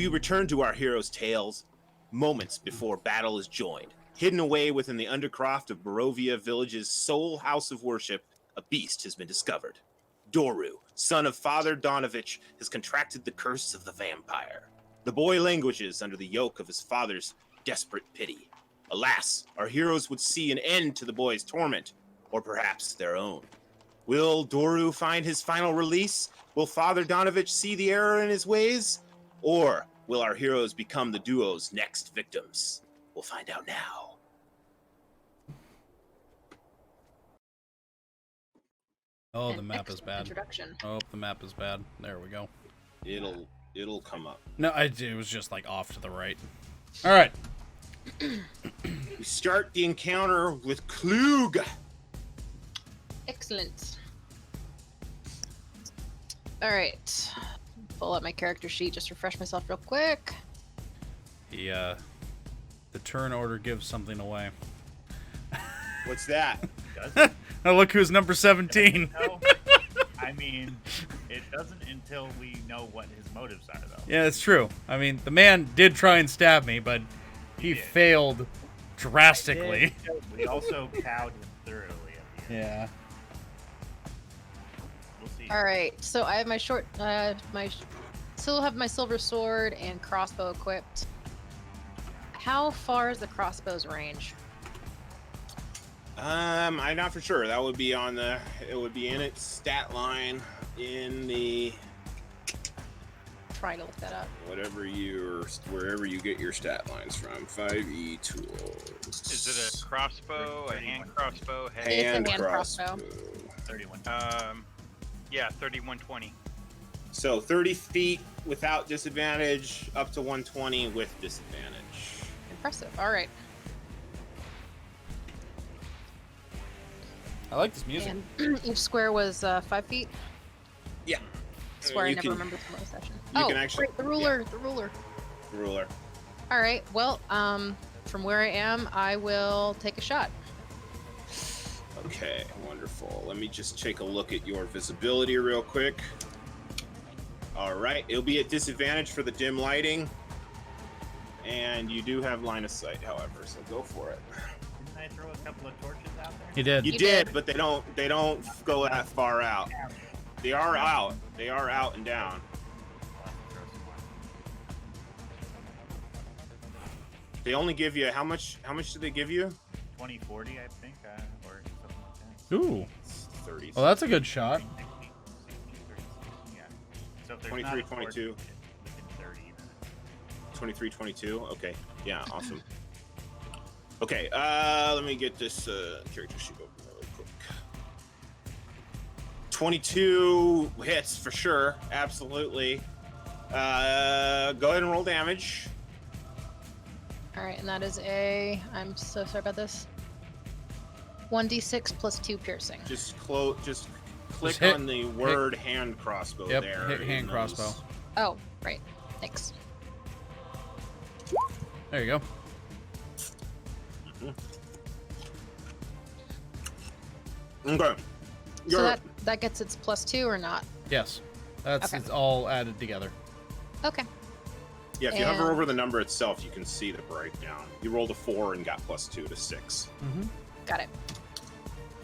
We return to our heroes' tales moments before battle is joined. Hidden away within the undercroft of Barovia Village's sole house of worship, a beast has been discovered. Doru, son of Father Donavich, has contracted the curse of the vampire. The boy languishes under the yoke of his father's desperate pity. Alas, our heroes would see an end to the boy's torment, or perhaps their own. Will Doru find his final release? Will Father Donavich see the error in his ways? Or will our heroes become the duo's next victims? We'll find out now. Oh, the map is bad. Introduction. Oh, the map is bad. There we go. It'll come up. No, it was just like off to the right. All right. We start the encounter with Klug. Excellent. All right. Pull up my character sheet, just refresh myself real quick. The turn order gives something away. What's that? Does it? Now look who's number 17. No. I mean, it doesn't until we know what his motives are, though. Yeah, it's true. I mean, the man did try and stab me, but he did. failed drastically. We also cowed him thoroughly at the end. Yeah. We'll see. All right. So I have my still have my silver sword and crossbow equipped. How far is the crossbow's range? I'm not for sure. That would be it would be in its stat line in the Try to look that up. wherever you get your stat lines from. 5e tools. Is it a crossbow, a hand crossbow, It's a hand hand crossbow. 31. yeah, 3120. So 30 feet without disadvantage, up to 120 with disadvantage. Impressive. All right. I like this music. And each square was 5 feet. Yeah. I swear I You never can- remembered from last session. you Oh, can actually- great, the ruler, the ruler. Ruler. All right. Well, from where I am, I will take a shot. Okay, wonderful. Let me just take a look at your visibility real quick. All right, it'll be at disadvantage for the dim lighting, and you do have line of sight, however, so go for it. Didn't I throw a couple of torches out there? He did. You You did, did. but they don't go that far out. They are out. They are out and down. I'll have to throw some more. They only give you how much? How much do they give you? 2040, I think, or something like that. Ooh. It's 30. Well, that's a good shot. 16, 30, yeah. So if there's 23, not a torch, 22. within 30, then 23, 22. Okay, yeah, awesome. Okay, let me get this character sheet open real quick. 22 hits for sure, absolutely. Go ahead and roll damage. All right, and that is I'm so sorry about this. 1d6 plus 2 piercing. Just click hit- on the word hand crossbow Yep, there. hit in hand those- crossbow. Oh, right. Thanks. There you go. Okay. So that gets its plus 2 or not? Yes. That's Okay. It's all added together. Okay. Yeah, if you hover and- over the number itself, you can see the breakdown. You rolled a 4 and got plus 2 to 6. Mm-hmm. Got it.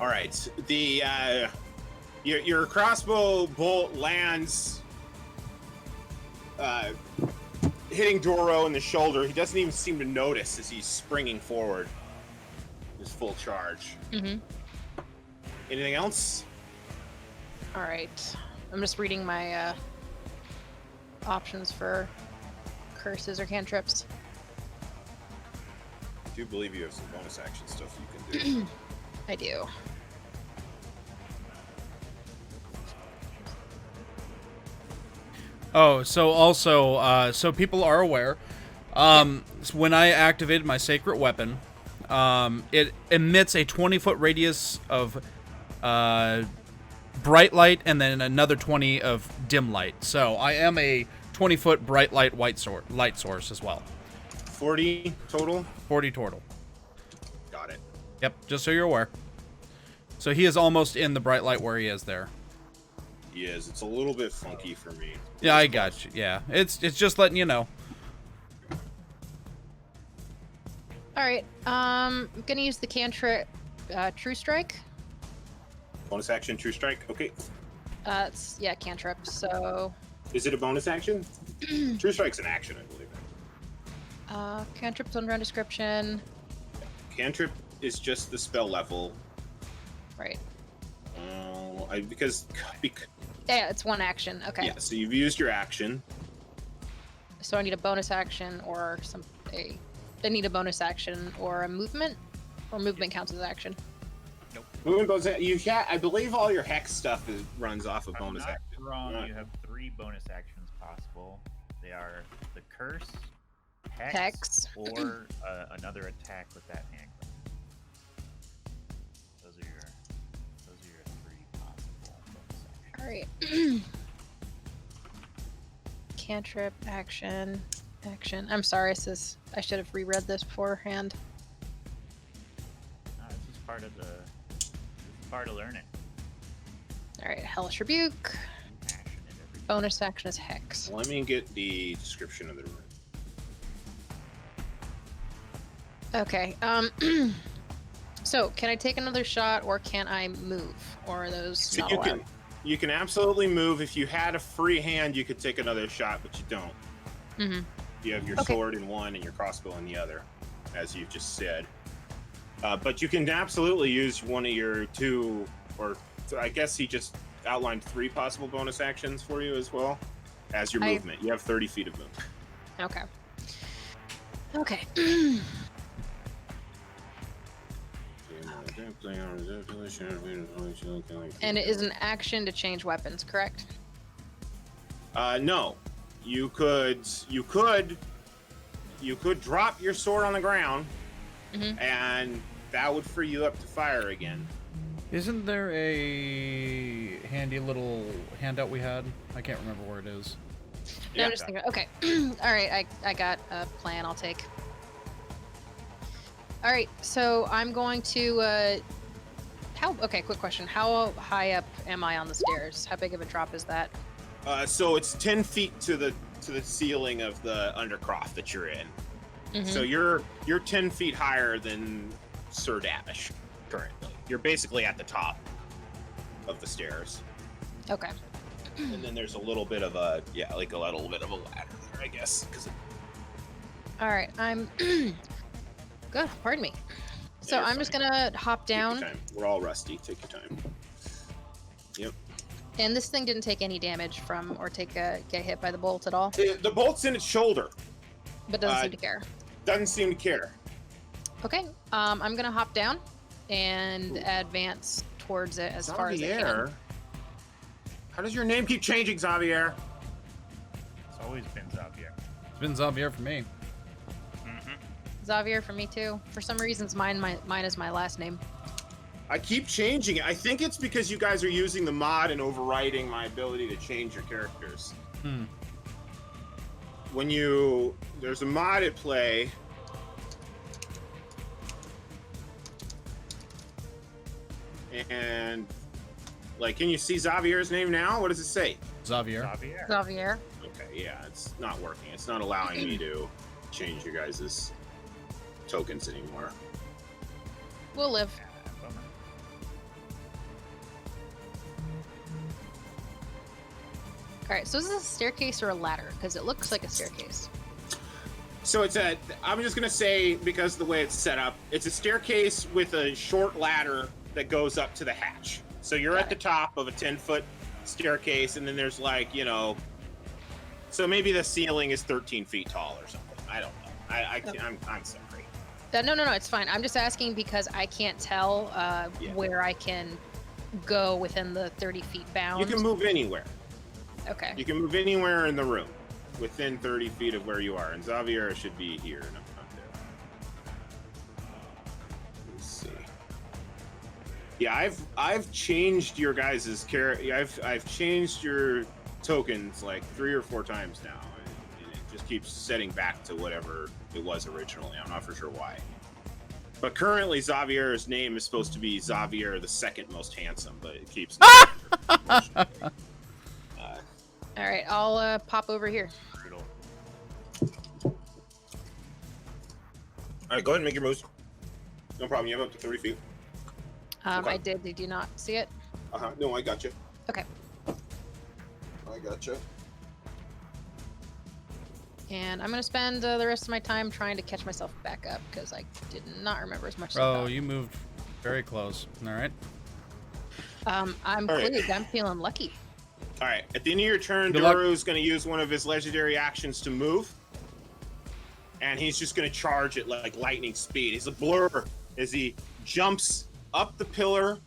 All right, the your crossbow bolt lands, hitting Doro in the shoulder. He doesn't even seem to notice as he's springing forward. His full charge. Mm-hmm. Anything else? All right. I'm just reading my options for curses or cantrips. I do believe you have some bonus action stuff you can do. I do. Oh, so also, so people are aware, when I activated my sacred weapon, it emits a 20-foot radius of bright light and then another 20 of dim light. So I am a 20-foot bright light light source as well. 40 total? 40 total. Got it. Yep, just so you're aware. So he is almost in the bright light where he is there. He is. It's a little bit funky for me. Yeah, I got you. Yeah, it's just letting you know. All right. I'm gonna use the cantrip, True Strike. Bonus action, True Strike. Okay. It's cantrip. So, Is it a bonus action? True Strike's an action, I believe. cantrip's on description. Cantrip is just the spell level. Right. Because Yeah, it's one action. Okay. yeah. So you've used your action. So I need a bonus action or I need a bonus action or a movement, or movement counts as action. Movement bonus. I believe all your hex stuff runs off of If I'm bonus not action. wrong, Right. you have 3 bonus actions possible. They are the curse, Hex. or another attack with that hand claim. Those are your 3 possible bonus actions. All right. Cantrip, action. I'm sorry, I should have reread this beforehand. No, this is part of learning. All right, Hellish Rebuke. Passionate every Bonus action is Hex. Let me get the description of the room. Okay. So can I take another shot, or can I move, or are those So not you allowed? you can absolutely move. If you had a free hand, you could take another shot, but you don't. Mm-hmm. You have your Okay. sword in one and your crossbow in the other, as you just said. But you can absolutely use one of your 2, or I guess he just outlined 3 possible bonus actions for you as well as your movement. You have 30 feet of movement. Okay. Okay. And it is an action to change weapons, correct? No. You could drop your sword on the ground, Mhm. and that would free you up to fire again. Isn't there a handy little handout we had? I can't remember where it is. No, I'm just thinking. Okay. All right. I got a plan. I'll take. All right. So I'm going to. Okay. Quick question. How high up am I on the stairs? How big of a drop is that? So it's 10 feet to the ceiling of the undercroft that you're in. Mhm. So you're 10 feet higher than Sir Davish currently. You're basically at the top of the stairs, Okay. and then there's a little bit of a little bit of a ladder there, I guess. All right. I'm. Good. Pardon me. So you're I'm just fine. gonna hop Take your down, time. We're all rusty. Take your time. Yep. and this thing didn't take any damage from or get hit by the bolt at all, The bolt's in its shoulder. but doesn't seem to care. Doesn't seem to care. Okay. I'm gonna hop down and advance towards it as far as I can. Xavier? How does your name keep changing, Xavier? It's always been Xavier. It's been Xavier for me. Mm-hmm. Xavier for me too. For some reasons, mine is my last name. I keep changing it. I think it's because you guys are using the mod and overriding my ability to change your characters. There's a mod at play. And can you see Xavier's name now? What does it say? Xavier. Xavier. Xavier. Okay, yeah, it's not working. It's not allowing me to change your guys' tokens anymore. We'll live. Yeah, bummer. All right. So is this a staircase or a ladder? Because it looks like a staircase. So I'm just gonna say, because of the way it's set up, it's a staircase with a short ladder that goes up to the hatch. So you're Got at the top of a 10-foot staircase, and then there's so maybe the ceiling is 13 feet tall or something. I don't know. I'm sorry. No. It's fine. I'm just asking because I can't tell Yeah. where I can go within the 30 feet bound. You can move anywhere. Okay. You can move anywhere in the room within 30 feet of where you are, and Xavier should be here. No, not there. Let's see. Yeah, I've changed your guys' I've changed your tokens like 3 or 4 times now, and it just keeps setting back to whatever it was originally. I'm not for sure why. But currently, Xavier's name is supposed to be Xavier, the second most handsome, but it keeps. All right. I'll pop over here. Brutal. All right, go ahead and make your moves. No problem. You have up to 30 feet. Okay. I did. Did you not see it? No, I got you. Okay. I got you. And I'm gonna spend the rest of my time trying to catch myself back up because I did not remember as much as I Oh, thought. you moved very close. All right. I'm All right. pleased. I'm feeling lucky. All right. At the end of your turn, Good luck. Doru's going to use one of his legendary actions to move. And he's just going to charge at like lightning speed. He's a blur as he jumps up the pillar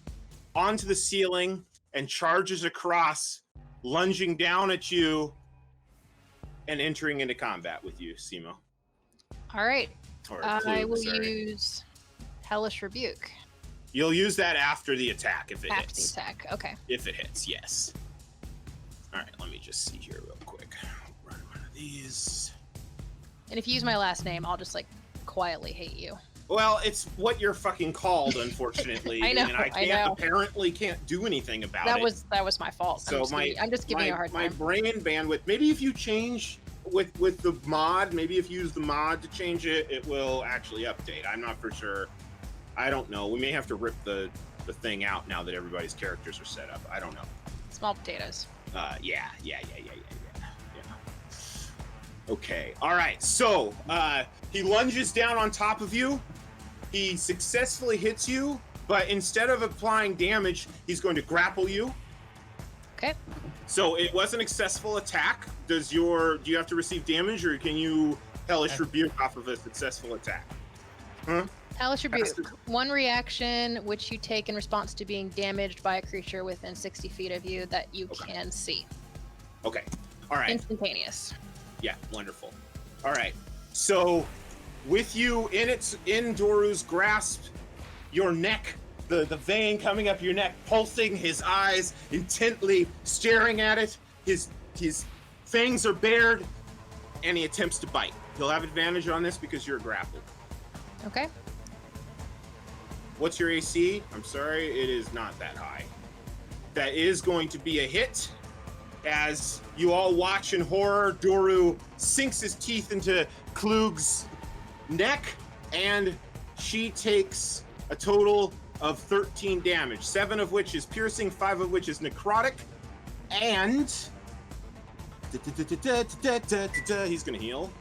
onto the ceiling and charges across, lunging down at you and entering into combat with you, Simo. All right. Or I Klug, will sorry. use Hellish Rebuke You'll use that after the attack if it after the hits. attack. Okay. If it hits, yes. All right, let me just see here real quick. Run one of these. And if you use my last name, I'll just like quietly hate you. Well, it's what you're fucking called, unfortunately. I know, and I I know. apparently can't do anything about That it. was my fault. So I'm just giving you a hard my time. brain bandwidth. Maybe if you change with the mod, maybe if you use the mod to change it, it will actually update. I'm not for sure. I don't know. We may have to rip the thing out now that everybody's characters are set up. I don't know. Small potatoes. Yeah. Okay. All right. So he lunges down on top of you. He successfully hits you, but instead of applying damage, he's going to grapple you. Okay. So it was an successful attack. Do you have to receive damage, or can you Hellish Rebuke off of a successful attack? Hellish Rebuke. One reaction which you take in response to being damaged by a creature within 60 feet of you that you can see. Okay. All right. Instantaneous. Yeah, wonderful. All right. So with you in Doru's grasp, your neck, the vein coming up your neck, pulsing, his eyes intently staring at it, his fangs are bared, and he attempts to bite. He'll have advantage on this because you're grappled. Okay. What's your AC? I'm sorry, it is not that high. That is going to be a hit. As you all watch in horror, Doru sinks his teeth into Klug's neck, and she takes a total of 13 damage, 7 of which is piercing, 5 of which is necrotic, and he's gonna heal.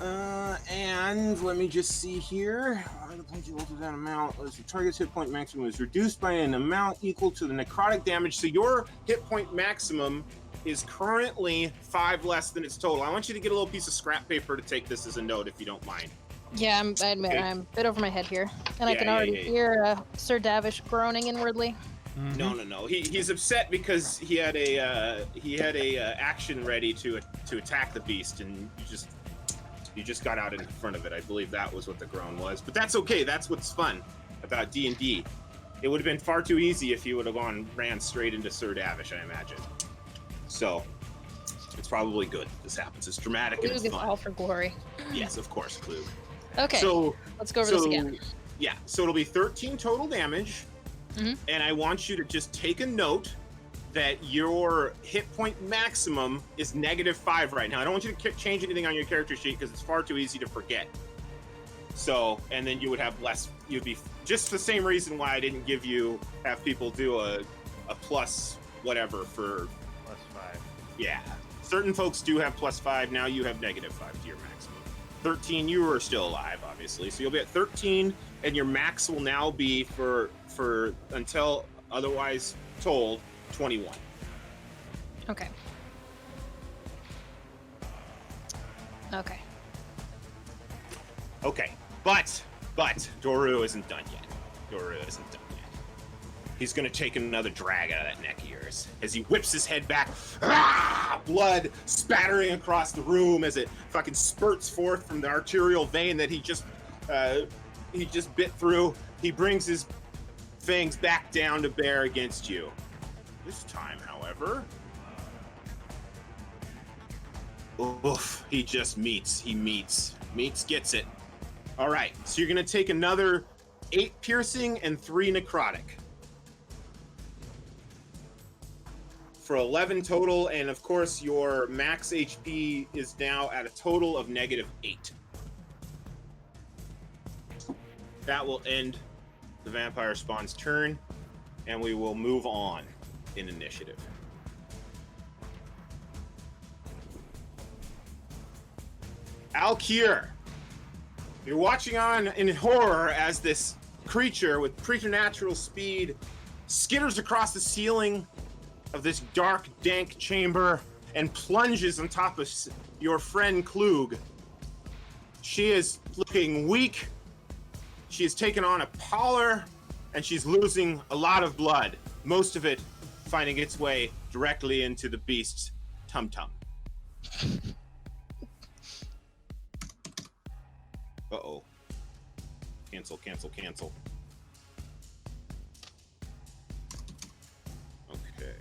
And let me just see here. To that amount, the target's hit point maximum is reduced by an amount equal to the necrotic damage. So your hit point maximum is currently 5 less than its total. I want you to get a little piece of scrap paper to take this as a note, if you don't mind. Yeah, I admit Okay. I'm a bit over my head here, and I Yeah, can yeah, already yeah, yeah. hear Sir Davish groaning inwardly. No. He's upset because he had a action ready to attack the beast, and you just got out in front of it. I believe that was what the groan was, but that's okay. That's what's fun about D&D. It would have been far too easy if you would have ran straight into Sir Davish, I imagine. So it's probably good this happens. It's dramatic and Klug it's is fun. all for glory. Yes, of course, Klug. Okay, So let's go over this again. Yeah, so it'll be 13 total damage, Mhm. and I want you to just take a note that your hit point maximum is -5 right now. I don't want you to change anything on your character sheet because it's far too easy to forget. So, and then you would have less. You'd be just the same reason why I didn't have people do a plus whatever for. +5. Yeah, certain folks do have +5. Now you have -5 to your maximum. 13, you are still alive, obviously. So you'll be at 13, and your max will now be for until otherwise told 21. Okay. Okay. Okay, but Doru isn't done yet. He's gonna take another drag out of that neck of yours as he whips his head back. Blood spattering across the room as it fucking spurts forth from the arterial vein that he just bit through. He brings his fangs back down to bear against you. This time, however, oof, he just meets, gets it. All right, so you're gonna take another 8 piercing and 3 necrotic for 11 total, and of course your max HP is now at a total of -8. that will end the vampire spawn's turn, and we will move on in initiative. Alkir, you're watching on in horror as this creature with preternatural speed skitters across the ceiling of this dark, dank chamber and plunges on top of your friend Klug. She is looking weak. She has taken on a pallor, and she's losing a lot of blood, most of it finding its way directly into the beast's tum-tum. Uh-oh. Cancel, cancel, cancel. Okay.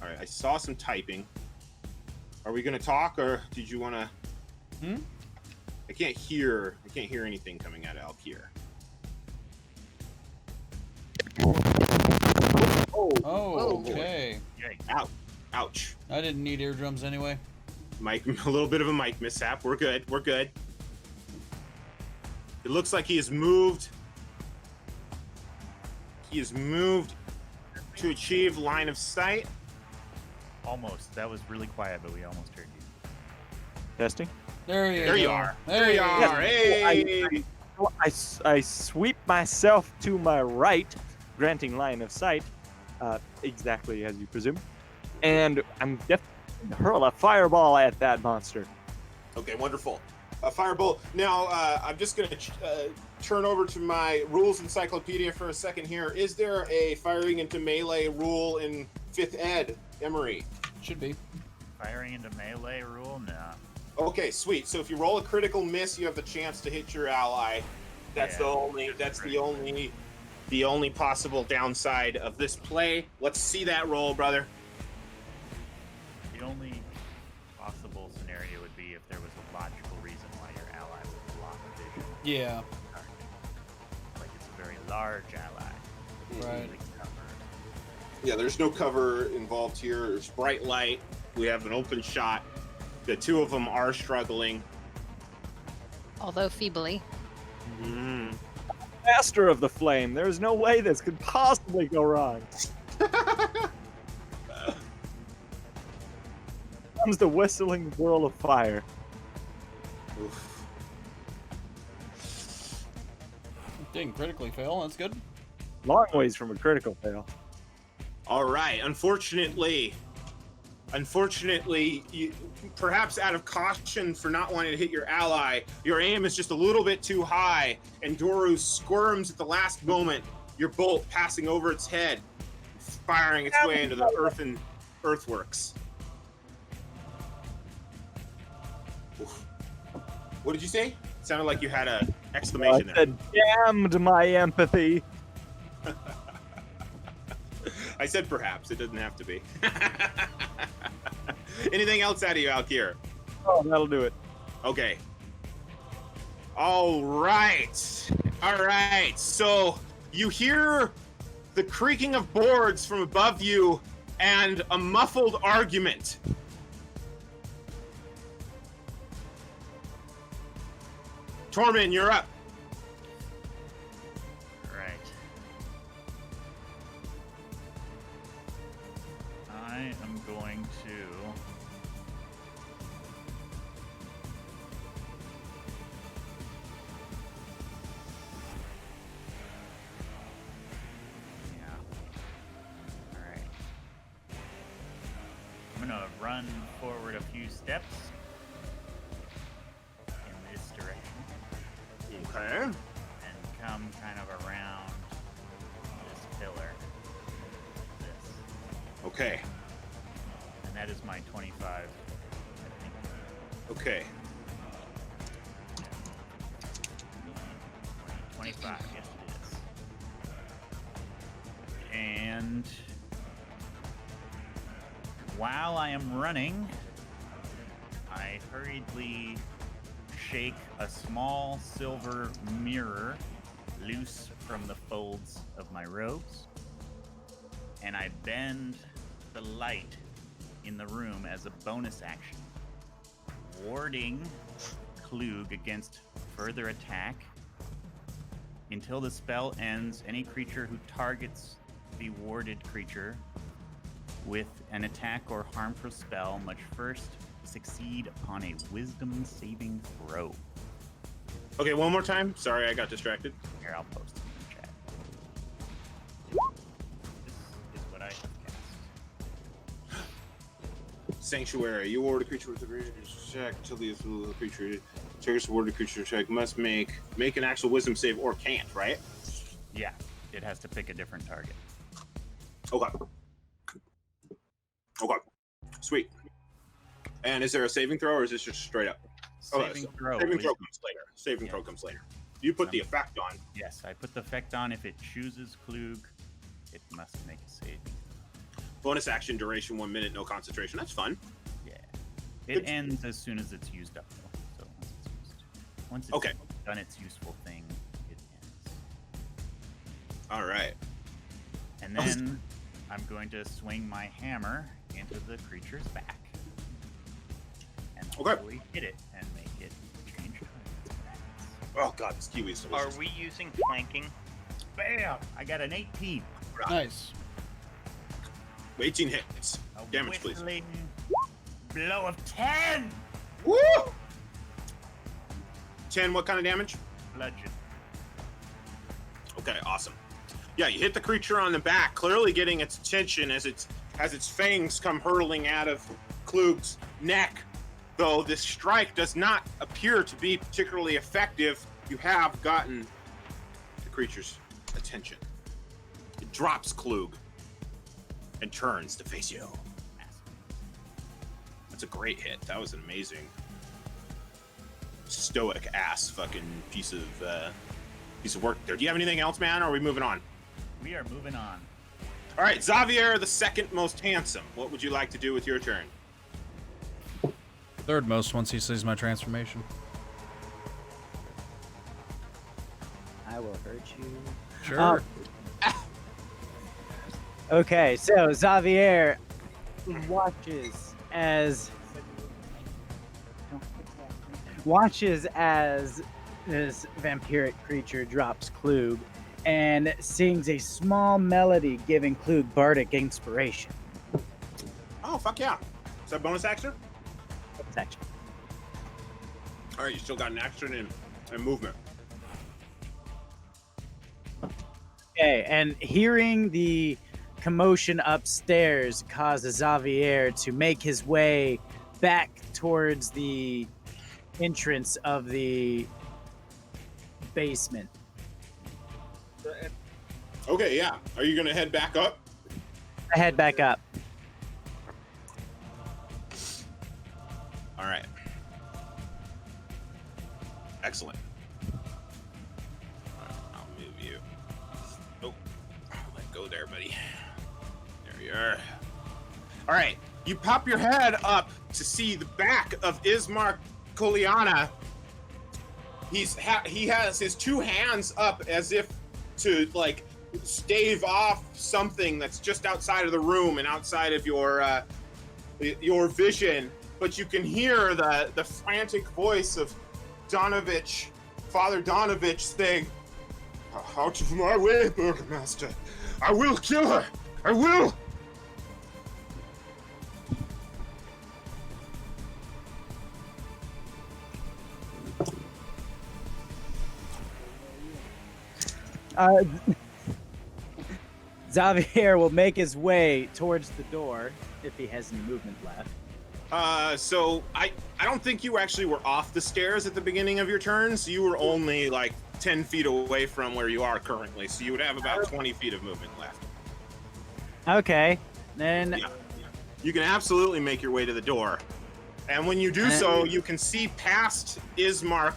All right, I saw some typing. Are we going to talk, or did you want to... I can't hear anything coming out of Alkir. Oh, okay. Ouch. Ouch. I didn't need eardrums anyway. Mike, a little bit of a mic mishap. We're good. We're good. It looks like he has moved. He has moved to achieve line of sight. Almost. That was really quiet, but we almost heard you. Testing. There you There you go. are. There There you you are. are. Hey. I sweep myself to my right, granting line of sight, exactly as you presume, and I'm definitely going to hurl a fireball at that monster. Okay, wonderful. Firebolt. Now, I'm just going to turn over to my rules encyclopedia for a second here. Is there a firing into melee rule in 5th ed, Emery? Should be. Firing into melee rule? No. Okay, sweet. So if you roll a critical miss, you have the chance to hit your ally. That's the only possible downside of this play. Let's see that roll, brother. The only possible scenario would be if there was a logical reason why your ally would block vision. Yeah. Like it's a very large ally. Right. Like cover. Yeah, there's no cover involved here. There's bright light. We have an open shot. The two of them are struggling. Although feebly. Master of the flame. There's no way this could possibly go wrong. Comes the whistling whirl of fire. Oof. Didn't critically fail. That's good. Long ways from a critical fail. All right. Unfortunately, you, perhaps out of caution for not wanting to hit your ally, your aim is just a little bit too high, and Doru squirms at the last moment, your bolt passing over its head, firing its way into the earthworks. Oof. What did you say? It sounded like you had an exclamation I there. said, damned my empathy. I said perhaps. It doesn't have to be. Anything else out of you, Alkir? Oh, that'll do it. Okay. All right. All right. So you hear the creaking of boards from above you and a muffled argument. Tormin, you're up. Right. I am going to... Yeah. Alright. I'm gonna run forward a few steps in this direction. Okay. And come kind of around this pillar. This. Okay. And that is my 25, I think. Okay. 25, yes it is. And while I am running, I hurriedly shake a small silver mirror loose from the folds of my robes, and I bend the light in the room as a bonus action, warding Klug against further attack Until the spell ends, any creature who targets the warded creature with an attack or harmful spell must first succeed upon a wisdom saving throw. Okay, one more time. Sorry, I got distracted. Here, I'll post it in the chat. This is what I have cast. Sanctuary. You ward a creature with a creature check till the creature triggers a warded creature check. Must make an actual wisdom save or can't, right? Yeah, it has to pick a different target. Okay. Okay. Sweet. And is there a saving throw, or is this just straight up? Saving throw. Saving throw wisdom. comes later. Saving throw comes later. You put the effect on. Yes, I put the effect on. If it chooses Klug, it must make a save. Bonus action duration 1 minute, no concentration. That's fun. Yeah. It Good. ends as soon as it's used up, though. So once it's Okay. done its useful thing, it ends. All right. And then I'm going to swing my hammer into the creature's back. And Okay. hopefully hit it and make it change targets. Oh god, this kiwi is Are delicious. we using flanking? Bam! I got an 18. Nice. 18 hits. A Damage, please. whistling blow of 10! Woo! 10. What kind of damage? Bludgeon. Okay, awesome. Yeah, you hit the creature on the back, clearly getting its attention as its fangs come hurtling out of Klug's neck. Though this strike does not appear to be particularly effective, you have gotten the creature's attention. It drops Klug and turns to face you. That's a great hit. That was an amazing stoic ass fucking piece of work there. Do you have anything else, man, or are we moving on? We are moving on. All right, Xavier, the second most handsome. What would you like to do with your turn? Third most once he sees my transformation. I will hurt you. Sure. Okay, so Xavier watches as this vampiric creature drops Klug and sings a small melody giving Klug bardic inspiration. Oh, fuck yeah. Is that bonus action? It's actually All right, you still got an action and movement. okay, and hearing the commotion upstairs causes Xavier to make his way back towards the entrance of the basement. Okay, yeah. Are you going to head back up? I head back up. All right. Excellent. I'll move you. Oh, let go there, buddy. There you are. All right. You pop your head up to see the back of Ismark Koliana. He has his two hands up as if to like stave off something that's just outside of the room and outside of your vision. But you can hear the frantic voice of Donavich, Father Donavich, saying, "Out of my way, Burgomaster! I will kill her! I will!" Xavier will make his way towards the door if he has any movement left. So I don't think you actually were off the stairs at the beginning of your turn, so you were only like 10 feet away from where you are currently, so you would have about 20 feet of movement left. Okay, then Yeah. You can absolutely make your way to the door. And when you do so, you can see past Ismark,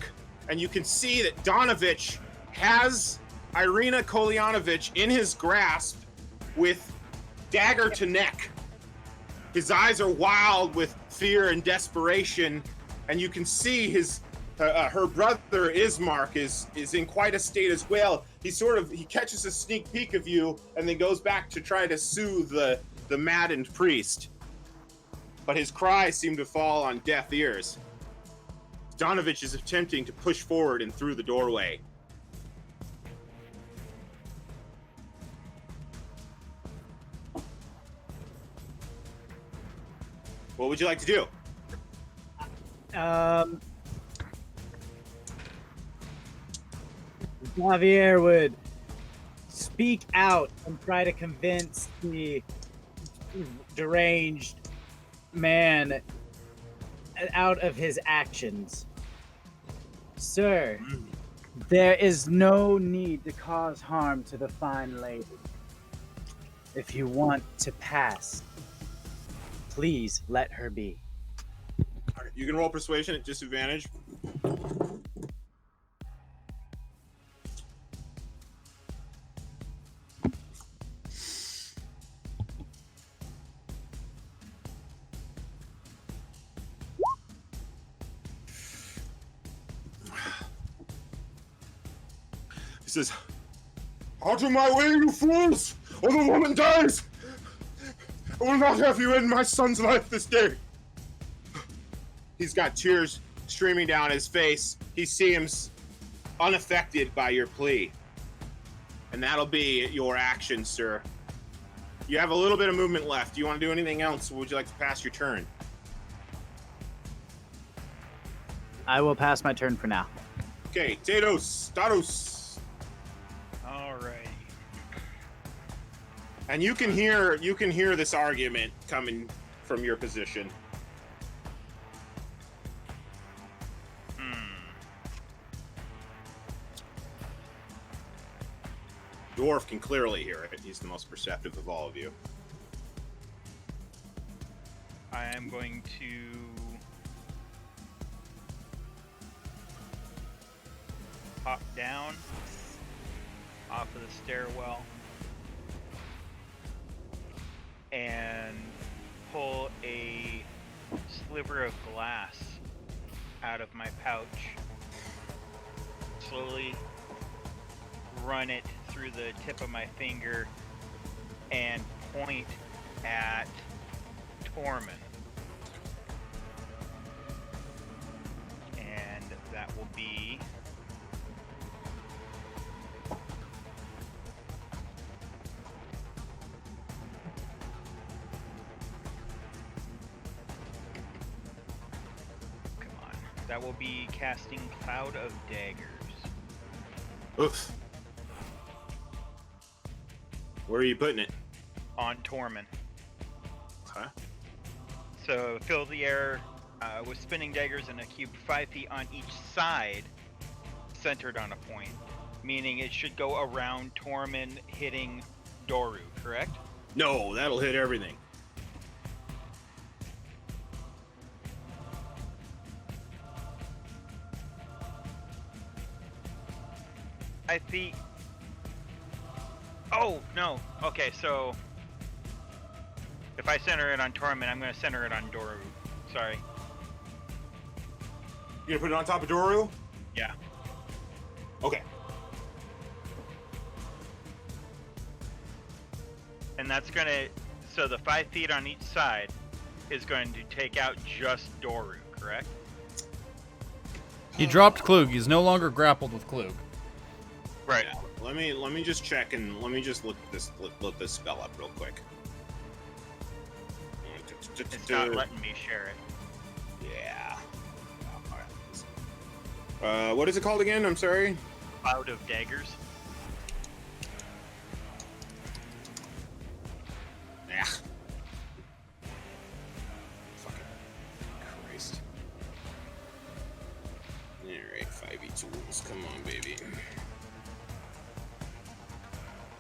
and you can see that Donavich has Irina Kolyanovich in his grasp with dagger to neck. His eyes are wild with fear and desperation, and you can see her brother Ismark is in quite a state as well. He catches a sneak peek of you and then goes back to try to soothe the maddened priest. But his cries seem to fall on deaf ears. Donavich is attempting to push forward and through the doorway. What would you like to do? Javier would speak out and try to convince the deranged man out of his actions. Sir, there is no need to cause harm to the fine lady. If you want to pass, please let her be. All right, you can roll persuasion at disadvantage. He says, "Out of my way, you fools, or the woman dies! I will not have you in my son's life this day." He's got tears streaming down his face. He seems unaffected by your plea. And that'll be your action, sir. You have a little bit of movement left. Do you want to do anything else, or would you like to pass your turn? I will pass my turn for now. Okay, Dados. Alrighty. And you can hear this argument coming from your position. Dwarf can clearly hear it. He's the most perceptive of all of you. I am going to hop down off of the stairwell and pull a sliver of glass out of my pouch. Slowly run it through the tip of my finger and point at Tormund. And that will be that will be casting Cloud of Daggers. Oof. Where are you putting it? On Tormund. Okay. So fill the air with spinning daggers in a cube 5 feet on each side, centered on a point. Meaning it should go around Tormund, hitting Doru, correct? No, that'll hit everything. I think. Oh no. Okay, so if I center it on Tormund, I'm going to center it on Doru. Sorry. You gonna put it on top of Doru? Yeah. Okay. And that's going to. So the 5 feet on each side is going to take out just Doru, correct? He dropped Klug. He's no longer grappled with Klug. Right. Yeah. Let me just check and let me just look this spell up real quick. It's not letting me share it. Yeah. All right. What is it called again? I'm sorry. Cloud of Daggers. Yeah. Fucking Christ. Alright, 5e tools. Come on, baby.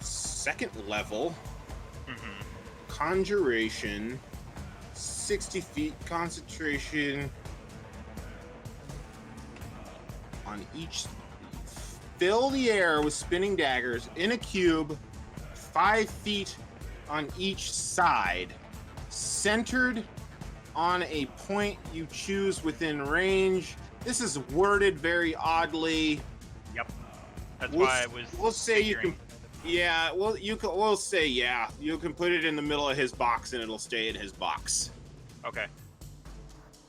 Second level. Conjuration. 60 feet. Concentration. On each. Fill the air with spinning daggers in a cube. 5 feet on each side, centered on a point you choose within range. This is worded very oddly. Yep. That's why I was. We'll say figuring. you can. Yeah. Well, you can. We'll say yeah. You can put it in the middle of his box, and it'll stay in his box. Okay.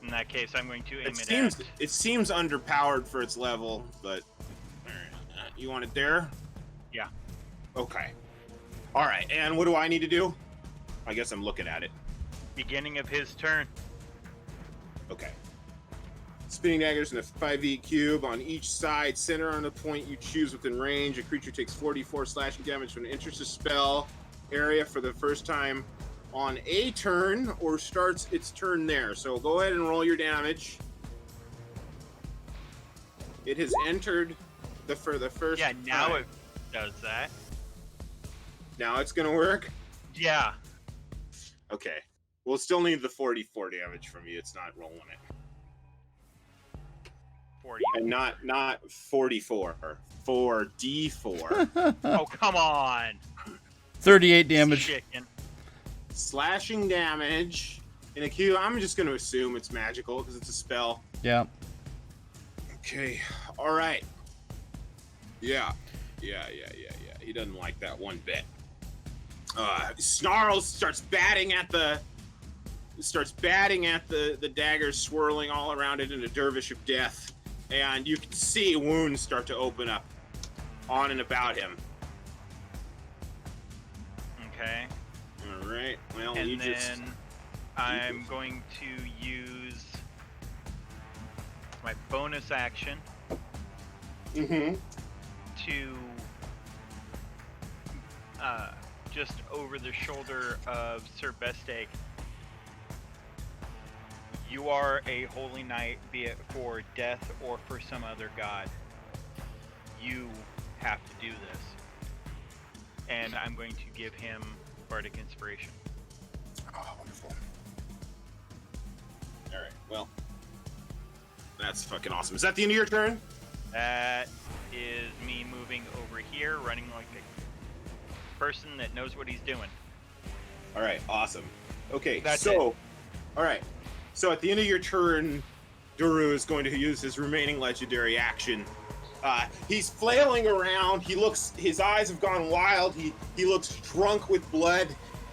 In that case, I'm going to aim It seems underpowered for its level, but all right. You want it there? Yeah. Okay. All right. And what do I need to do? I guess I'm looking at it. Beginning of his turn. Okay. Spinning daggers in a 5e cube on each side, center on the point you choose within range. A creature takes 44 slashing damage from an enters a spell area for the first time on a turn or starts its turn there. So go ahead and roll your damage. It has entered for the first Yeah, now time. it does that. Now it's going to work? Yeah. Okay. We'll still need the 44 damage from you. It's not rolling it. 40. And not 44. 4d4. Oh, come on. 38 damage. Chicken. Slashing damage in a cube. I'm just going to assume it's magical because it's a spell. Yeah. Okay. All right. Yeah. He doesn't like that one bit. Snarls starts batting at the daggers, swirling all around it in a dervish of death, and you can see wounds start to open up on and about him. Okay. All right. Well, And then I'm going to use my bonus action Mm-hmm. to just over the shoulder of Sir Bestake. You are a holy knight, be it for death or for some other god. You have to do this. And I'm going to give him Bardic Inspiration. Oh, wonderful. All right. Well, that's fucking awesome. Is that the end of your turn? That is me moving over here, running like a person that knows what he's doing. All right, awesome. Okay, That's all right. So at the end of your turn, Duru is going to use his remaining legendary action. He's flailing around. His eyes have gone wild. He looks drunk with blood,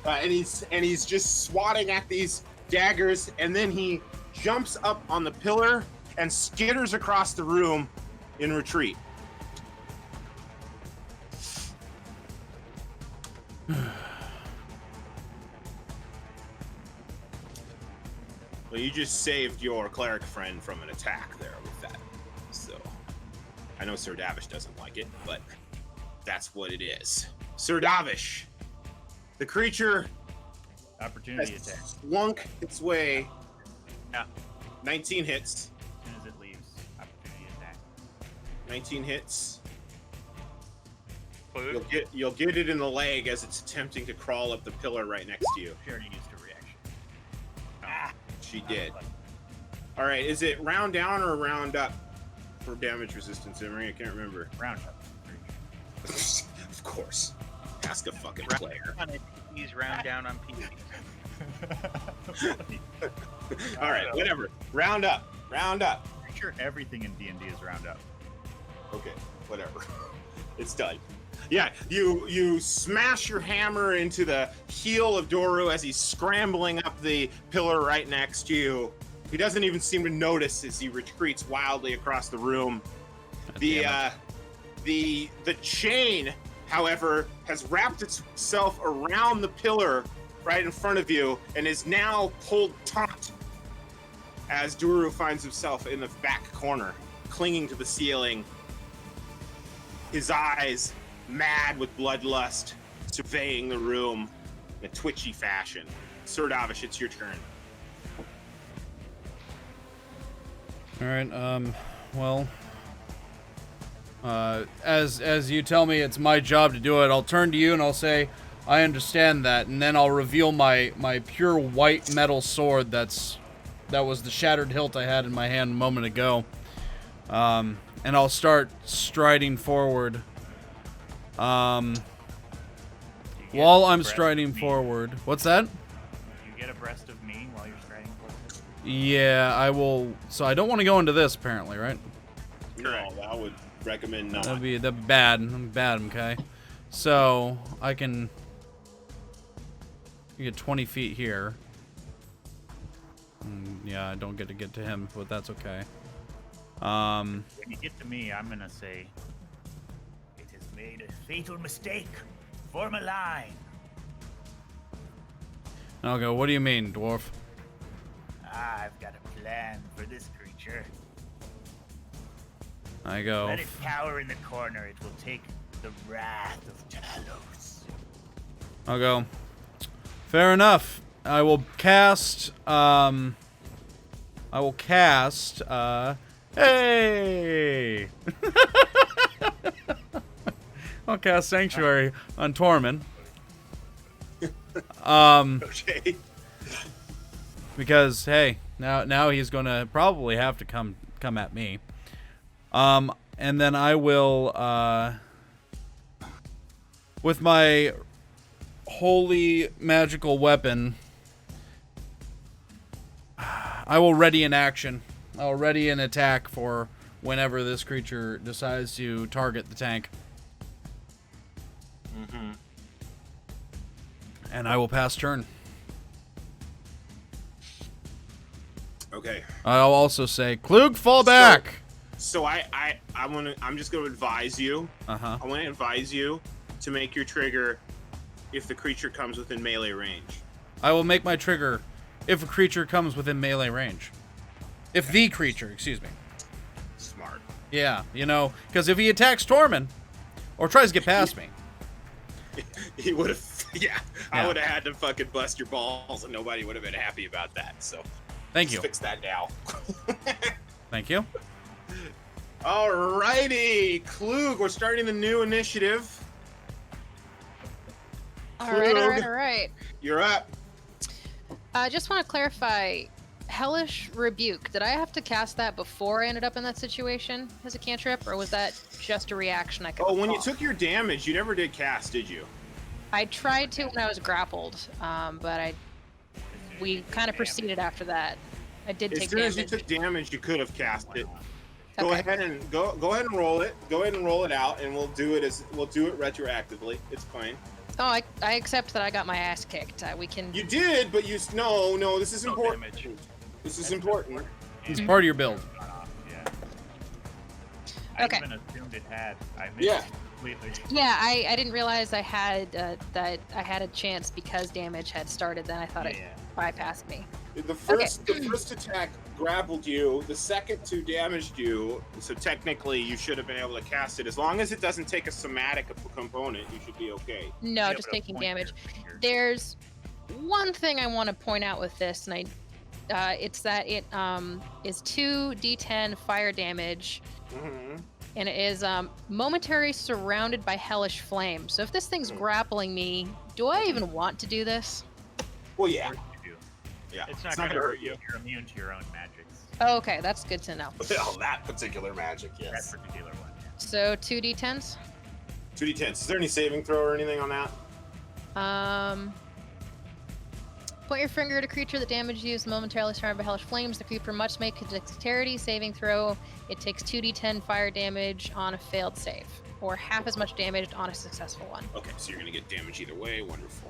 and he's just swatting at these daggers. And then he jumps up on the pillar and skitters across the room in retreat. Well, you just saved your cleric friend from an attack there with that. So, I know Sir Davish doesn't like it, but that's what it is. Sir Davish, the creature Opportunity has attack. slunk its way. Yeah. 19 hits. As soon as it leaves, opportunity attack. 19 hits. Clue? You'll get it in the leg as it's attempting to crawl up the pillar right next to you. She already used her reaction. She did. All right, is it round down or round up for damage resistance, Emery? I can't remember. Round up. Of course. Ask a fucking Round player. on PCs, round down on PCs. All right, whatever. Round up. Round up. Pretty sure everything in D&D is round up. Okay, whatever. It's done. Yeah, you smash your hammer into the heel of Doru as he's scrambling up the pillar right next to you. He doesn't even seem to notice as he retreats wildly across the room. The chain, however, has wrapped itself around the pillar right in front of you and is now pulled taut as Doru finds himself in the back corner, clinging to the ceiling. His eyes mad with bloodlust, surveying the room in a twitchy fashion. Sir Davish, it's your turn. All right. Well, as you tell me it's my job to do it, I'll turn to you and I'll say, I understand that, and then I'll reveal my pure white metal sword that was the shattered hilt I had in my hand a moment ago. And I'll start striding forward. While I'm striding forward. What's that? You get abreast of me while you're striding forward. Yeah, I will. So I don't want to go into this, apparently, right? No, I would recommend not. That'd be bad. I'm bad, okay? So I can get 20 feet here. Yeah, I don't get to get to him, but that's okay. When you get to me, I'm gonna say, "It has made a fatal mistake. Form a line." And I'll go, what do you mean, dwarf? I've got a plan for this creature. I go. Let it cower in the corner. It will take the wrath of Talos. I'll go. Fair enough. I will cast. Hey! I'll cast Sanctuary on Tormund. Okay. Because hey, now he's gonna probably have to come at me. And then I will with my holy magical weapon, I will ready an action. I'll ready an attack for whenever this creature decides to target the tank. Mm-hmm. And I will pass turn. Okay. I'll also say, Klug, fall back. So I'm just gonna advise you. Uh-huh. I want to advise you to make your trigger if the creature comes within melee range. I will make my trigger if a creature comes within melee range. If the creature, excuse me. Smart. Yeah, because if he attacks Tormund or tries to get past me. He would have. Yeah, I Yeah. would have had to fucking bust your balls, and nobody would have been happy about that. So. Thank you. Let's fix that now. Thank you. Alrighty, Klug, we're starting the new initiative. All right, all right, Klug, all right. You're up. I just want to clarify, Hellish Rebuke. Did I have to cast that before I ended up in that situation as a cantrip, or was that just a reaction I could? Oh, when you recall? took your damage, you never did cast, did you? I tried to when I was grappled, but we kind of proceeded after that. I did As take soon damage. as you took damage, you could have cast it. Go Okay. ahead and go ahead and roll it. Go ahead and roll it out, and we'll do it retroactively. It's fine. Oh, I accept that I got my ass kicked. We can. You did, but no. This is No important. damage. This is important. It's part of your build. Yeah. Okay. I even assumed it had. I missed Yeah. it completely. Yeah, I didn't realize I had that I had a chance because damage had started. Then I thought it bypassed me. The first attack grappled you. The second two damaged you. So technically, you should have been able to cast it. As long as it doesn't take a somatic component, you should be okay. No, Yeah, just but a taking point damage. your finger. There's one thing I want to point out with this, and it's that it is 2d10 fire damage, Mm-hmm. and it is momentary surrounded by hellish flame. So if this thing's Hmm. grappling me, do I even want to do this? Well, yeah. Of course you do. Yeah. It's not gonna hurt you. You're immune to your own magics. Oh, okay, that's good to know. Well, that particular magic, That yes. particular one. Yeah. So 2d10s. 2d10s. Is there any saving throw or anything on that? Point your finger at a creature that damaged you is momentarily surrounded by hellish flames. The creature must make a dexterity saving throw. It takes 2d10 fire damage on a failed save, or half as much damage on a successful one. Okay, so you're gonna get damage either way. Wonderful.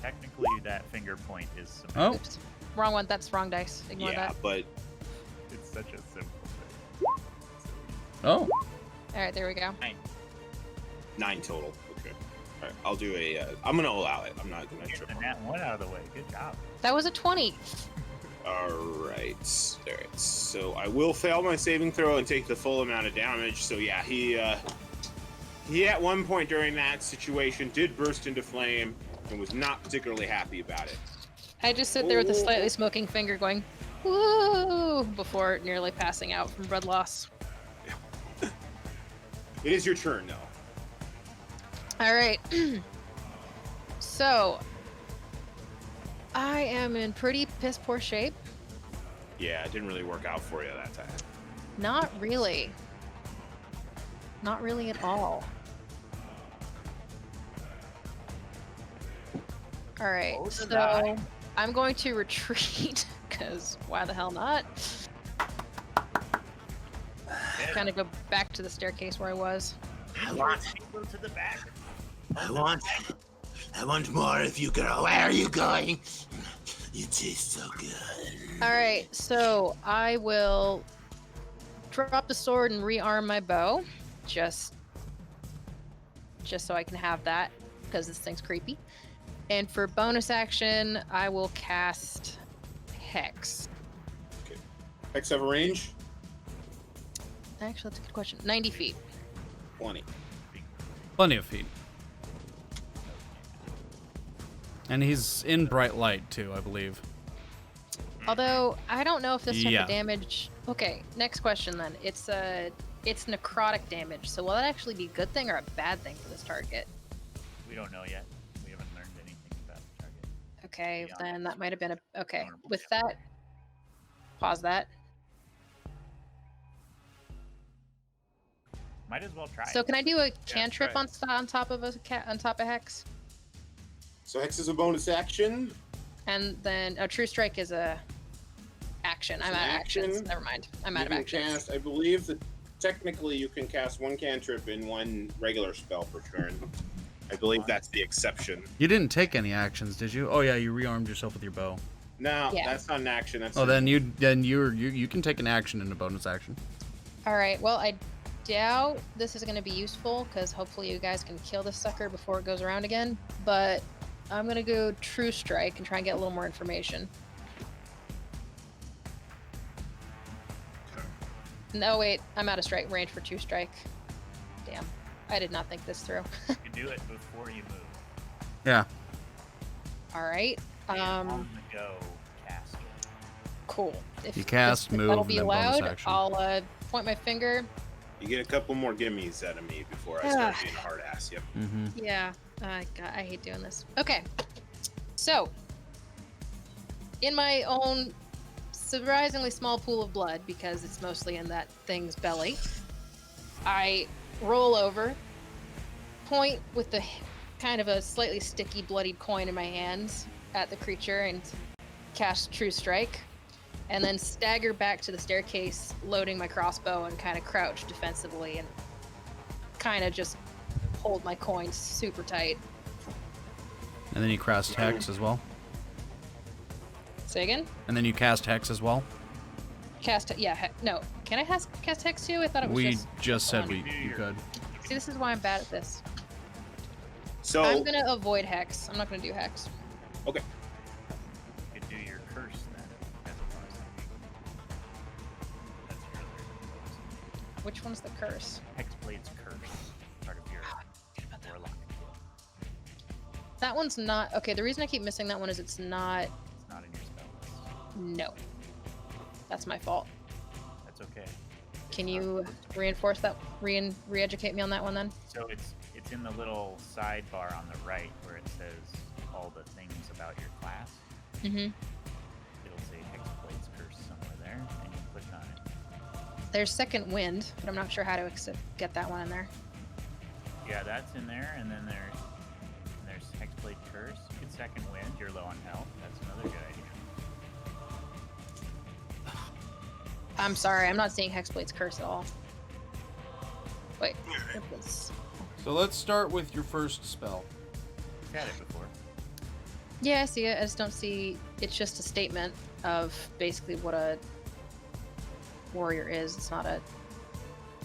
Technically, that finger point is some. Oh, Oops, wrong one. That's wrong dice. Ignore Yeah, that. but It's such a simple thing. oh. All right, there we go. 9 total. Okay. All right, I'll do a. I'm gonna allow it. I'm not gonna Get trip. the nat one out of the way. Good job. That was a 20. All right. So I will fail my saving throw and take the full amount of damage. So yeah, he at one point during that situation did burst into flame and was not particularly happy about it. I just sit there with a slightly smoking finger going, woo, before nearly passing out from blood loss. It is your turn though. All right. So, I am in pretty piss poor shape. Yeah, it didn't really work out for you that time. Not really. Not really at all. All right, Oh, so deny. I'm going to retreat because why the hell not? Kind of go back to the staircase where I was. Go to the back. I want more of you, girl. Where are you going? You taste so good. All right, so I will drop the sword and rearm my bow, just so I can have that because this thing's creepy. And for bonus action, I will cast Hex. Hex have a range? Actually, that's a good question. 90 feet. 20. Plenty of feet. And he's in bright light too, I believe. Although I don't know if this type Yeah. of damage. Okay, next question then. It's necrotic damage. So will that actually be a good thing or a bad thing for this target? We don't know yet. We haven't learned anything about the target. Okay, Yeah. then that might have been a. Okay, Honorable with damage. that, pause that. Might as well try. So it. can I do a cantrip try on top of on top of Hex? So Hex is a bonus action. And then True Strike is a action. I'm It's out an of actions. action. Never mind. I'm out You of can actions. cast, I believe that technically you can cast one cantrip in one regular spell per turn. I believe that's the exception. You didn't take any actions, did you? Oh yeah, you rearmed yourself with your bow. No, Yeah. that's not an action. That's Oh, then you can take an action in a bonus action. All right. Well, I doubt this is going to be useful because hopefully you guys can kill this sucker before it goes around again. But I'm going to go True Strike and try and get a little more information. No, wait. I'm out of strike range for True Strike. Damn. I did not think this through. You can do it before you move. Yeah. All right. On the go, cast it. Cool. If You cast, if move, that'll and be then bonus allowed, action. I'll point my finger. You get a couple more gimmies out of me before I start being a hard ass. Yep. Mm-hmm. Yeah. God, I hate doing this. Okay. So, in my own surprisingly small pool of blood, because it's mostly in that thing's belly, I roll over, point with the kind of a slightly sticky, bloodied coin in my hands at the creature, and cast True Strike, and then stagger back to the staircase, loading my crossbow, and kind of crouch defensively, and kind of just hold my coin super tight. And then you cast Hex as well. Say again? And then you cast Hex as well. Cast, yeah, no. Can I cast Hex too? I thought it was We just. just said one. you could. See, this is why I'm bad at this. So I'm gonna avoid Hex. I'm not gonna do Hex. okay. You could do your curse then. As a bonus action. That's your other bonus. Which one's the curse? Hexblade's curse. Part of your warlock. That one's not. Okay, the reason I keep missing that one is it's not. It's not in your spell list. No. That's my fault. That's okay. Can It's not you supposed to be. reinforce that? Re-educate me on that one then? So it's in the little sidebar on the right where it says all the things about your class. Mm-hmm. It'll say Hexblade's curse somewhere there, and you click on it. There's Second Wind, but I'm not sure how to get that one in there. Yeah, that's in there, and then there's Hexblade curse. You get second wind. You're low on health. That's another good idea. I'm sorry, I'm not seeing Hexblade's curse at all. Wait, it was. So let's start with your first spell. You've had it before. Yeah, I see it. I just don't see. It's just a statement of basically what a warrior is. It's not a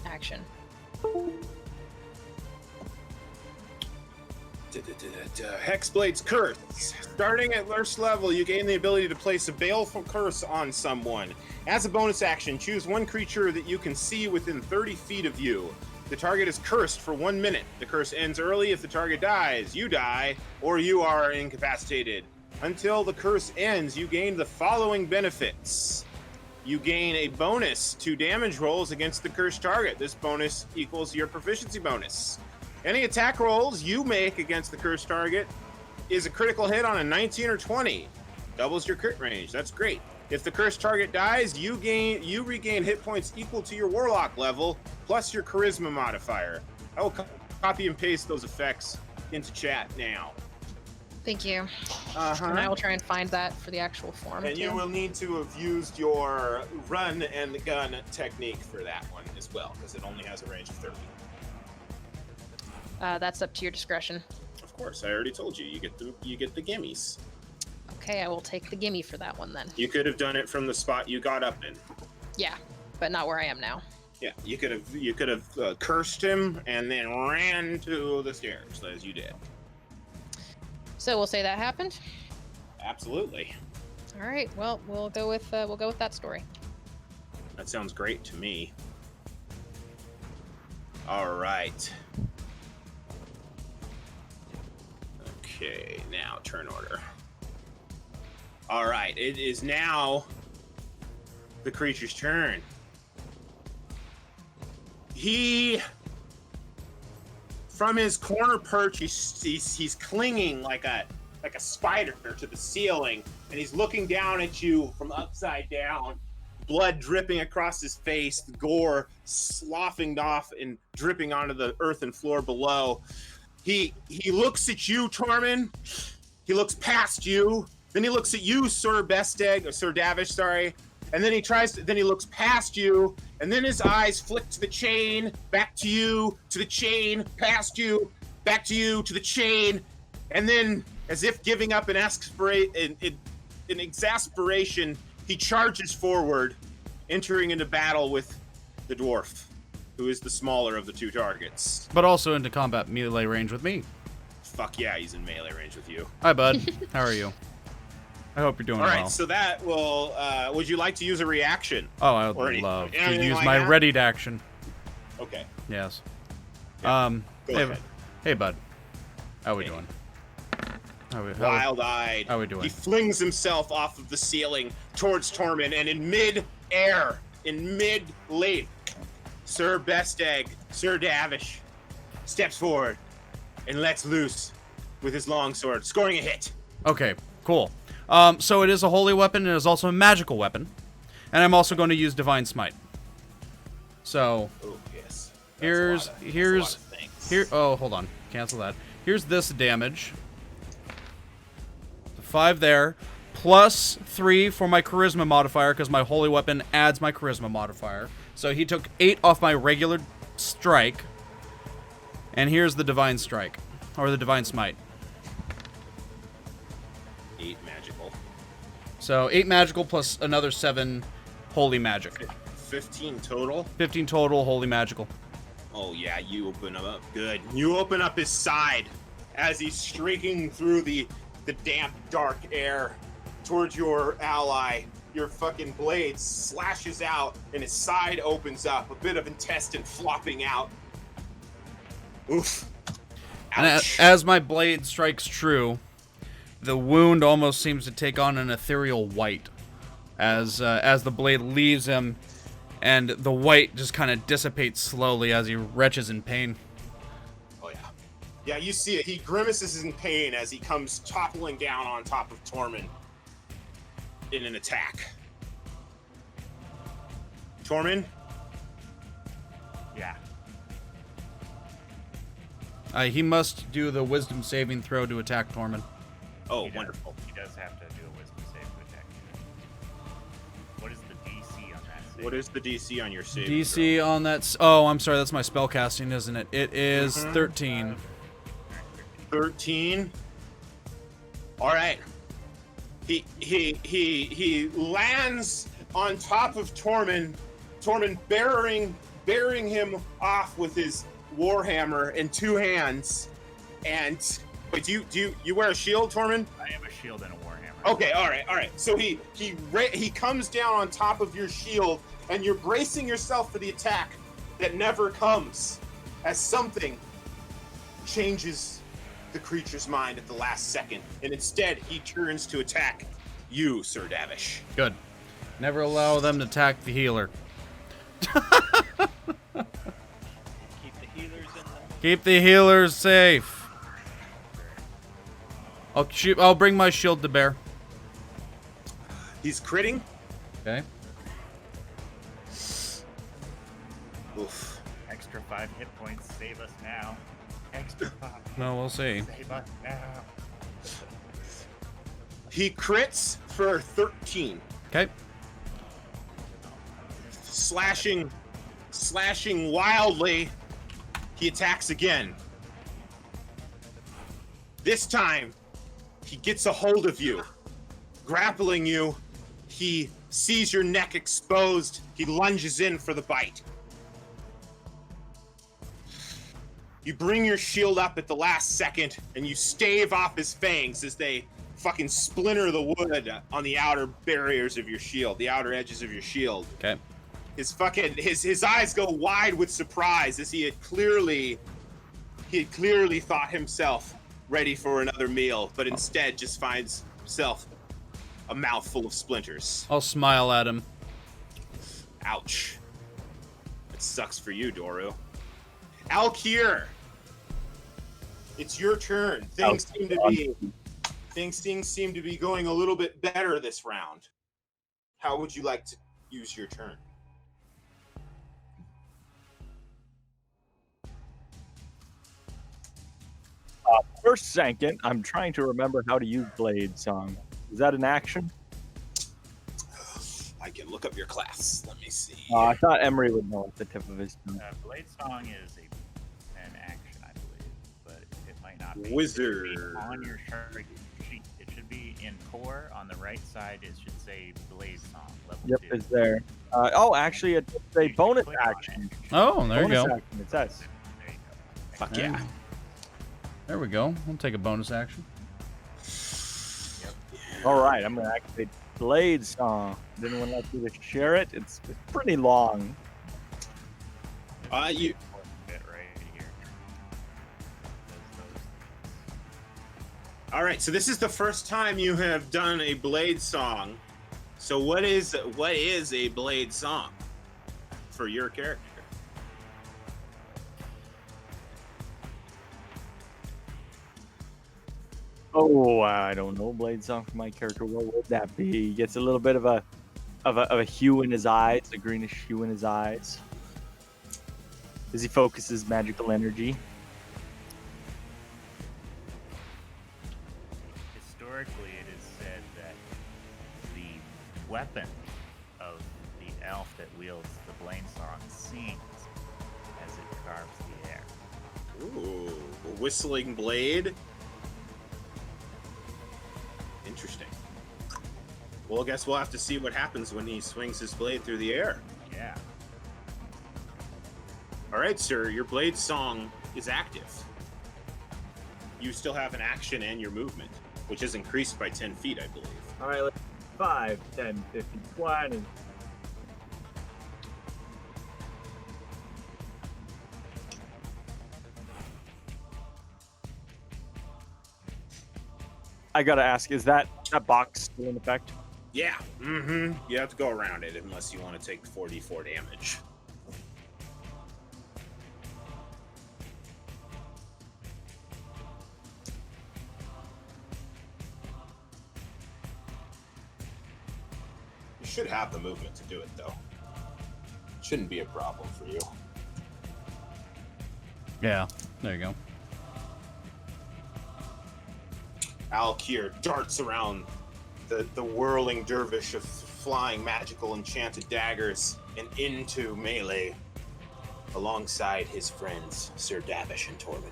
action. Hexblade's Curse. Starting at first level, you gain the ability to place a baleful curse on someone. As a bonus action, choose one creature that you can see within 30 feet of you. The target is cursed for 1 minute. The curse ends early if the target dies, you die, or you are incapacitated. Until the curse ends, you gain the following benefits. You gain a bonus to damage rolls against the cursed target. This bonus equals your proficiency bonus. Any attack rolls you make against the cursed target is a critical hit on a 19 or 20. Doubles your crit range. That's great. If the cursed target dies, you regain hit points equal to your warlock level plus your charisma modifier. I will copy and paste those effects into chat now. Thank you. Uh-huh. And I will try and find that for the actual form. And you too. will need to have used your run and the gun technique for that one as well, because it only has a range of 30. That's up to your discretion. Of course, I already told you. You get the gimmies. Okay, I will take the gimme for that one then. You could have done it from the spot you got up in. Yeah, but not where I am now. Yeah, you could have cursed him and then ran to the stairs as you did. So we'll say that happened. Absolutely. All right. Well, we'll go with that story. That sounds great to me. All right. Okay, now turn order. All right, it is now the creature's turn. He, from his corner perch, he's clinging like a spider to the ceiling, and he's looking down at you from upside down. Blood dripping across his face, the gore sloughing off and dripping onto the earthen floor below. He looks at you, Tormund. He looks past you. Then he looks at you, Sir Davish, sorry. And then he looks past you, and then his eyes flick to the chain, back to you, to the chain, past you, back to you, to the chain, and then, as if giving up in exasperation, he charges forward, entering into battle with the dwarf, who is the smaller of the two targets. But also into combat melee range with me. Fuck yeah, he's in melee range with you. Hi, bud. How are you? I hope you're doing All well. right, so that will. Would you like to use a reaction? Oh, I Or would any- love to anything use like my that? readied action. Okay. Yes. Yeah, Go Hey, ahead. hey, bud. How we Hey. doing? How Wild-eyed. how we doing? He flings himself off of the ceiling towards Tormund, and in mid-air, in mid-leap, Sir Besteg, Sir Davish, steps forward and lets loose with his longsword, scoring a hit. Okay, cool. So it is a holy weapon, and it is also a magical weapon. And I'm also going to use Divine Smite. So, Oh, yes. here's things. here. Oh, hold on. Cancel that. Here's this damage. 5 there, plus 3 for my charisma modifier, because my holy weapon adds my charisma modifier. So he took 8 off my regular strike. And here's the divine strike, or the divine smite. 8 magical. So 8 magical plus another 7 holy magic. 15 total. 15 total holy magical. Oh yeah, you open him up. Good. You open up his side as he's streaking through the damp, dark air towards your ally. Your fucking blade slashes out and his side opens up, a bit of intestine flopping out. Oof. And Ouch. as my blade strikes true, the wound almost seems to take on an ethereal white as the blade leaves him, and the white just kind of dissipates slowly as he retches in pain. Oh yeah. Yeah, you see it. He grimaces in pain as he comes toppling down on top of Tormund in an attack. Tormund? Yeah. He must do the wisdom saving throw to attack Tormund. Oh, He does. wonderful. He does have to do a wisdom save to attack you. What is the DC on that save? What is the DC on your save? DC on that. Oh, I'm sorry. That's my spell casting, isn't it? It is 13. 13. All right. He lands on top of Tormund. Tormund bearing him off with his warhammer in 2 hands. And wait, do you wear a shield, Tormund? I have a shield and a warhammer. Okay, all right. So he comes down on top of your shield, and you're bracing yourself for the attack that never comes, as something changes the creature's mind at the last second, and instead he turns to attack you, Sir Davish. Good. Never allow them to attack the healer. Keep the healers in them. Keep the healers safe. I'll bring my shield to bear. He's critting. Okay. Oof. Extra 5 hit points. Save us now. Extra 5. No, we'll see. Save us now. He crits for 13. Okay. Slashing wildly, he attacks again. This time, he gets a hold of you, grappling you. He sees your neck exposed. He lunges in for the bite. You bring your shield up at the last second, and you stave off his fangs as they fucking splinter the wood on the outer barriers of your shield, the outer edges of your shield. Okay. His eyes go wide with surprise as he had clearly thought himself ready for another meal, but instead just finds himself a mouthful of splinters. I'll smile at him. Ouch. It sucks for you, Doru. Alkir, it's your turn. Things seem to be going a little bit better this round. How would you like to use your turn? First second, I'm trying to remember how to use Blade Song. Is that an action? I can look up your class. Let me see. I thought Emery would know at the tip of his tongue. Blade Song is an action, I believe, but it might not be. Wizard. It should be on your chart sheet. It should be in core on the right side. It should say Blade Song level 2. It's there. Actually, it's a bonus Click on action. Oh, there you Bonus go. action, it says. There you go. Fuck yeah. There we go. We'll take a bonus action. All right, I'm gonna activate Blade Song. Does anyone like me to share it? It's pretty long. You Bit right here. Those all right? So this is the first time you have done a blade song. So what is a blade song for your character? Oh, I don't know. Blade Song for my character. What would that be? He gets a little bit of a hue in his eyes, a greenish hue in his eyes, as he focuses magical energy. Historically, it is said that the weapon of the elf that wields the Blade Song sings as it carves the air. Ooh, a whistling blade. Interesting. Well, I guess we'll have to see what happens when he swings his blade through the air. Yeah. All right, sir, your blade song is active. You still have an action and your movement, which is increased by 10 feet, I believe. All right, 5, 10, 15, 20. I gotta ask, is that box still in effect? Yeah. Mm-hmm. You have to go around it unless you want to take 44 damage. You should have the movement to do it, though. Shouldn't be a problem for you. Yeah, there you go. Alkir darts around the whirling dervish of flying magical enchanted daggers and into melee alongside his friends Sir Davish and Tormund.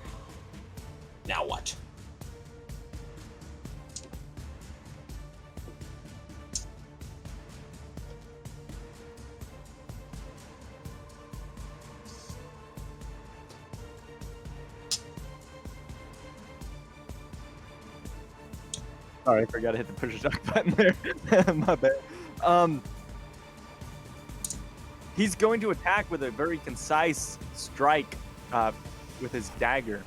Now what? Sorry, I forgot to hit the push attack button there. My bad. He's going to attack with a very concise strike with his dagger.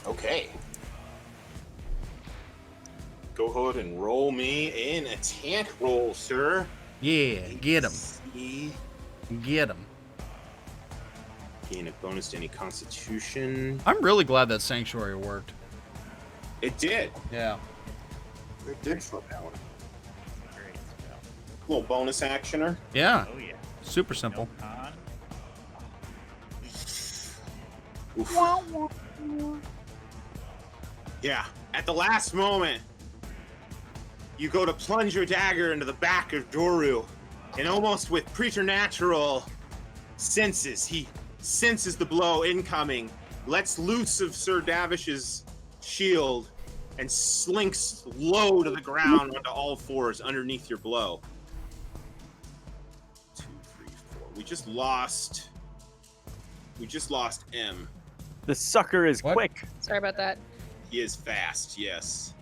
Okay. Go ahead and roll me an attack roll, sir. Yeah, get him. See. Get him. Gain a bonus to any constitution. I'm really glad that Sanctuary worked. It did. Yeah. It did flip out. Great spell. Little bonus actioner. Yeah. Oh, yeah. Super simple. No con. Oof. Yeah. At the last moment, you go to plunge your dagger into the back of Doru, and almost with preternatural senses, he senses the blow incoming, lets loose of Sir Davish's shield, and slinks low to the ground onto all fours underneath your blow. 2, 3, 4. We just lost M. The sucker is What? quick. Sorry about that. He is fast, yes.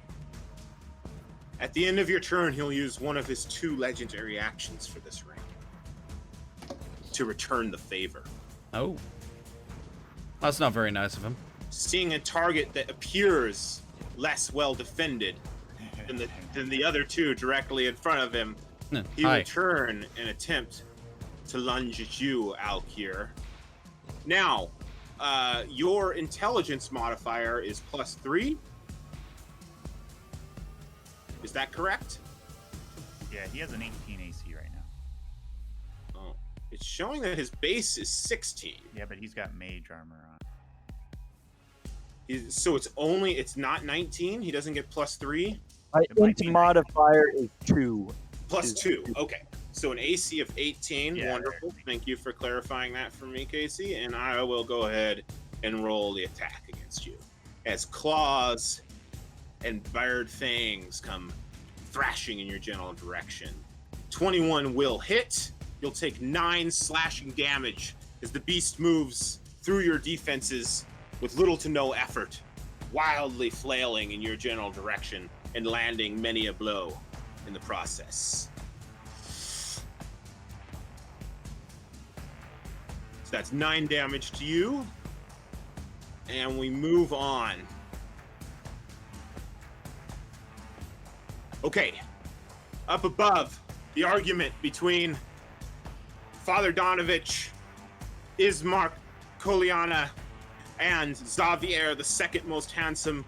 At the end of your turn, he'll use one of his 2 legendary actions for this round to return the favor. Oh. That's not very nice of him. Seeing a target that appears less well defended than the other 2 directly in front of him, he will turn and attempt to lunge at you, Alkir. Now, your intelligence modifier is +3. Is that correct? Yeah, he has an 18 AC right now. Oh, it's showing that his base is 16. Yeah, but he's got mage armor on. So it's not 19. He doesn't get +3. My It might int be modifier is 2. +2. Okay. So an AC of 18. Yeah, Wonderful. Thank you for clarifying that for me, Casey. And I will go ahead and roll the attack against you. As claws and bared fangs come thrashing in your general direction. 21 will hit. You'll take 9 slashing damage as the beast moves through your defenses with little to no effort, wildly flailing in your general direction and landing many a blow in the process. So that's 9 damage to you. And we move on. Okay, up above, the argument between Father Donavich, Ismark Koliana, and Xavier, the second most handsome,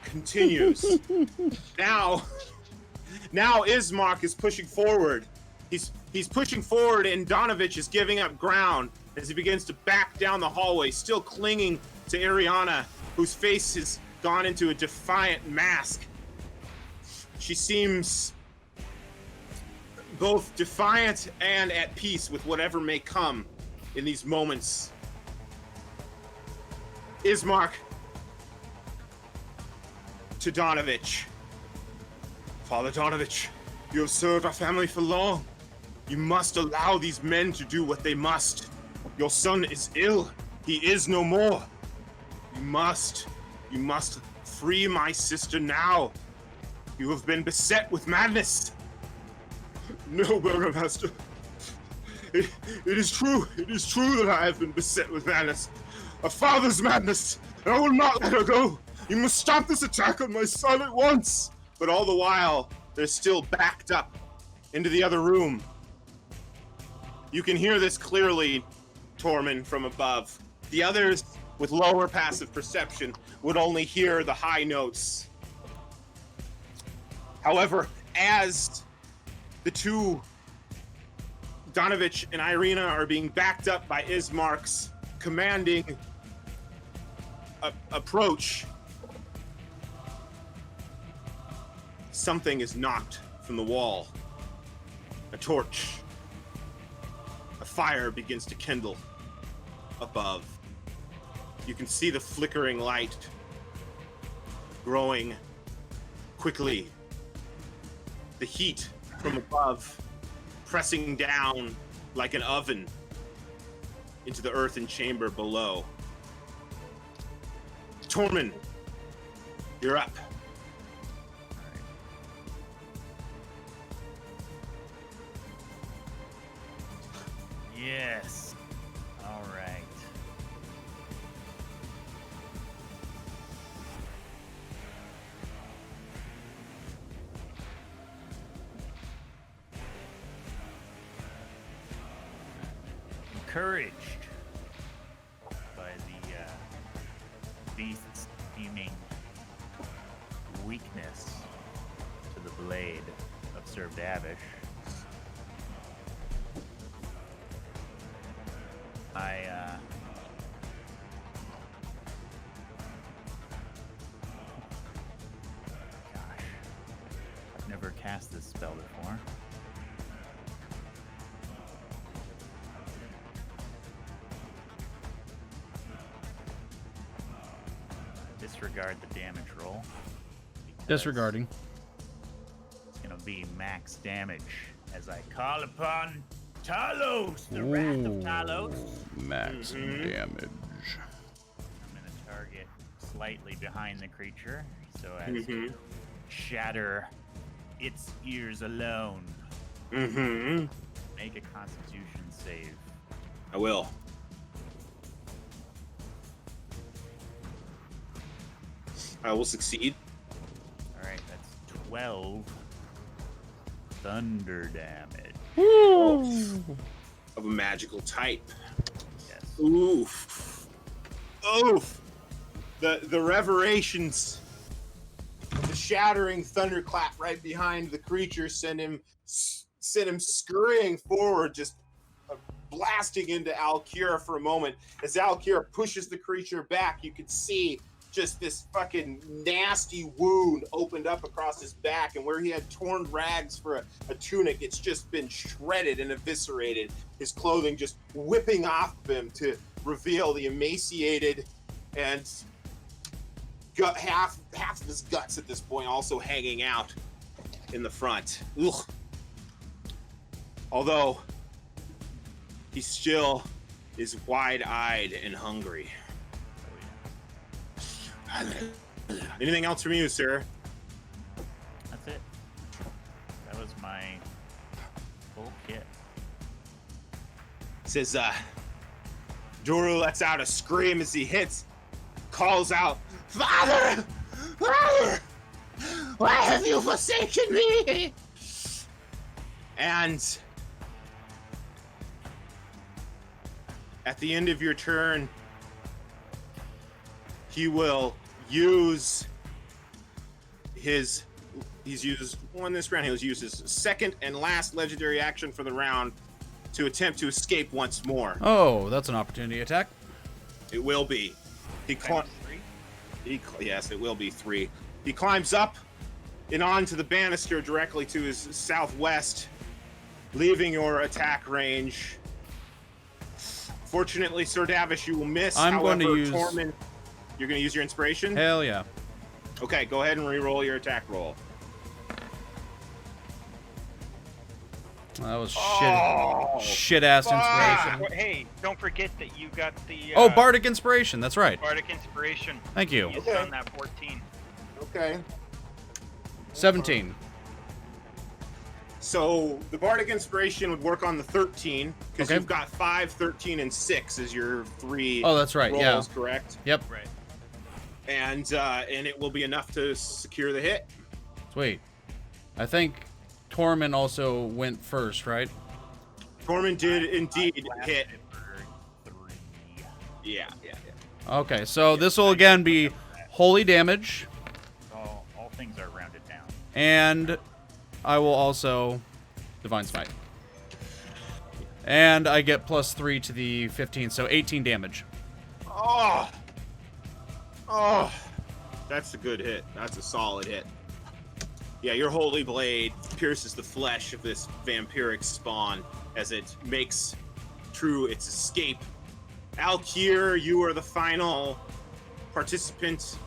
continues. Now Ismark is pushing forward. He's pushing forward, and Donavich is giving up ground as he begins to back down the hallway, still clinging to Ariana, whose face has gone into a defiant mask. She seems both defiant and at peace with whatever may come in these moments. Ismark to Donavich. Father Donavich, you have served our family for long. You must allow these men to do what they must. Your son is ill. He is no more. You must free my sister now. You have been beset with madness. No, Burgomaster. It is true. It is true that I have been beset with madness. A father's madness. And I will not let her go. You must stop this attack on my son at once. But all the while, they're still backed up into the other room. You can hear this clearly, Tormund, from above. The others, with lower passive perception, would only hear the high notes. However, as the 2, Donavich and Irina, are being backed up by Ismark's commanding approach, something is knocked from the wall. A torch. A fire begins to kindle above. You can see the flickering light growing quickly. The heat from above pressing down like an oven into the earthen chamber below. Tormund, you're up. Yes. All right. Encouraged by the beast's seeming weakness to the blade of Sir Davish, gosh, I've never cast this spell before. Disregard the damage roll. Disregarding. It's gonna be max damage as I call upon Talos, the Wrath of Talos. Max damage. I'm gonna target slightly behind the creature, so as to shatter its ears alone. Mm-hmm. Make a Constitution save. I will. I will succeed. All right, that's 12 thunder damage. Of a magical type. Yes. Oof. Oof. The reverberations of the shattering thunderclap right behind the creature send him scurrying forward, just blasting into Alkira for a moment. As Alkira pushes the creature back, you can see just this fucking nasty wound opened up across his back, and where he had torn rags for a tunic, it's just been shredded and eviscerated. His clothing just whipping off of him to reveal the emaciated and half of his guts at this point also hanging out in the front. Ugh. Although he still is wide-eyed and hungry. Anything else from you, sir? That's it. That was my full kit. Says, Doru lets out a scream as he calls out, Father! Father! Why have you forsaken me? And at the end of your turn, he will use he's used one this round. He'll use his second and last legendary action for the round to attempt to escape once more. Oh, that's an opportunity attack. It will be. Times 3. Yes, it will be 3. He climbs up and onto the banister directly to his southwest, leaving your attack range. Fortunately, Sir Davish, you will miss. I'm going to use... Tormund, you're going to use your inspiration? Hell yeah. Okay, go ahead and re-roll your attack roll. That was shit-ass inspiration. Hey, don't forget that you got the... Oh, Bardic Inspiration. That's right. Bardic Inspiration. Thank you. Used on that 14. Okay. 17. So the Bardic Inspiration would work on the 13, because Okay. you've got 5, 13, and 6 as your 3 Oh, that's right. rolls, Yeah. correct? Yep. Right. And it will be enough to secure the hit. Sweet. I think Tormund also went first, right? Tormund did indeed hit. For 3. Yeah. Okay, so this will again be holy damage, All things are rounded down. and I will also Divine Smite. And I get +3 to the 15, so 18 damage. Oh, that's a good hit. That's a solid hit. Yeah, your holy blade pierces the flesh of this vampiric spawn as it makes true its escape. Alkir, you are the final participant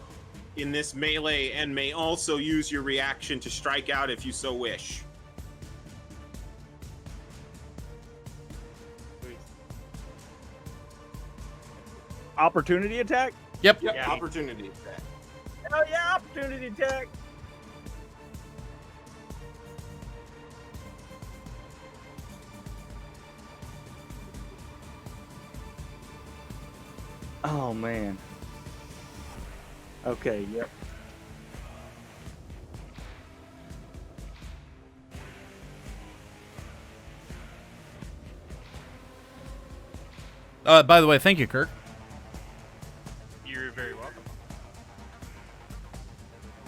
in this melee and may also use your reaction to strike out if you so wish. Opportunity attack? Yep. Yep, Yeah. opportunity attack. Oh yeah, opportunity attack. Oh man. Okay, yep. By the way, thank you, Kirk. You're very welcome.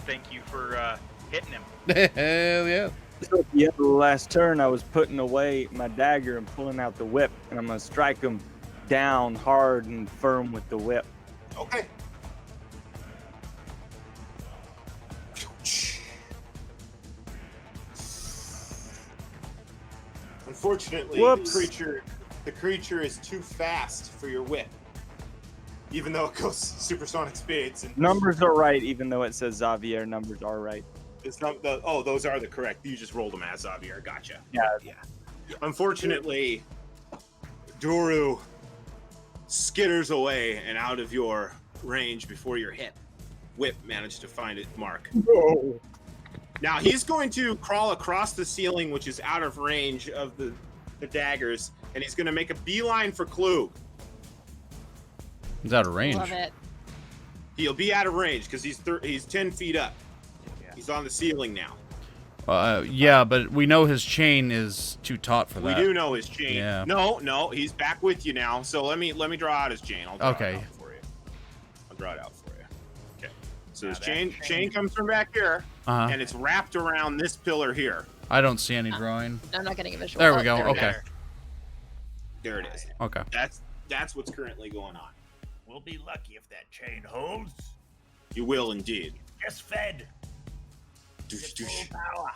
Thank you for hitting him. Hell yeah. So at the end of the last turn, I was putting away my dagger and pulling out the whip, and I'm gonna strike him down hard and firm with the whip. Okay. Unfortunately, Whoops. the creature is too fast for your whip. Even though it goes supersonic speeds. And Numbers are right, even though it says Xavier. Numbers are right. it's not those are the correct. You just rolled them as Xavier. Gotcha. Yeah. Unfortunately, Doru skitters away and out of your range before your whip managed to find its mark. No. Now he's going to crawl across the ceiling, which is out of range of the daggers, and he's going to make a beeline for Klug. He's out of range. Love it. He'll be out of range because he's 10 feet up. Yeah. He's on the ceiling now. Yeah, but we know his chain is too taut for We that. do know his chain. Yeah. No, he's back with you now. So let me draw out his chain. I'll draw it out for you. I'll draw it out for you. Okay. So his chain comes from back here, and it's wrapped around this pillar here. I don't see any drawing. I'm not getting a visual. There we go. Okay. There it is. Okay. That's what's currently going on. We'll be lucky if that chain holds. You will indeed. Just fed. Doosh, Full doosh. power.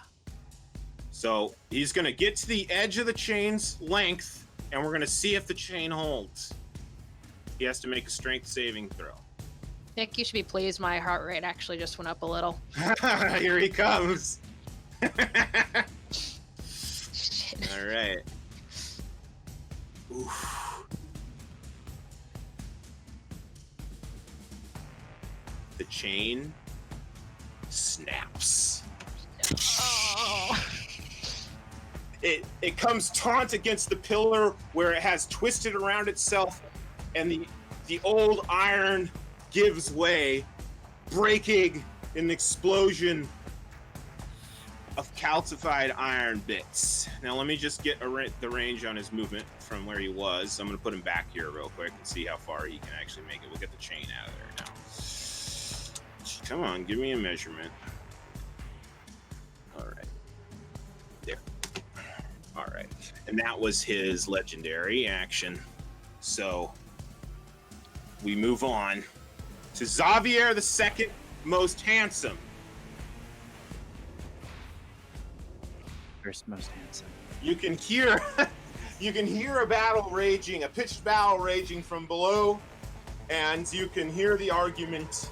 So he's gonna get to the edge of the chain's length, and we're gonna see if the chain holds. He has to make a strength saving throw. Nick, you should be pleased. My heart rate actually just went up a little. Here he comes. Shit. All right. Oof. The chain snaps. Oh. It comes taut against the pillar where it has twisted around itself, and the old iron gives way, breaking an explosion of calcified iron bits. Now let me just get the range on his movement from where he was. I'm going to put him back here real quick and see how far he can actually make it. We'll get the chain out of there now. Come on, give me a measurement. All right. There. All right. And that was his legendary action. So we move on to Xavier, the second most handsome. First most handsome. You can hear a battle raging, a pitched battle raging from below, and you can hear the argument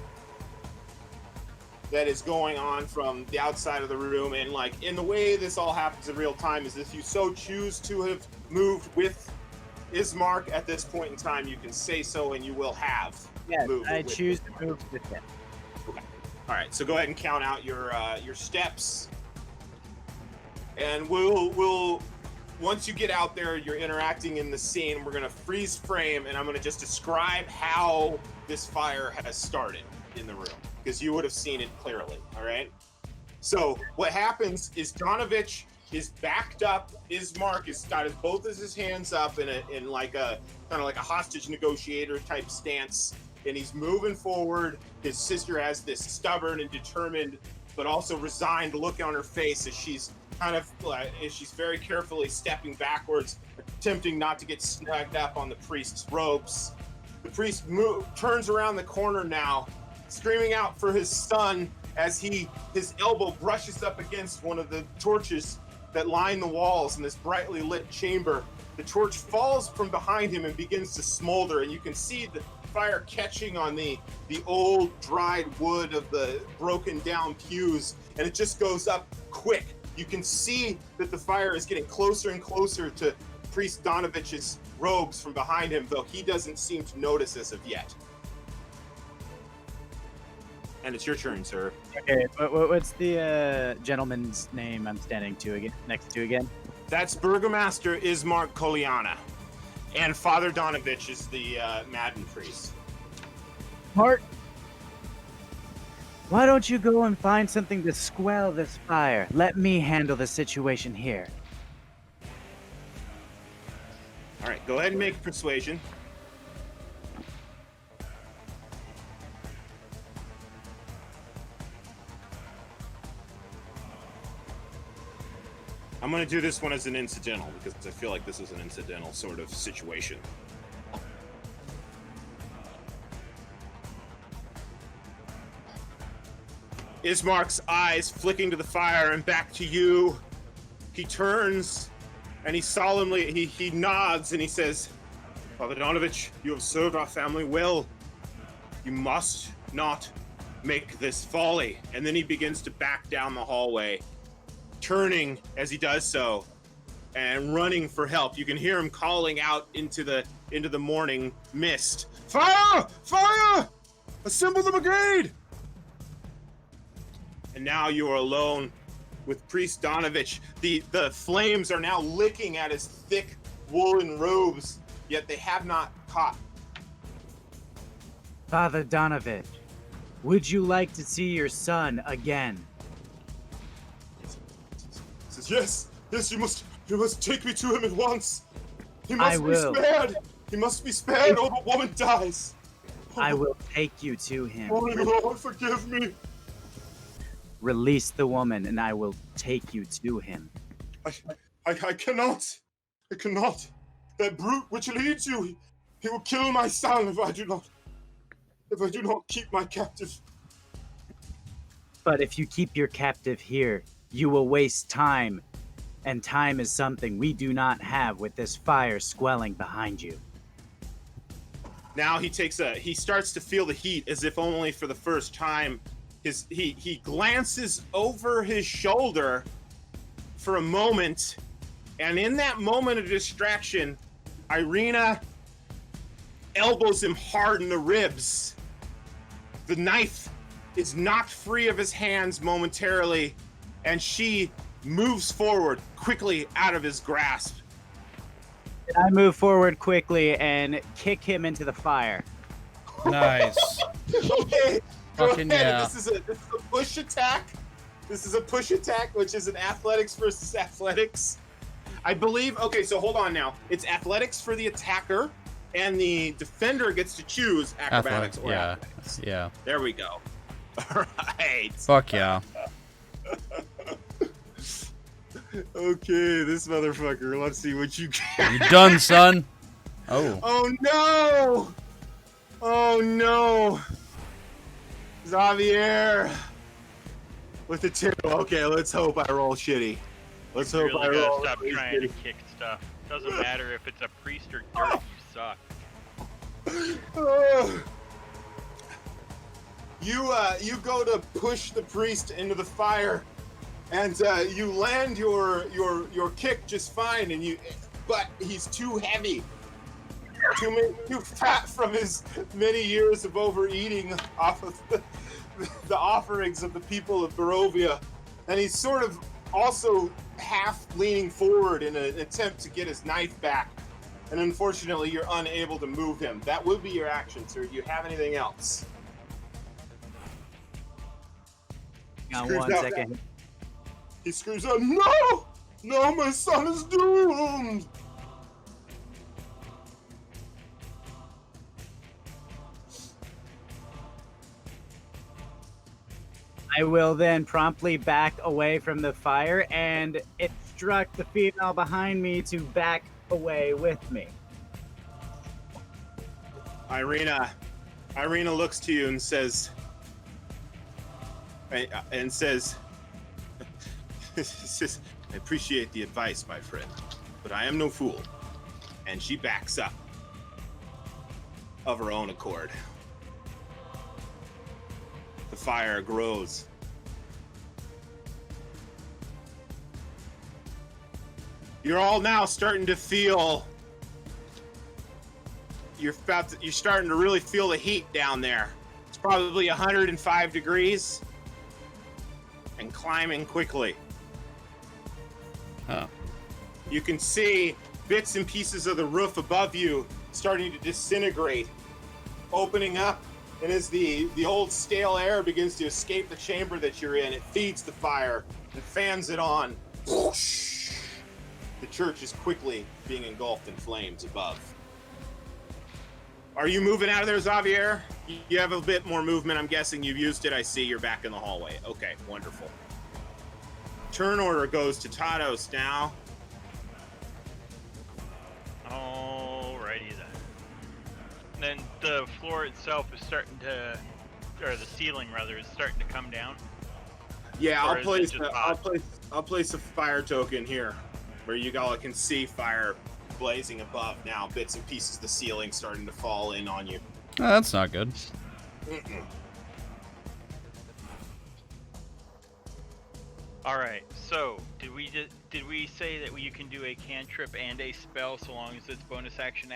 that is going on from the outside of the room. And like in the way this all happens in real time is if you so choose to have moved with Ismark at this point in time, you can say so and you will have. Yes, moved I with choose Ismark. to move with him. All right, so go ahead and count out your steps, and we'll once you get out there, you're interacting in the scene. We're gonna freeze frame, and I'm gonna just describe how this fire has started in the room because you would have seen it clearly. All right. So what happens is Donavich is backed up. Ismark has got both of his hands up in like a kind of like a hostage negotiator type stance. And he's moving forward. His sister has this stubborn and determined, but also resigned look on her face as she's kind of, as she's very carefully stepping backwards, attempting not to get snagged up on the priest's ropes. The priest turns around the corner now, screaming out for his son as his elbow brushes up against one of the torches that line the walls in this brightly lit chamber. The torch falls from behind him and begins to smolder, and you can see the fire catching on the old dried wood of the broken down pews, and it just goes up quick. You can see that the fire is getting closer and closer to Priest Donavich's robes from behind him, though he doesn't seem to notice as of yet. And it's your turn, sir. Okay, what's the gentleman's name I'm standing next to again? That's Burgomaster Ismark Koliana. And Father Donavich is the Madden priest. Hart, why don't you go and find something to squell this fire? Let me handle the situation here. All right, go ahead and make persuasion. I'm going to do this one as an incidental because I feel like this is an incidental sort of situation. Ismark's eyes flicking to the fire and back to you. He turns and he solemnly, he nods and he says, Father Donavich, you have served our family well. You must not make this folly. And then he begins to back down the hallway, turning as he does so and running for help. You can hear him calling out into the morning mist. Fire! Fire! Assemble the brigade! And now you are alone with Priest Donavich. The flames are now licking at his thick woolen robes, yet they have not caught. Father Donavich, would you like to see your son again? He says, yes, you must take me to him at once. He I must be will. spared. He must be spared, or the woman dies. I will take you to him. Oh, Lord, forgive me. Release the woman, and I will take you to him. I cannot. I cannot. That brute which leads you, he will kill my son if I do not keep my captive. But if you keep your captive here, you will waste time. And time is something we do not have with this fire squelling behind you. Now he starts to feel the heat as if only for the first time. He glances over his shoulder for a moment, and in that moment of distraction, Irina elbows him hard in the ribs. The knife is knocked free of his hands momentarily, and she moves forward quickly out of his grasp. I move forward quickly and kick him into the fire. Nice. Okay, go Fucking ahead. yeah. This is a push attack. This is a push attack, which is an athletics versus athletics. I believe. Okay, so hold on now. It's athletics for the attacker, and the defender gets to choose acrobatics or Yeah. athletics. Yeah. There we go. All right. Fuck yeah. Okay, this motherfucker. Let's see what you got. You done, son? Oh. Oh no! Oh no! Xavier with the 2. Okay, let's hope I roll shitty. Let's hope really I gotta roll stop really trying to shitty. kick stuff. Doesn't matter if it's a priest or dirt, you suck. You go to push the priest into the fire, and you land your kick just fine, but he's too heavy, too fat from his many years of overeating off of the offerings of the people of Barovia, and he's sort of also half leaning forward in an attempt to get his knife back, and unfortunately you're unable to move him. That would be your action, sir. Do you have anything else? Hang on Screws 1 out. second. He screams out, "No! No, my son is doomed!" I will then promptly back away from the fire and instruct the female behind me to back away with me. Irina looks to you and says, I appreciate the advice, my friend, but I am no fool. And she backs up of her own accord. The fire grows. You're all now starting to feel. You're starting to really feel the heat down there. It's probably 105 degrees and climbing quickly. Huh. You can see bits and pieces of the roof above you starting to disintegrate, opening up, and as the old stale air begins to escape the chamber that you're in, it feeds the fire and fans it on. Whoosh! The church is quickly being engulfed in flames above. Are you moving out of there, Xavier? You have a bit more movement. I'm guessing you've used it. I see you're back in the hallway. Okay, wonderful. Turn order goes to Tados now. Alrighty then. Then the floor itself is starting to, or the ceiling rather, is starting to come down. Yeah, Or is it just I'll place a fire token here, where you all can see fire blazing above now. Bits and pieces of the ceiling starting to fall in on you. Oh, that's not good. Mm-mm. All right. So did we say that you can do a cantrip and a spell so long as it's bonus action,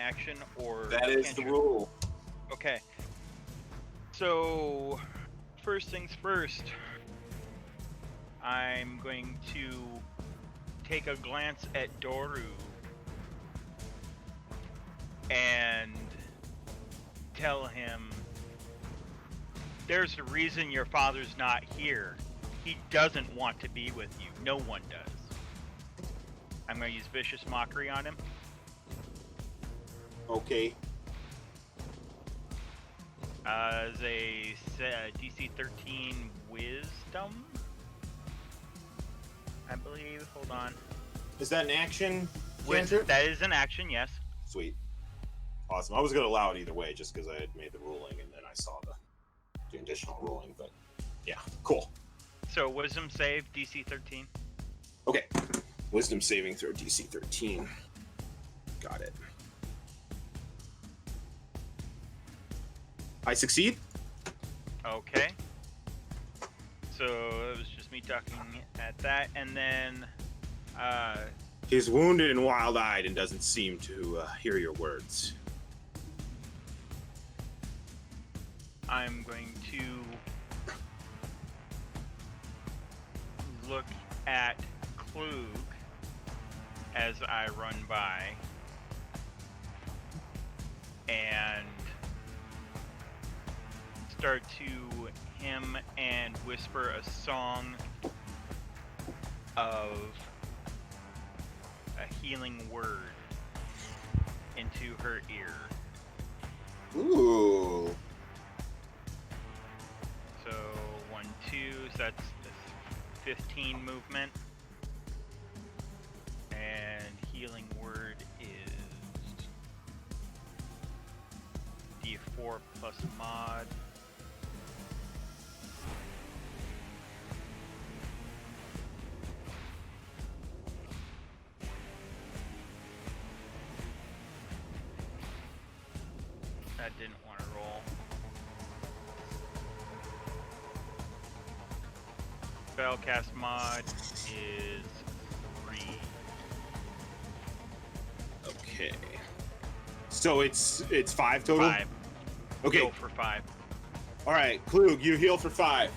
or That is the cantrip? rule. Okay. So first things first. I'm going to take a glance at Doru and tell him, there's a reason your father's not here. He doesn't want to be with you. No one does. I'm going to use Vicious Mockery on him. Okay. As a DC 13 Wisdom, I believe. Hold on. Is that an action? cantrip? That is an action, yes. Sweet. Awesome. I was going to allow it either way just because I had made the ruling and then I saw the additional ruling, but yeah, cool. So Wisdom save, DC 13. Okay. Wisdom saving throw, DC 13. Got it. I succeed. Okay. So it was just me ducking at that, and then He's wounded and wild-eyed and doesn't seem to hear your words. I'm going to look at Klug as I run by and start to hymn and whisper a song of a healing word into her ear. Ooh. So 1, 2, so that's 15 movement. And healing word is D4 plus mod. That didn't want to roll. Spellcast mod is 3. Okay. So it's 5 total? 5. Okay. Heal for 5. All right, Klug, you heal for 5.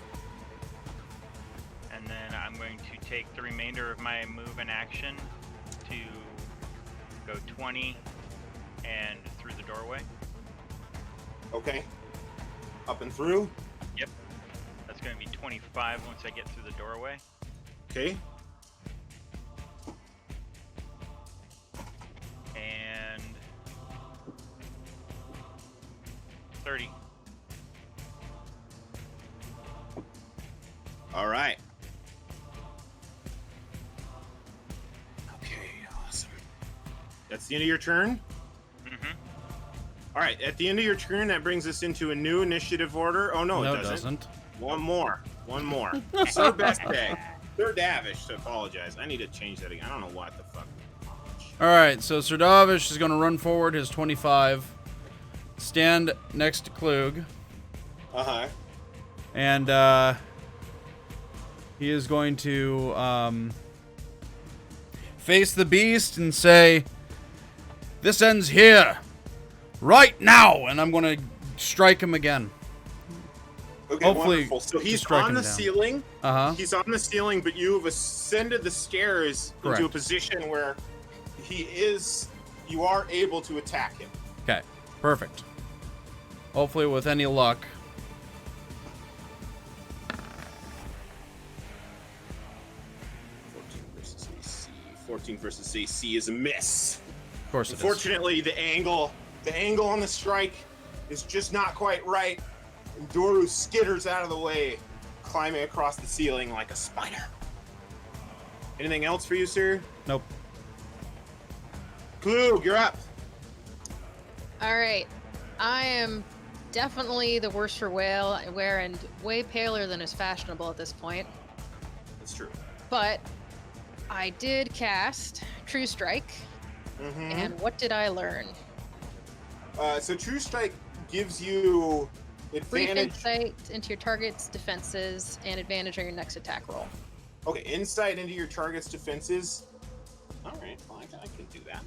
And then I'm going to take the remainder of my move and action to go 20 and through the doorway. Okay. Up and through. Yep. That's going to be 25 once I get through the doorway. Okay. And 30. All right. Okay, awesome. That's the end of your turn? Mm-hmm. All right, at the end of your turn, that brings us into a new initiative order. Oh, no, it doesn't. One more. Sir Bestag. Sir Davish, to apologize. I need to change that again. I don't know what the fuck. All right, so Sir Davish is going to run forward his 25, stand next to Klug, Uh-huh. and he is going to face the beast and say, "This ends here, right now," and I'm going to strike him again. Okay, Hopefully, wonderful. So he's strike on him the down. ceiling. Uh-huh. He's on the ceiling, but you have ascended the stairs into a Correct. position where you are able to attack him. Okay, perfect. Hopefully with any luck. Versus AC. 14 versus AC is a miss. Of course it is. Unfortunately, the angle on the strike is just not quite right. And Doru skitters out of the way, climbing across the ceiling like a spider. Anything else for you, sir? Nope. Klug, you're up. All right. I am definitely the worse for wear and way paler than is fashionable at this point. That's true. But I did cast True Strike. Mm-hmm. And what did I learn? So True Strike gives you Brief advantage. insight into your target's defenses and advantage on your next attack roll. Okay, insight into your target's defenses. All right, well, I can do that.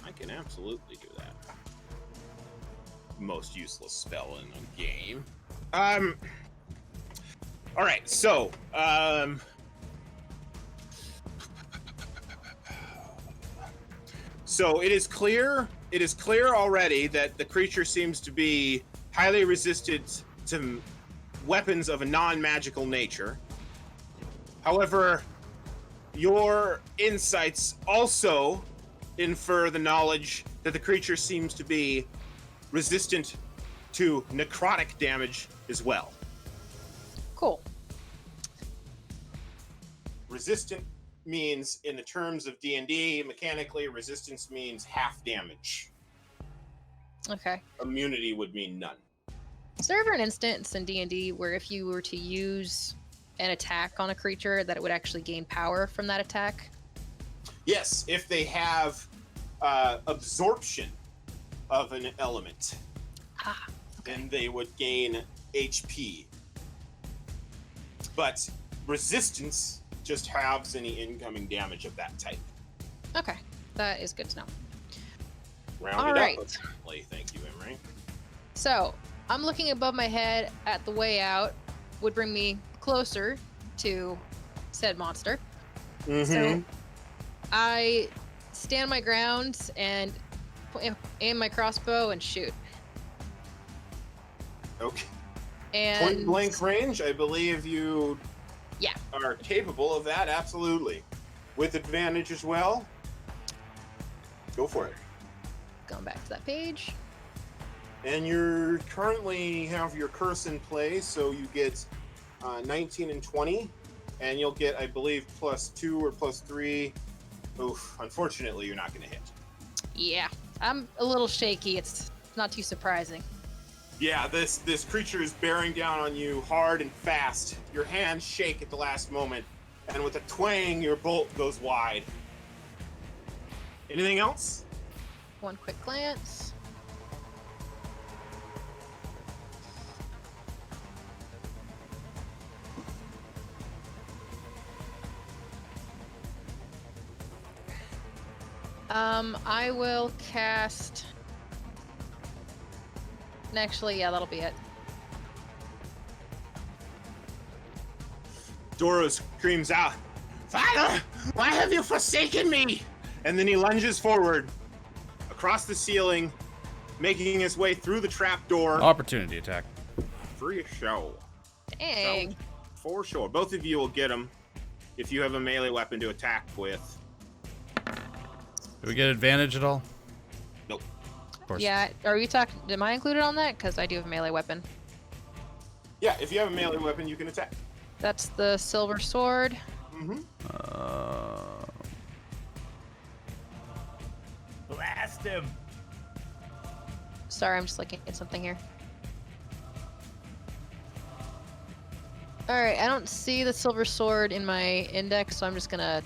I can absolutely do that. Most useless spell in the game. All All right, so so it is clear already that the creature seems to be highly resistant to weapons of a non-magical nature. However, your insights also infer the knowledge that the creature seems to be resistant to necrotic damage as well. Cool. Resistant means, in the terms of D&D, mechanically, resistance means half damage. Okay. Immunity would mean none. Is there ever an instance in D&D where if you were to use an attack on a creature that it would actually gain power from that attack? Yes, if they have absorption of an element, then they would gain HP. But resistance just halves any incoming damage of that type. Okay, that is good to know. Round All it right. up, apparently. Thank you, Emery. So, I'm looking above my head at the way out, would bring me closer to said monster. So, I stand my ground and aim my crossbow and shoot. Okay. And Point blank range, I believe you Yeah. are capable of that, absolutely. With advantage as well. Go for it. going back to that page. And you're currently have your curse in play, so you get 19 and 20, and you'll get, I believe, +2 or +3. Oof, unfortunately, you're not going to hit. Yeah, I'm a little shaky. It's not too surprising. Yeah, this creature is bearing down on you hard and fast. Your hands shake at the last moment, and with a twang, your bolt goes wide. Anything else? One quick glance. I will cast. Actually, yeah, that'll be it. Doro screams out, "Father, why have you forsaken me?" And then he lunges forward across the ceiling, making his way through the trapdoor. Opportunity attack. For sure. Dang. For sure. Both of you will get him if you have a melee weapon to attack with. Do we get advantage at all? Nope. Of course. Yeah, are you talking? Am I included on that? Because I do have a melee weapon. Yeah, if you have a melee weapon, you can attack. That's the silver sword. Mm-hmm. Blast him! Sorry, I'm just looking at something here. Alright, I don't see the silver sword in my index, so I'm just gonna...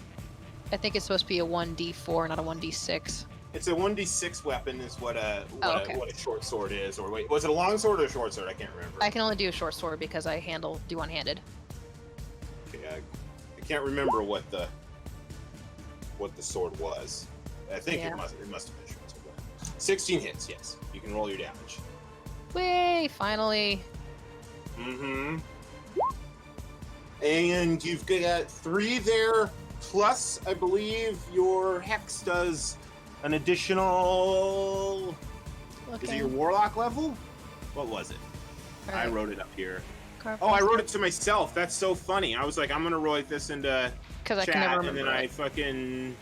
I think it's supposed to be a 1d4, not a 1d6. It's a 1d6 weapon is what a short sword is. Or wait, was it a long sword or a short sword? I can't remember. I can only do a short sword because I do one-handed. Okay, I can't remember what the sword was. I think Yeah. it must have been short sword. 16 hits, yes. You can roll your damage. Way, finally. Mm-hmm. And you've got 3 there, plus I believe your hex does an additional. Is it your warlock level? What was it? I wrote it up here. Oh, I wrote it to myself. That's so funny. I was like, I'm gonna write this into Because I chat, can never and remember. then I fucking.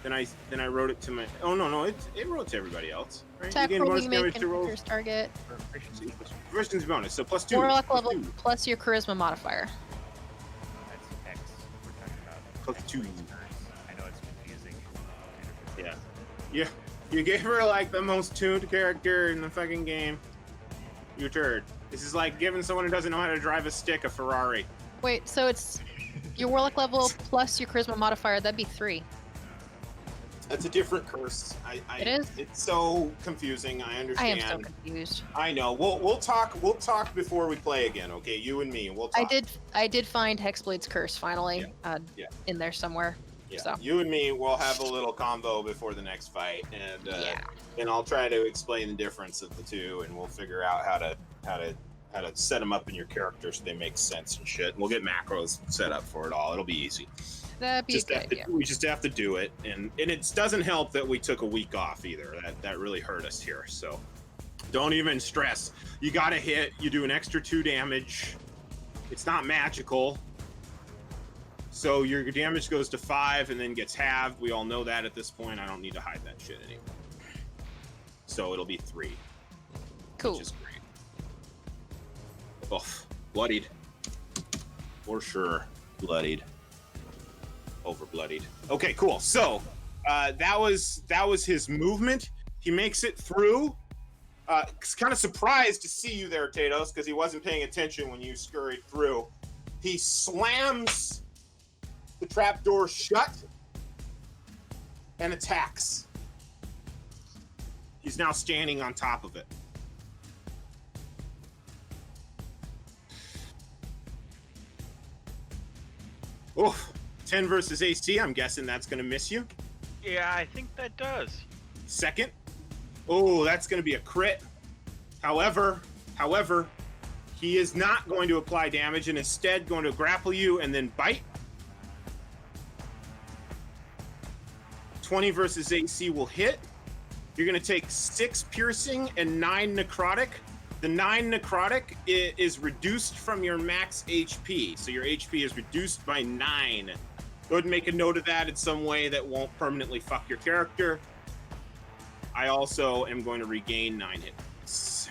Then I wrote it to my. Oh no, it wrote to everybody else. Right? Attack gain roll bonus you damage make to and roll. first target. Proficiency bonus, so +2. Warlock level +2. plus your charisma modifier. That's X we're talking about. +2. I know it's confusing. Yeah. You gave her like the most tuned character in the fucking game. You turd. This is like giving someone who doesn't know how to drive a stick a Ferrari. Wait, so it's your warlock level plus your charisma modifier. That'd be 3. That's a different curse. It is? It's so confusing. I I understand. am so confused. I know. We'll talk before we play again. Okay, you and me. We'll talk. I did find Hexblade's curse finally Yeah. in there somewhere. Yeah. So. You and me will have a little combo before the next fight, and Yeah. then I'll try to explain the difference of the two, and we'll figure out how to how to set them up in your character so they make sense and shit. And we'll get macros set up for it all. It'll be easy. That'd be a good idea. We just have to do it, and it doesn't help that we took a week off either. That really hurt us here. So don't even stress. You got to hit. You do an extra 2 damage. It's not magical, so your damage goes to 5 and then gets halved. We all know that at this point. I don't need to hide that shit anymore. So it'll be 3. Cool. Which is great. Oh, bloodied. For sure, bloodied. Over bloodied. Okay, cool. So that was his movement. He makes it through. Kind of surprised to see you there, Tatos, because he wasn't paying attention when you scurried through. He slams the trapdoor shut and attacks. He's now standing on top of it. Oof. 10 versus AC. I'm guessing that's going to miss you. Yeah, I think that does. Second. Oh, that's going to be a crit. However, he is not going to apply damage and instead going to grapple you and then bite. 20 versus AC will hit. You're going to take 6 piercing and 9 necrotic. The 9 necrotic is reduced from your max HP. So your HP is reduced by 9. Go ahead and make a note of that in some way that won't permanently fuck your character. I also am going to regain 9 hit points.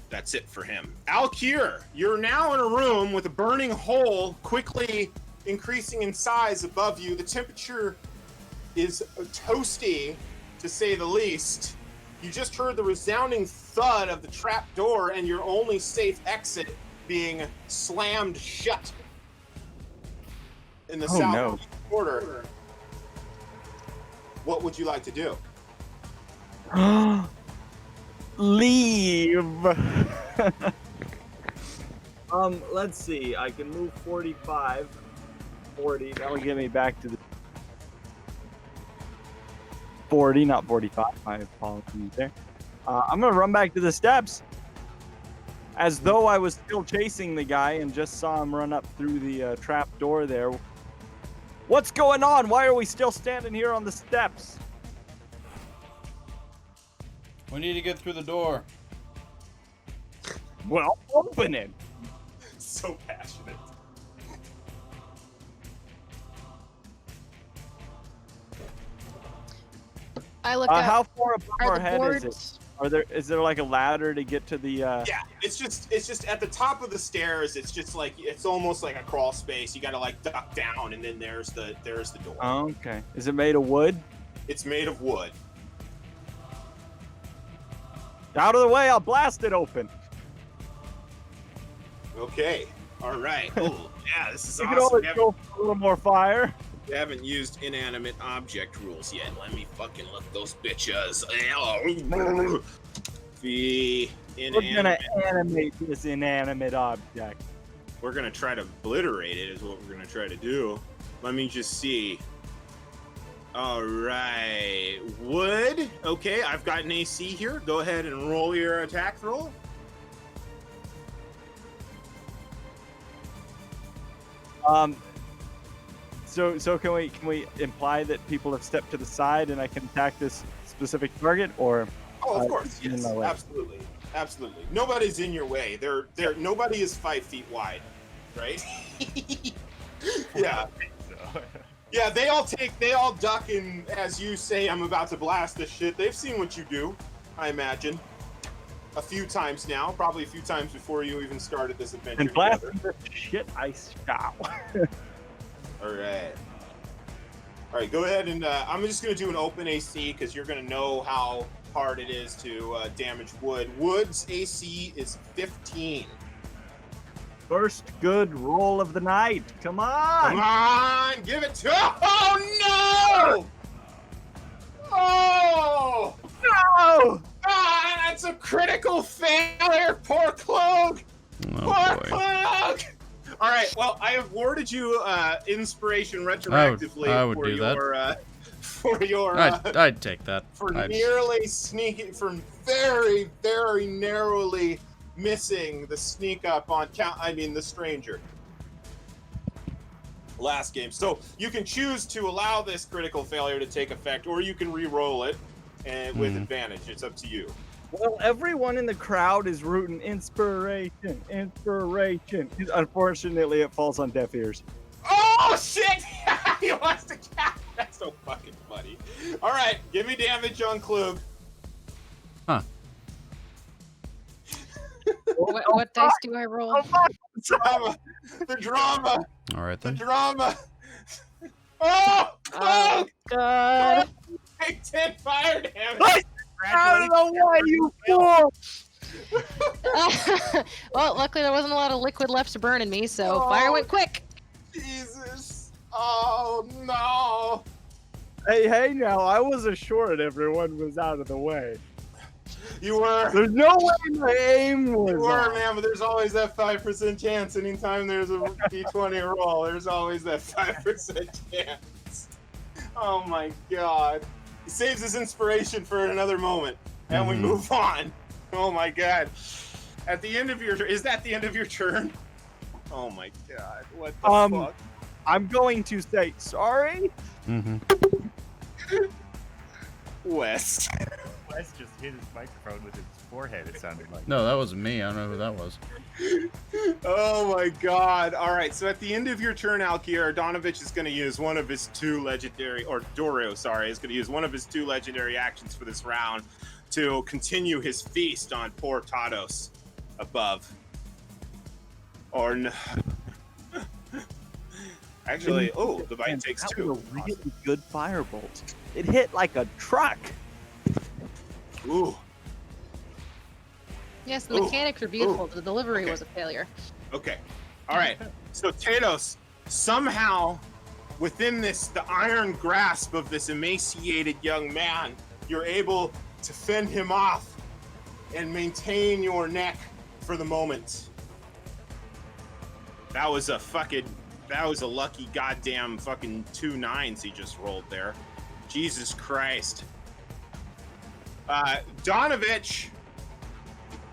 That's it for him. Alkir, you're now in a room with a burning hole quickly increasing in size above you. The temperature is toasty, to say the least. You just heard the resounding thud of the trap door and your only safe exit being slammed shut in the southeast quarter. What would you like to do? Leave. Let's see. I can move 45, 40. That'll get me back to the 40, not 45. My apologies there. I'm gonna run back to the steps, as though I was still chasing the guy and just saw him run up through the trap door there. What's going on? Why are we still standing here on the steps? We need to get through the door. Well, open it. So passionate. I look up. How far above Are our the head boards? is it? Is there like a ladder to get to the? Yeah, it's just at the top of the stairs. It's just like it's almost like a crawl space. You gotta like duck down, and then there's the door. Oh, okay. Is it made of wood? It's made of wood. Out of the way! I'll blast it open. Okay. All right. Oh, yeah, this is You can awesome. always go for a little more fire. We haven't used inanimate object rules yet. Let me fucking look those bitches. The We're gonna inanimate. animate this inanimate object. We're gonna try to obliterate it. Is what we're gonna try to do. Let me just see. All right, wood. Okay, I've got an AC here. Go ahead and roll your attack roll. So can we imply that people have stepped to the side and I can attack this specific target, or? Oh, of course, in yes, my way? absolutely. Nobody's in your way. Nobody is 5 feet wide, right? Yeah. Yeah, they all duck, and as you say, I'm about to blast this shit. They've seen what you do, I imagine. A few times now, probably a few times before you even started this adventure And blasting together. this shit I shall. All right, go ahead and I'm just going to do an open AC because you're going to know how hard it is to damage wood. Wood's AC is 15. First good roll of the night. Come Come on! on, give it to Oh, no! Oh! No! Ah, that's a critical failure, poor Cloak! Poor Cloak! All right, well, I have awarded you inspiration retroactively I would for do that. your for your I'd take that. nearly sneaking, from very, very narrowly missing the sneak up on the stranger. Last game. So you can choose to allow this critical failure to take effect, or you can re-roll it and with advantage. It's up to you. Well, everyone in the crowd is rooting inspiration. Unfortunately, it falls on deaf ears. Oh shit! He wants to catch. That's so fucking funny. All right, give me damage on Klug. Huh. What dice do I roll? The drama. All right The then. drama. Oh, Klug! God. Take 10 fire damage. Out of the way, you fool! Well, luckily there wasn't a lot of liquid left to burn in me, so fire went quick. Jesus. Oh no. Hey, now, I was assured everyone was out of the way. You were. There's no way my aim was You were, off. man, but there's always that 5% chance. Anytime there's a D20 roll, there's always that 5% chance. Oh my god. He saves his inspiration for another moment, and we move on. Oh my god. At the end of your is that the end of your turn? Oh my god. What the fuck? I'm going to say sorry. Wes. Wes just hit his microphone with his forehead, it sounded like. No, that wasn't me. I don't know who that was. Oh my god. Alright, so at the end of your turn, Alkier, Donavich is going to use one of his two legendary, or Dorio, sorry, is going to use one of his two legendary actions for this round to continue his feast on poor Tados above. Or no. Actually, the bite takes That 2. was a really good firebolt. It hit like a truck. Ooh. Yes, the mechanics are beautiful. The delivery was a failure. Okay. All right. So Tados, somehow, within the iron grasp of this emaciated young man, you're able to fend him off and maintain your neck for the moment. That was a lucky goddamn fucking 2 9s he just rolled there. Jesus Christ.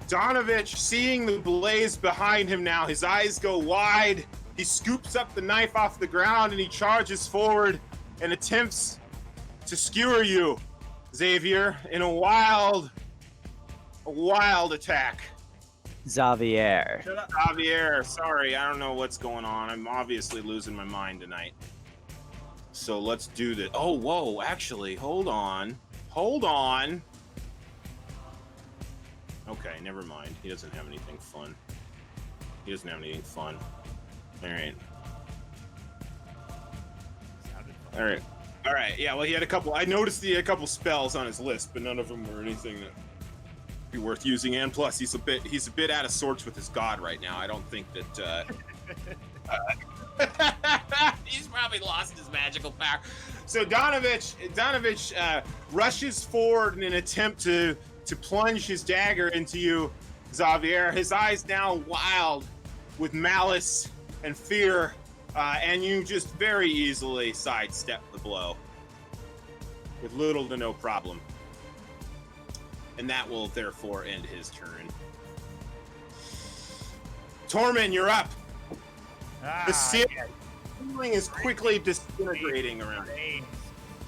Donavich, seeing the blaze behind him now, his eyes go wide. He scoops up the knife off the ground and he charges forward and attempts to skewer you, Xavier, in a wild attack. Xavier. Javier, sorry, I don't know what's going on. I'm obviously losing my mind tonight. So let's do this. Oh, whoa, actually, hold on. Okay, never mind. He doesn't have anything fun. All right. Yeah, well, he had a couple. I noticed he had a couple spells on his list, but none of them were anything that be worth using. And plus, he's a bit out of sorts with his god right now. I don't think that he's probably lost his magical power. So Donavich rushes forward in an attempt to plunge his dagger into you, Xavier. His eyes now wild with malice and fear, and you just very easily sidestep the blow with little to no problem. And that will therefore end his turn. Tormin, you're up. The ceiling is quickly disintegrating around it.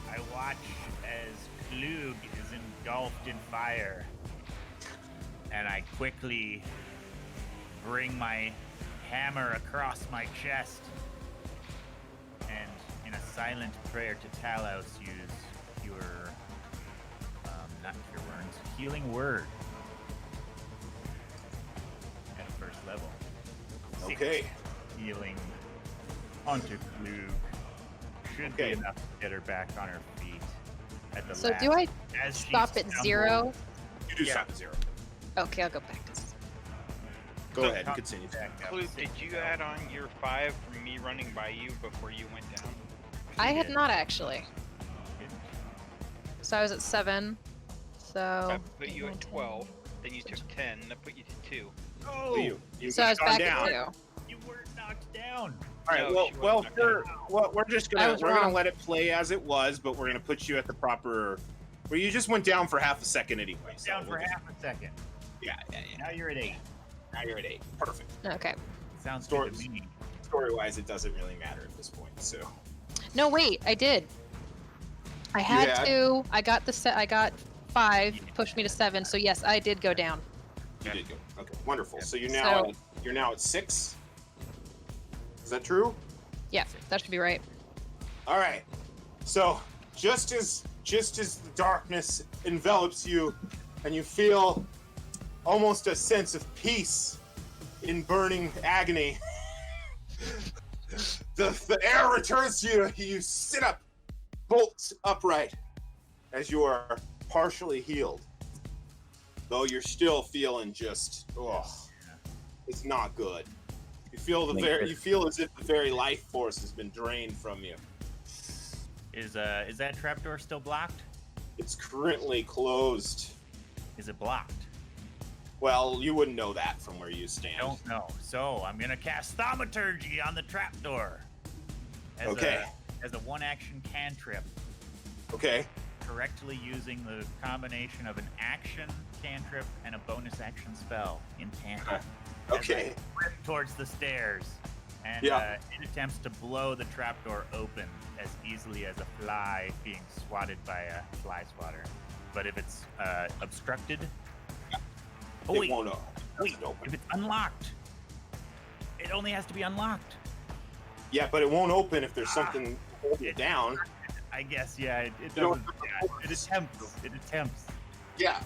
I watch as Klug is engulfed in fire, and I quickly bring my hammer across my chest, and in a silent prayer to Talos, use your, not cure wounds, healing word at first level. 6 Okay. healing onto Klug should be enough to get her back on her feet at the So last. do I As she stop at 0? stumbles- You do stop at 0. Okay, I'll go back to 0. Go ahead and continue. back up. Clue, did you add on your 5 from me running by you before you went down? I had not actually. So I was at 7. So That put you at 12. Then you took 10. That put you to 2. Oh, You So I was gone back down. at 2. you were knocked down. All right. No, Well, she well, wasn't okay. we're just I gonna was we're gonna wrong. let it play as it was, but we're gonna put you at the proper. Where you just went down for half a second anyway. So Down for we'll just- half a second. Yeah. Now you're at 8. Now you're at 8. Perfect. Okay. Sounds Story- good to me. Story-wise, it doesn't really matter at this point. So. No, wait, I did. I had had? 2. I got I got 5. Pushed me to 7. So yes, I did go down. You did go. Okay, wonderful. So you're So- now at 6. Is that true? Yeah, that should be right. All right. So just as the darkness envelops you, and you feel almost a sense of peace in burning agony, the air returns to you. You sit up, bolt upright, as you are partially healed. Though you're still feeling just, it's not good. You feel as if the very life force has been drained from you. Is that trapdoor still blocked? It's currently closed. Is it blocked? Well, you wouldn't know that from where you stand. Don't know. So I'm gonna cast Thaumaturgy on the trapdoor. Okay. As a one-action cantrip, Okay. correctly using the combination of an action cantrip and a bonus action spell in tandem. Okay. As I sprint towards the stairs, and Yeah. it attempts to blow the trapdoor open as easily as a fly being swatted by a fly swatter. But if it's obstructed, oh It wait, won't wait, open. if it's unlocked, it only has to be unlocked. Yeah, but it won't open if there's something holding it down. I guess, yeah, it You don't doesn't. Yeah, it attempts. It attempts. Yeah.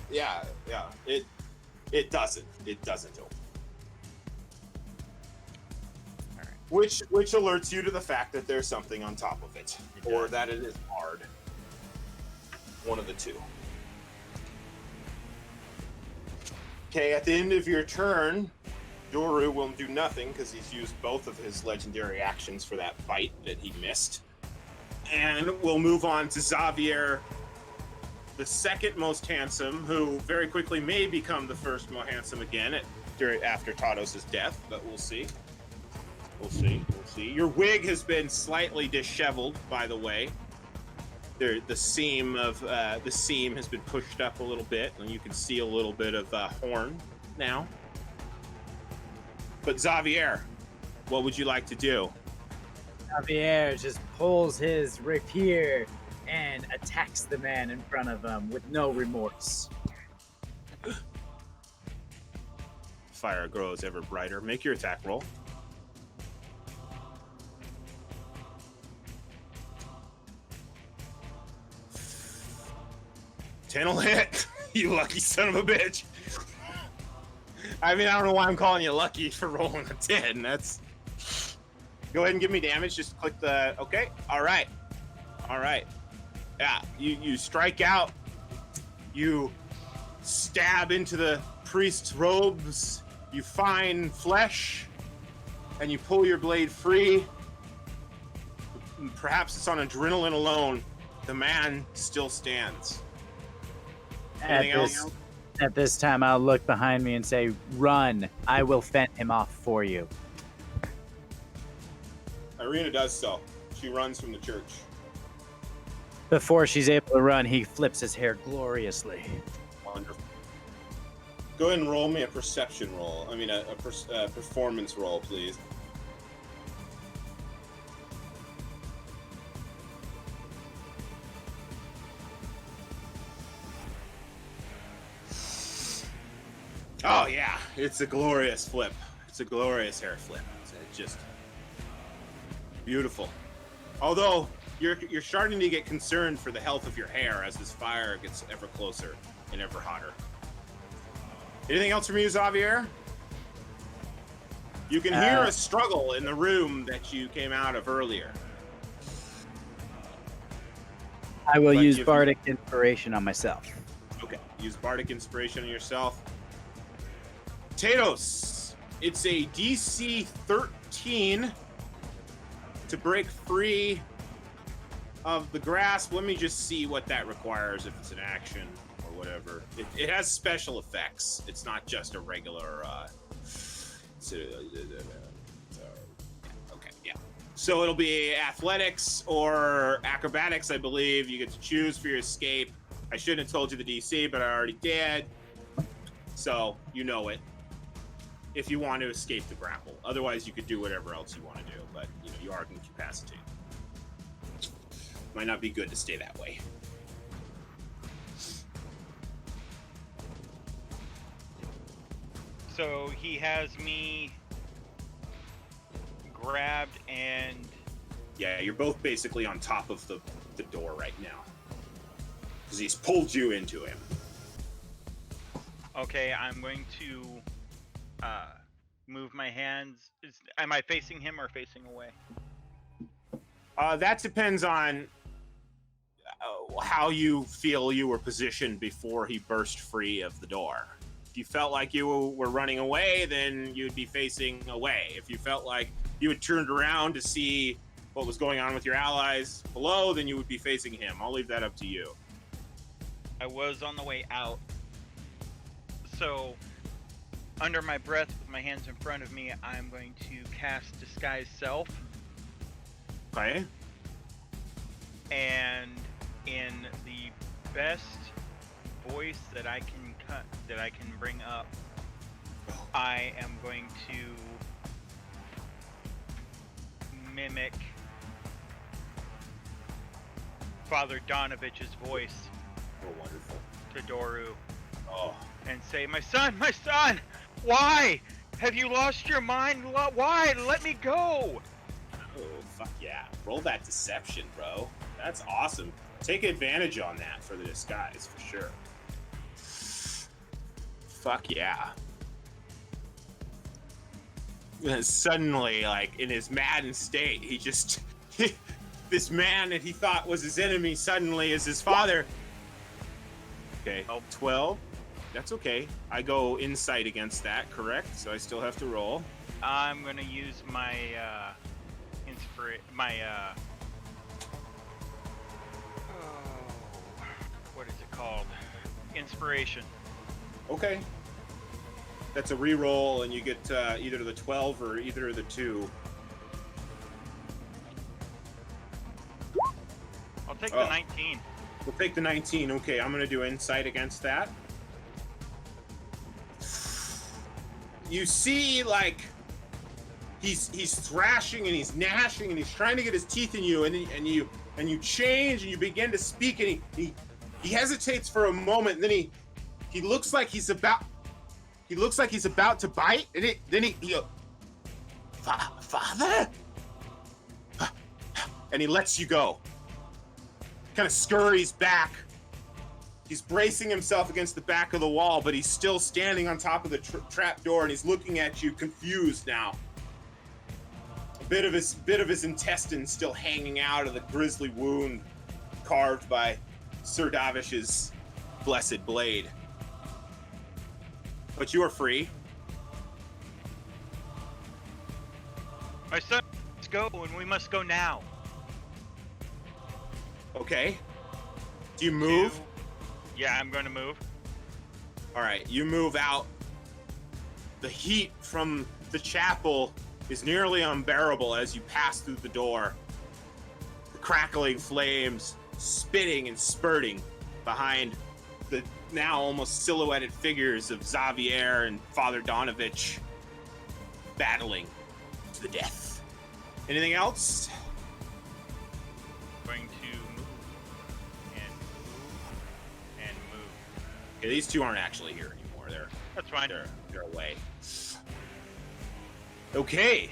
It doesn't. It doesn't open. All right. Which alerts you to the fact that there's something on top of it, It or does. that it is hard. One of the two. Okay, at the end of your turn, Doru will do nothing because he's used both of his legendary actions for that fight that he missed. And we'll move on to Xavier, the second most handsome, who very quickly may become the first most handsome again after Tados' death, but we'll see. We'll see. Your wig has been slightly disheveled, by the way. The seam has been pushed up a little bit, and you can see a little bit of horn now. But Xavier, what would you like to do? Javier just pulls his rapier and attacks the man in front of him with no remorse. Fire grows ever brighter. Make your attack roll. Ten will hit. You lucky son of a bitch. I mean, I don't know why I'm calling you lucky for rolling a 10. That's. Go ahead and give me damage. Just click the. Okay. All right. Yeah. You strike out. You stab into the priest's robes. You find flesh, and you pull your blade free. Perhaps it's on adrenaline alone. The man still stands. Anything else? At this time, I'll look behind me and say, "Run! I will fend him off for you." Irina does so. She runs from the church. Before she's able to run, he flips his hair gloriously. Wonderful. Go ahead and roll me a perception roll. I mean, a performance roll, please. Oh yeah, it's a glorious flip. It's a glorious hair flip. It's just beautiful. Although you're starting to get concerned for the health of your hair as this fire gets ever closer and ever hotter. Anything else from you, Xavier? You can hear a struggle in the room that you came out of earlier. I will But use give me- bardic inspiration on myself. Okay, use bardic inspiration on yourself. Tados, it's a DC 13 to break free of the grasp. Let me just see what that requires, if it's an action or whatever. It has special effects. It's not just a regular. Okay, yeah. So it'll be athletics or acrobatics, I believe. You get to choose for your escape. I shouldn't have told you the DC, but I already did. So you know it. If you want to escape the grapple. Otherwise, you could do whatever else you want to do. But you are incapacitated. Might not be good to stay that way. So he has me grabbed and... Yeah, you're both basically on top of the door right now. Because he's pulled you into him. Okay, I'm going to move my hands. Am I facing him or facing away? That depends on how you feel you were positioned before he burst free of the door. If you felt like you were running away, then you'd be facing away. If you felt like you had turned around to see what was going on with your allies below, then you would be facing him. I'll leave that up to you. I was on the way out. So, under my breath, with my hands in front of me, I'm going to cast Disguise Self. Okay. And in the best voice that I can bring up, I am going to mimic Father Donavich's voice Oh, wonderful. to Doru Oh. and say, my son, why have you lost your mind? Why? Let me go. Oh, fuck yeah. Roll that deception, bro. That's awesome. Take advantage on that for the disguise, for sure. Fuck yeah. And suddenly, like, in his maddened state, he just... this man that he thought was his enemy suddenly is his father. Okay, 12. That's okay. I go insight against that, correct? So I still have to roll. I'm gonna use my what is it called? Inspiration. Okay. That's a reroll, and you get either the 12 or either of the 2. I'll take the 19. We'll take the 19. Okay, I'm going to do insight against that. You see, like, he's thrashing and he's gnashing and he's trying to get his teeth in you, and you change and you begin to speak, and he hesitates for a moment, and then he looks like he's about to bite, and then he goes, Father? And he lets you go. Kind of scurries back. He's bracing himself against the back of the wall, but he's still standing on top of the trap door, and he's looking at you, confused now. A bit of his intestines still hanging out of the grisly wound carved by Sir Davich's blessed blade. But you are free. My son, let's go, and we must go now. Okay. Do you move? Yeah, I'm going to move. All right, you move out. The heat from the chapel is nearly unbearable as you pass through the door. The crackling flames spitting and spurting behind the now almost silhouetted figures of Xavier and Father Donavich battling to the death. Anything else? Going to move and move and move. Okay, these two aren't actually here anymore. That's fine. They're away. Okay.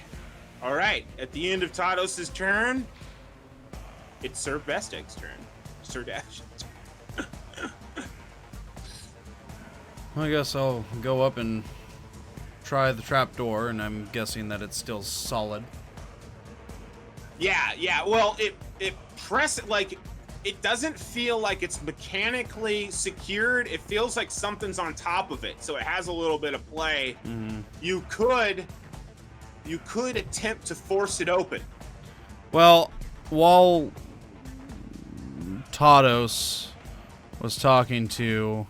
All right. At the end of Tados' turn, it's Sir Besteg's turn. Sir Dash. I guess I'll go up and try the trapdoor, and I'm guessing that it's still solid. Yeah. Well, it it doesn't feel like it's mechanically secured. It feels like something's on top of it, so it has a little bit of play. Mm-hmm. You could attempt to force it open. Well, while Tados was talking to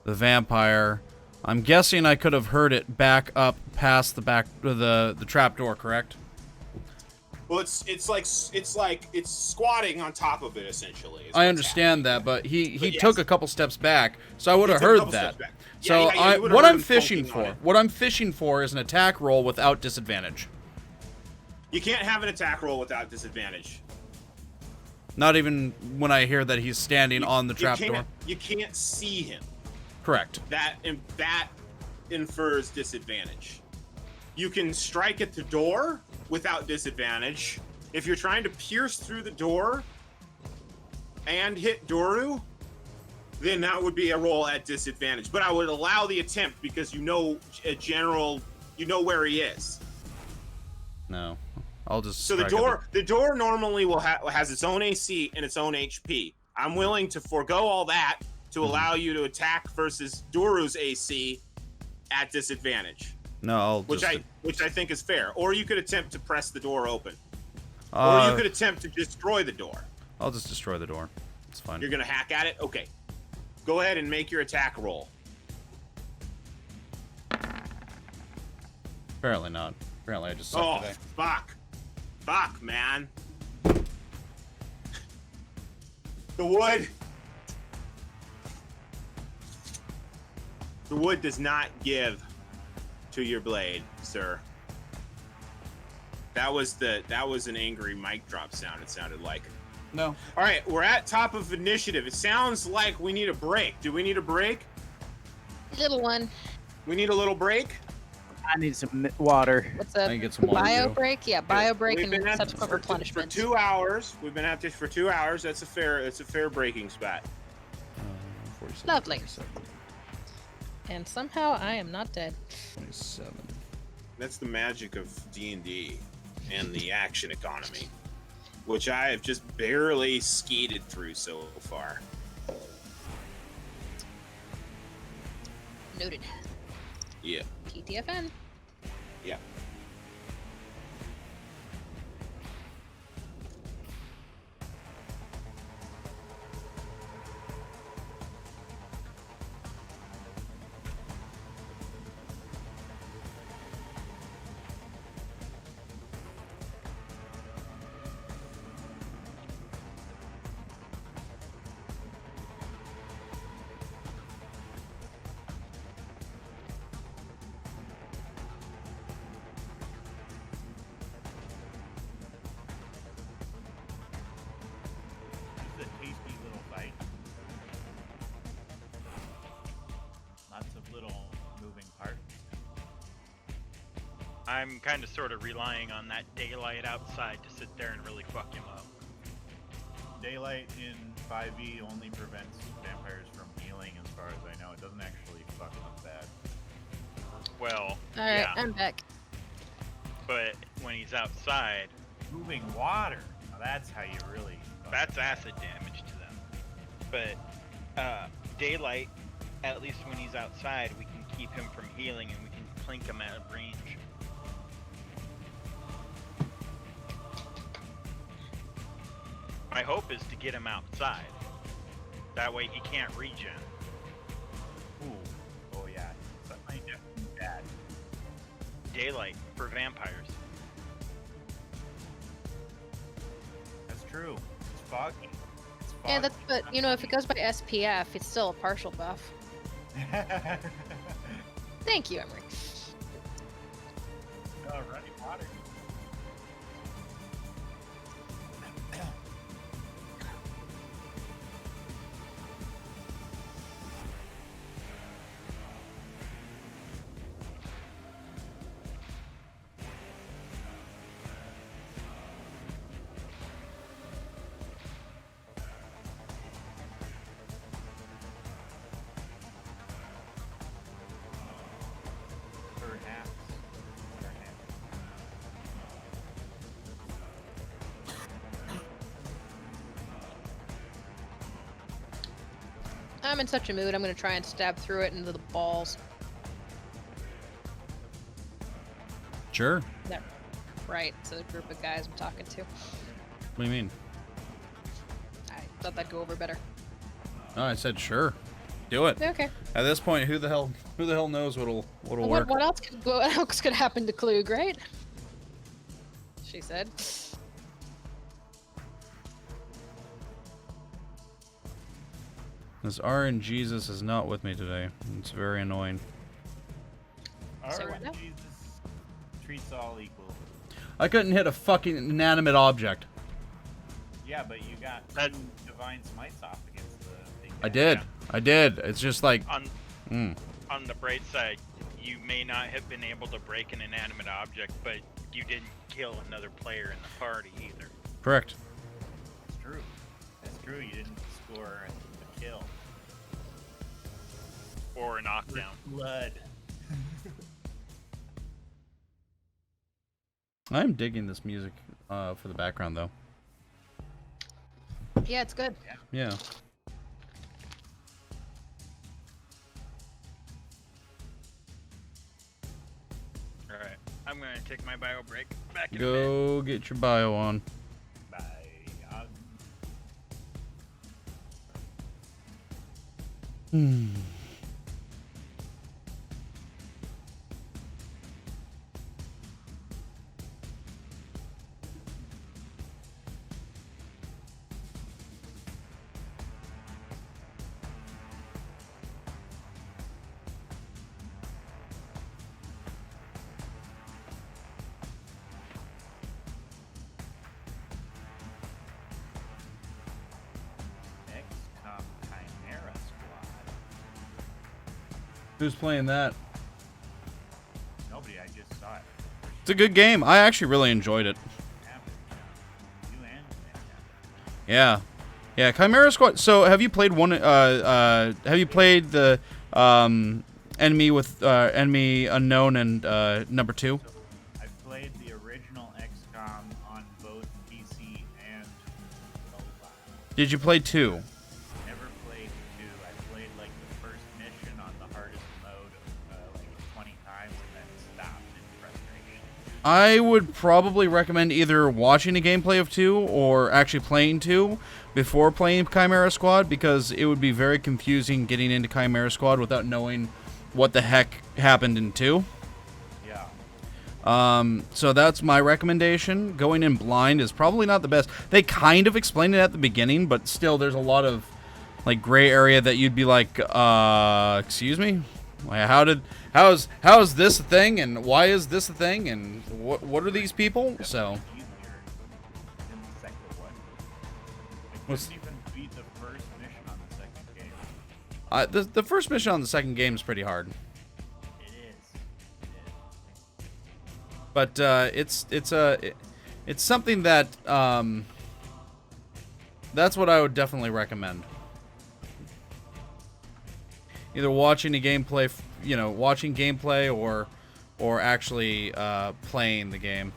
the vampire, I'm guessing I could have heard it back up past the trapdoor, correct? Well, it's squatting on top of it essentially. is I what's understand happening. that, but he But yes. took a couple steps back, so I would He have took a heard couple that. steps back. So Yeah, you would've what heard I'm him fishing funking on for, it. is an attack roll without disadvantage. You can't have an attack roll without disadvantage. Not even when I hear that he's standing on the trapdoor. You can't see him. Correct. That infers disadvantage. You can strike at the door without disadvantage. If you're trying to pierce through the door and hit Doru, then that would be a roll at disadvantage. But I would allow the attempt because you know where he is. No, I'll just. So the strike at door normally has its own AC and its own HP. I'm willing to forego all that to allow you to attack versus Doru's AC at disadvantage. No, I'll Which just. I think is fair. Or you could attempt to press the door open. Or you could Uh, attempt to destroy the door. I'll just destroy the door. It's fine. You're gonna hack at it? Okay. Go ahead and make your attack roll. Apparently not. Apparently I just suck Oh, today. fuck. Fuck, man. The wood. The wood does not give to your blade, sir. That was an angry mic drop sound, it sounded like. No. All right, we're at top of initiative. It sounds like we need a break. Do we need a break? Little one. We need a little break? I need some water. What's I a can get some water. bio too. break? Yeah, bio break We've and been at this subsequent for replenishment. 2 hours. We've been at this for 2 hours. That's a fair breaking spot. 47, Lovely. 27, And somehow I am not dead. 27. That's the magic of D&D and the action economy, which I have just barely skated through so far. Noted. Yeah. TTFN. Yeah. This is a tasty little fight. Lots of little moving parts. I'm kind of sort of relying on that daylight outside to sit there and really fuck him up. Daylight in 5e only prevents vampires from healing, as far as I know. It doesn't actually fuck them up bad. Well, All right, yeah, I'm back. but when he's outside, Moving water. Now that's how you really. fuck that's them. acid damage to them. But daylight, at least when he's outside, we can keep him from healing and we can clink him out of range. My hope is to get him outside. That way he can't regen. Ooh. Oh yeah. That might definitely be bad. Daylight for vampires. That's true. It's foggy. It's foggy. Yeah, that's but you know if it goes by SPF, it's still a partial buff. Thank you, Emery. Oh, running water. Perhaps. I'm in such a mood. I'm gonna try and stab through it into the balls. Sure. That, right? It's a group of guys I'm talking to. What do you mean? I thought that'd go over better. Oh, I said sure. Do it. Okay. At this point, who the hell knows what'll work? What else could happen to Klug, right? She said. This RNGesus is not with me today. It's very annoying. So what now? Jesus treats all equal. I couldn't hit a fucking inanimate object. Yeah, but you got That- 2 divine smites off against the big I guy. did. Yeah. I did. It's just like, On mm. on the bright side, you may not have been able to break an inanimate object, but you didn't kill another player in the party either. Correct. It's true. It's true. You didn't score a kill. Or a knockdown. Blood. I'm digging this music for the background, though. Yeah, it's good. Yeah. Alright, I'm gonna take my bio break. Back in a bit. Go get your bio on. By XCOM Chimera Squad. Who's playing that? Nobody, I just saw it. It's a good game. I actually really enjoyed it. You and Yeah. Yeah, Chimera Squad. So, have you played one have you played the enemy with enemy unknown and number 2? I played the original XCOM on both PC and mobile. Did you play 2? Never played 2. I played like the first mission on the hardest mode like 20 times and then stopped in frustration. I would probably recommend either watching a gameplay of 2 or actually playing 2 before playing Chimera Squad, because it would be very confusing getting into Chimera Squad without knowing what the heck happened in 2. Yeah. So that's my recommendation. Going in blind is probably not the best. They kind of explain it at the beginning, but still there's a lot of like gray area that you'd be like, excuse me? How is this a thing, and why is this a thing, and what are these people? So Easier than the second one. I What's- couldn't even beat the first mission on the second game. the first mission on the second game is pretty hard, It is. but it's something that that's what I would definitely recommend. Either watching a gameplay, watching gameplay, or actually playing the game.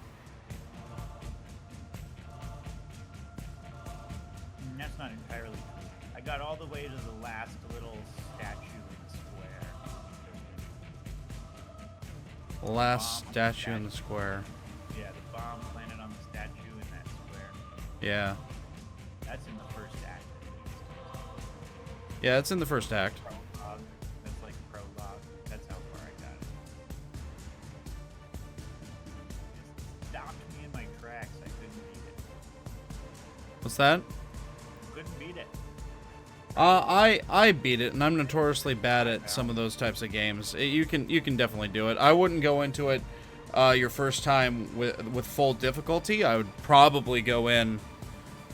That's not entirely true. I got all the way to the last little statue in the square. The last statue in the square. Yeah, the bomb planted on the statue in that square. Yeah. That's in the first act. Yeah, it's in the first act. Prologue. That's like prologue. That's how far I got it. It stopped me in my tracks. I couldn't beat it. What's that? Couldn't beat it. I beat it, and I'm notoriously bad at some of those types of games. You can definitely do it. I wouldn't go into it your first time with full difficulty. I would probably go in,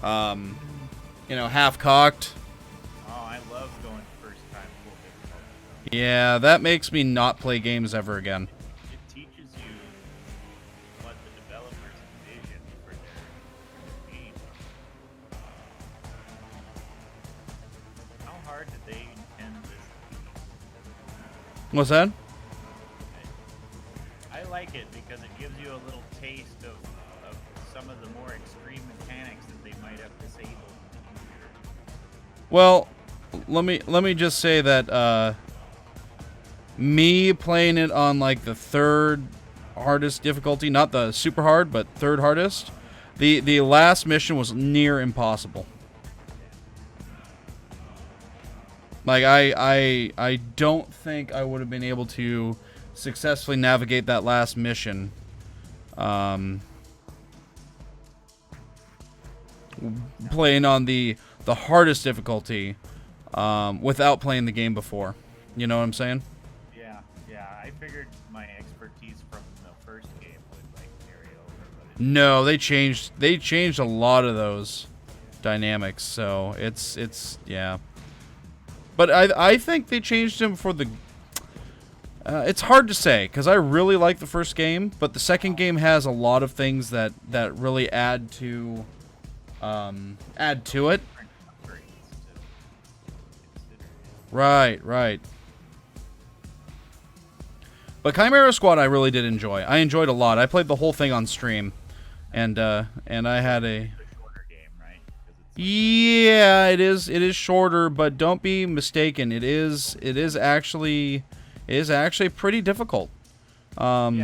half cocked. Oh, I love going first time full difficulty. Yeah, that makes me not play games ever again. It teaches you what the developers envision for their game. How hard did they intend this to be? What's that? I like it because it gives you a little taste of some of the more extreme mechanics that they might have disabled in the future. Well, let me just say that me playing it on like the third hardest difficulty, not the super hard, but third hardest, the last mission was near impossible. Like I don't think I would have been able to successfully navigate that last mission. Playing on the hardest difficulty without playing the game before. You know what I'm saying? Yeah, I figured my expertise from the first game would like carry over, but No, they changed a lot of those dynamics, so it's yeah. But I think they changed them for the. It's hard to say because I really like the first game, but the second game has a lot of things that really add to it. different upgrades to consider. Right. But Chimera Squad I really did enjoy. I enjoyed a lot. I played the whole thing on stream, and I had a. It's a shorter game, right? 'Cause it's Yeah, it is shorter, but don't be mistaken. It is actually pretty difficult. yeah, I'm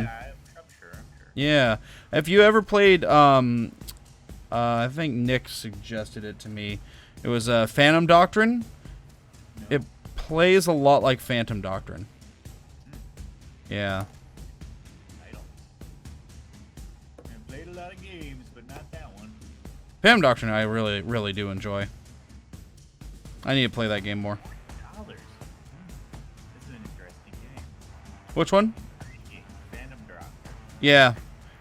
sure. Yeah. If you ever played I think Nick suggested it to me. It was Phantom Doctrine. No. It plays a lot like Phantom Doctrine. Yeah. I played a lot of games, but not that one. Phantom Doctrine I really do enjoy. I need to play that game more. $1. This is an interesting game. Which one? Phantom Drop. Yeah.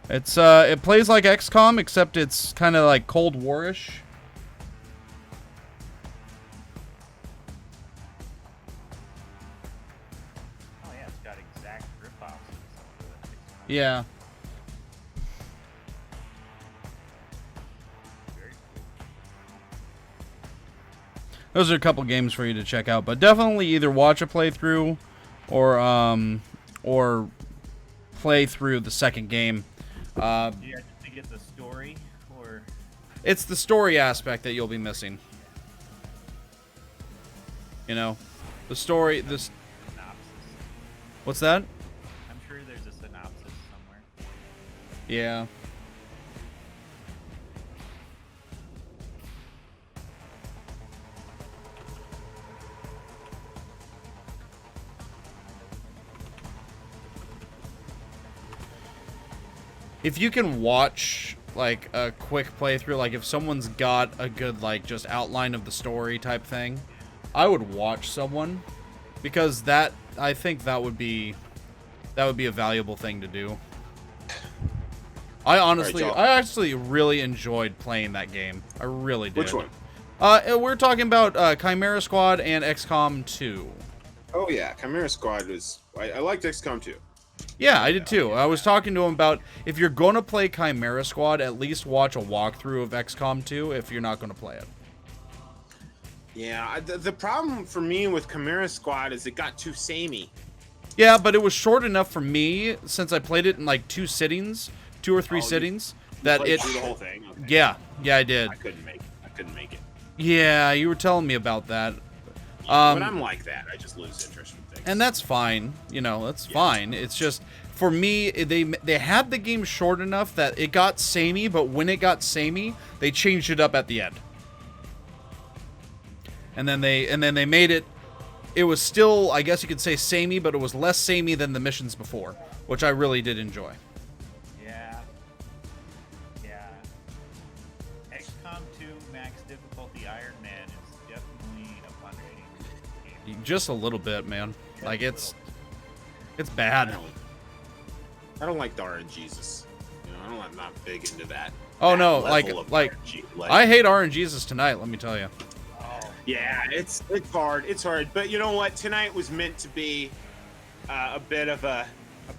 It's it plays like XCOM except it's kind of like Cold War-ish. Oh yeah, it's got exact rip-offs and stuff. Yeah. Very cool. Those are a couple games for you to check out, but definitely either watch a playthrough or play through the second game. Do you actually get the story, or It's the story aspect that you'll be missing. You know, the story. This. synopsis? What's that? I'm sure there's a synopsis somewhere. Yeah. If you can watch like a quick playthrough, like if someone's got a good like just outline of the story type thing, I would watch someone because that I think that would be a valuable thing to do. I actually really enjoyed playing that game. I really did. Which one? We're talking about Chimera Squad and XCOM 2. Oh yeah, Chimera Squad was. I liked XCOM 2. Yeah, I did too. I was talking to him about if you're going to play Chimera Squad, at least watch a walkthrough of XCOM 2 if you're not going to play it. Yeah, the problem for me with Chimera Squad is it got too samey. Yeah, but it was short enough for me since I played it in like 2 or 3 sittings that Played it. through the whole thing. Okay. Yeah, I did. I couldn't make it. Yeah, you were telling me about that. When I'm like that, I just lose interest in things. And that's fine. You know, that's fine. It's just for me, they had the game short enough that it got samey, but when it got samey, they changed it up at the end. And then they made it. It was still, I guess you could say, samey, but it was less samey than the missions before, which I really did enjoy. Yeah. XCOM 2 max difficulty Iron Man is definitely a punishing game. Just a little bit, man. Like it's bad. I don't like the RNGesus. You know, I'm not big into that. Oh that no, level of like RNG. I hate RNGesus tonight. Let me tell you. Yeah, it's hard. It's hard. But you know what? Tonight was meant to be a bit of a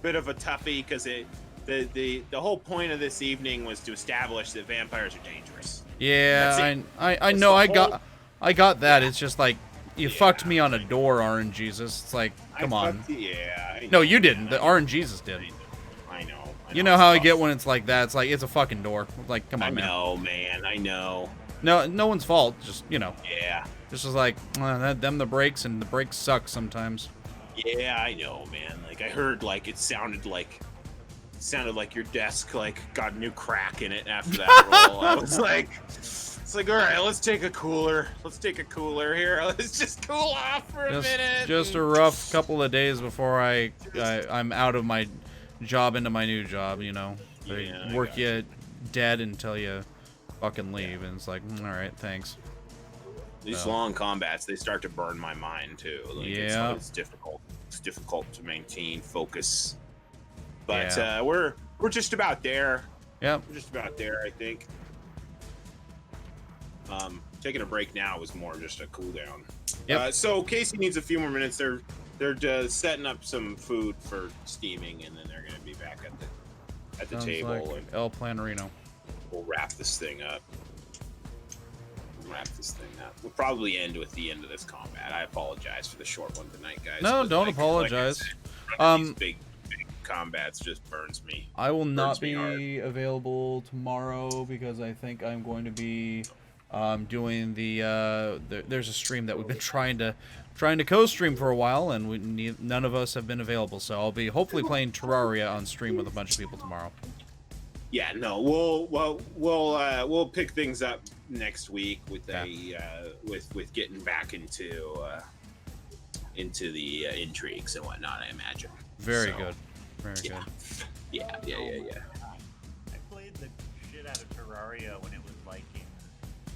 toughie because the whole point of this evening was to establish that vampires are dangerous. Yeah, I That's know. the I got that. It's just like you fucked me on a door, RNGesus. It's like, come on. Yeah. No, you didn't. The RNGesus did. I know. You know how I get when it's like that. It's like it's a fucking door. Like, come on, I man. know, man. I know. No one's fault. Just Yeah. Just was like them the brakes, and the brakes suck sometimes. Yeah, I know, man. Like I heard, like it sounded like your desk like got a new crack in it after that roll. I was like, it's like, all right, let's take a cooler. Let's take a cooler here. Let's just cool off for a minute. Just a rough couple of days before I'm out of my job into my new job. You know, they work you dead until you fucking leave, and it's like, all right, thanks. These No. long combats, they start to burn my mind too. Like, Yeah. it's difficult. It's difficult to maintain focus. But Yeah. we're just about there. Yep. We're just about there, I think. Taking a break now was more just a cool down. Yep. So Casey needs a few more minutes. They're setting up some food for steaming, and then they're gonna be back at the Sounds table, like and El Planarino. we'll wrap this thing up. We'll probably end with the end of this combat. I apologize for the short one tonight, guys. No, but don't like I apologize. said, running these big combats just burns me. I will not Burns me hard. be available tomorrow because I think I'm going to be doing there's a stream that we've been trying to co-stream for a while, and none of us have been available. So I'll be hopefully playing Terraria on stream with a bunch of people tomorrow. Yeah, no, we'll pick things up next week with with getting back into the intrigues and whatnot. I imagine. Very So, good. Very yeah. good. Yeah. I played the shit out of Terraria when it was like in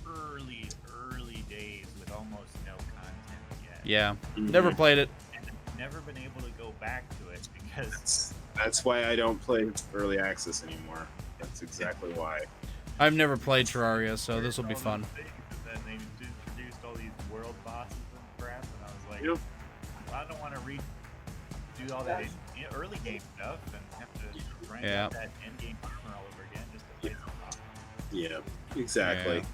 early days with almost no content yet. Yeah. Mhm. Never played it. And I've never been able to go back to it because That's why I don't play early access anymore. That's exactly why. I've never played Terraria, so this will be all fun. those things, and then they introduced all these world bosses and crap, and I was like, Yep. well, I don't want to do all that in early game stuff and have to grind Yeah. out that end game armor all over again just to play some boss. Yeah, exactly. Yeah.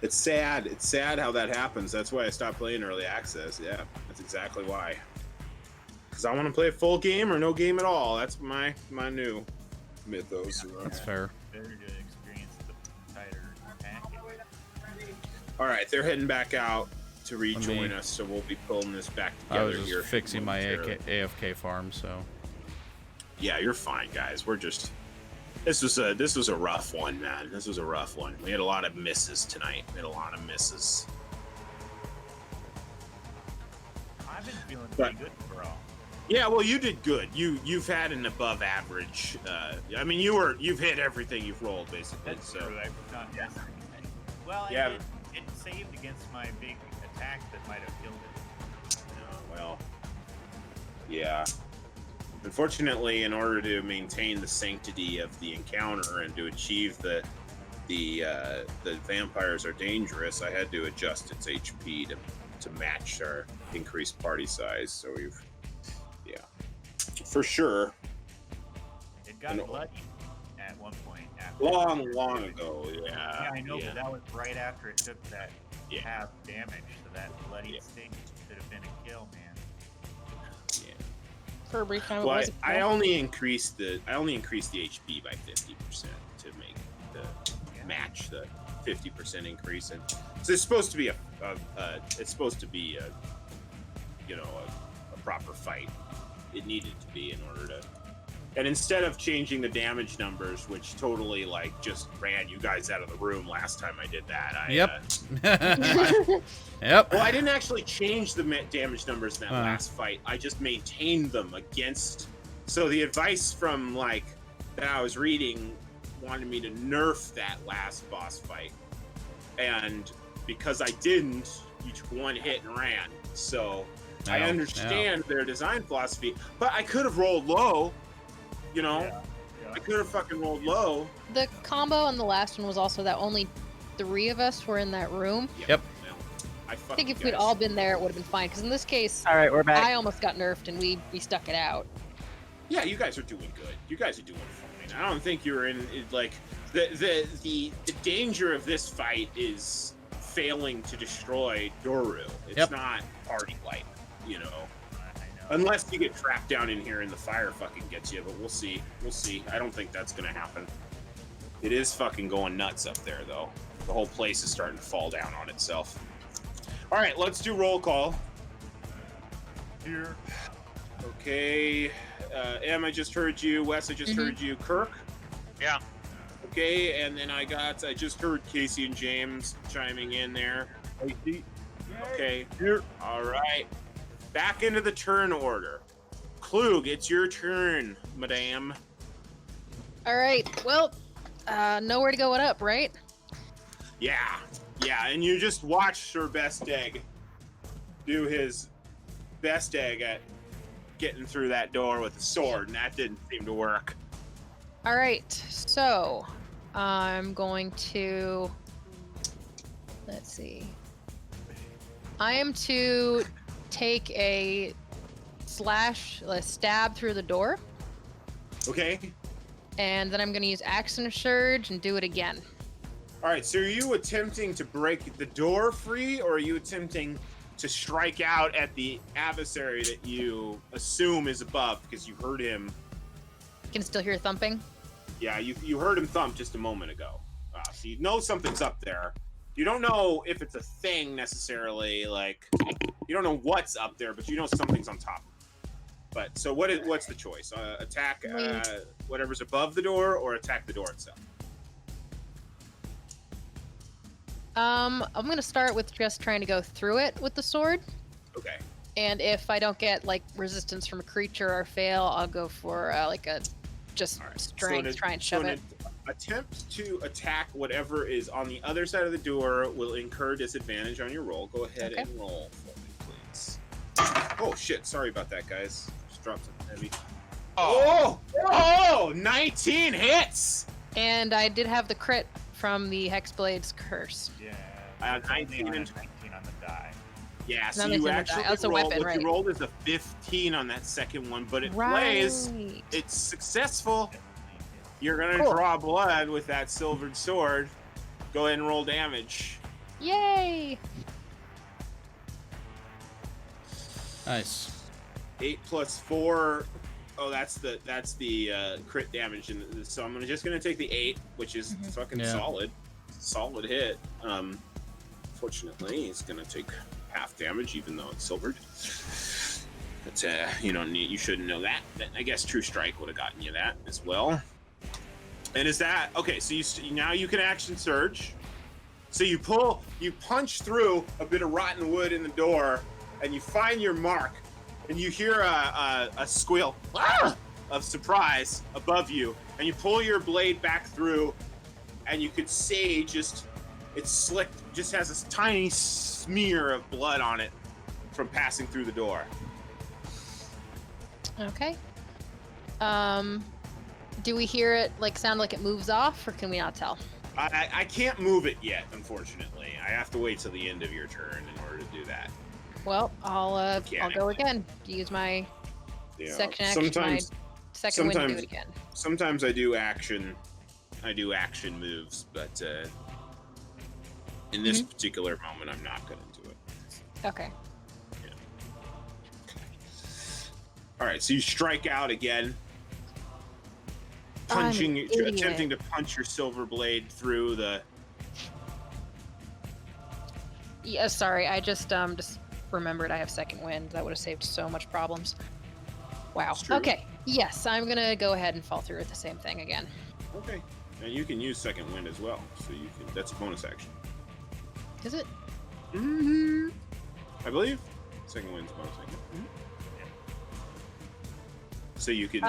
It's sad. It's sad how that happens. That's why I stopped playing early access. Yeah, that's exactly why. Because I want to play a full game or no game at all. That's my new mythos. That's fair. Better to experience the tighter package. All right, they're heading back out to rejoin me- us, so we'll be pulling this back I together was just here. fixing my momentarily. AFK farm, so. Yeah, you're fine, guys. We're just. This was a rough one, man. This was a rough one. We had a lot of misses tonight. I've been feeling But- pretty good for all. Yeah, well, you did good. You've had an above average. I mean, you've hit everything you've rolled basically. That's So true. I've not missed anything. Well, Yeah. it saved against my big attack that might have killed it. well, yeah. Unfortunately, in order to maintain the sanctity of the encounter and to achieve the vampires are dangerous, I had to adjust its HP to match our increased party size. So for sure, It got And- bloody at one point. After long ago. Yeah, Yeah, I know, yeah. but that was right after it took that Yeah. half damage, so that bloody Yeah. sting could have been a kill, man. Yeah. For a brief time, it Well, was. I only increased the HP by 50% to make the match the 50% increase, and so it's supposed to be a proper fight. It needed to be in order to. And instead of changing the damage numbers, which totally just ran you guys out of the room last time I did that. Yep. Well, I didn't actually change the damage numbers in that Uh. last fight. I just maintained them against. So the advice from that I was reading wanted me to nerf that last boss fight, and because I didn't, you took one hit and ran. So I No, understand their design philosophy, but I could have rolled low. Yeah. I could have fucking rolled low. The combo on the last one was also that only 3 of us were in that room. Yep. Well, I think if we'd all been there, it would have been fine. Because in this case, All right, we're back. I almost got nerfed and we stuck it out. Yeah, you guys are doing good. You guys are doing fine. I don't think you're in the danger of this fight is failing to destroy Doru. It's Yep. not party light, I know. unless you get trapped down in here and the fire fucking gets you. But we'll see. I don't think that's gonna happen. It is fucking going nuts up there, though. The whole place is starting to fall down on itself. All right, let's do roll call. Here. Okay, Em, I just heard you. Wes, I just heard you. Kirk. Yeah. Okay, and then I just heard Casey and James chiming in there. Okay. Here. All right. Back into the turn order. Klug, it's your turn, madame. All right. Well, nowhere to go but up, right? Yeah. Yeah, and you just watch Sir Best Egg do his best egg at getting through that door with a sword, and that didn't seem to work. All right, so I'm going to. Let's see. I am to take a stab through the door, Okay. and then I'm going to use Action Surge and do it again. All right. So, are you attempting to break the door free, or are you attempting to strike out at the adversary that you assume is above because you heard him? You can still hear thumping. Yeah, you heard him thump just a moment ago. So you know something's up there. You don't know if it's a thing necessarily. Like, you don't know what's up there, but you know something's on top. But so what's the choice? Attack whatever's above the door, or attack the door itself? I'm gonna start with just trying to go through it with the sword. Okay. And if I don't get like resistance from a creature or fail, I'll go for like a just All right. strength, try and shove it. Attempt to attack whatever is on the other side of the door will incur disadvantage on your roll. Go ahead Okay. and roll for me, please. Oh shit! Sorry about that, guys. Just dropped something heavy. Oh! 19 hits. And I did have the crit from the Hexblade's curse. Yeah. It's only 19 on on a 19 on the die. Yeah, so None you of them are actually die. That's a rolled, weapon, what right? you rolled is a 15 on that second one, but it plays. It's successful. You're gonna Cool. draw blood with that silvered sword. Go ahead and roll damage. Yay! Nice. 8 plus 4. Oh, that's the crit damage, and so I'm just gonna take the 8, which is fucking Yeah. solid hit. Fortunately, he's gonna take half damage, even though it's silvered. But you shouldn't know that. But I guess True Strike would have gotten you that as well. And is that okay? So now you can action surge. So you punch through a bit of rotten wood in the door, and you find your mark, and you hear a squeal of surprise above you, and you pull your blade back through, and you could see it's slick, just has this tiny smear of blood on it from passing through the door. Okay. Do we hear it sound like it moves off, or can we not tell? I can't move it yet, unfortunately. I have to wait till the end of your turn in order to do that. Well, I'll go again. Use my Yeah. section action. My second wind to do it again. Sometimes I do action moves, but in this particular moment, I'm not going to do it. Okay. All right, so you strike out again, I'm an idiot. attempting to punch your silver blade through the. Yeah, sorry. I just remembered I have second wind. That would have saved so much problems. Wow. It's true. Okay. Yes, I'm gonna go ahead and fall through with the same thing again. Okay, and you can use second wind as well, so you can. That's a bonus action. Is it? Mm-hmm. I believe second wind's bonus action. So you can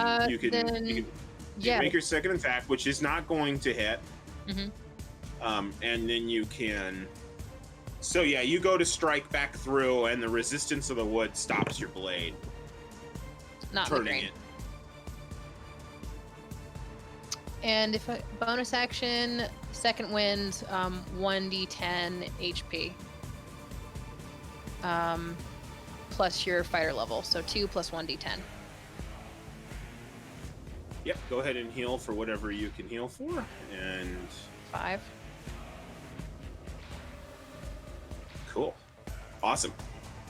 make your second attack, which is not going to hit. And then you can. So yeah, you go to strike back through, and the resistance of the wood stops your blade, Not in the turning green. it. And if a bonus action, second wind, 1d10 HP. Plus your fighter level, so 2 plus 1d10. Yep. Go ahead and heal for whatever you can heal for, and 5. cool, awesome.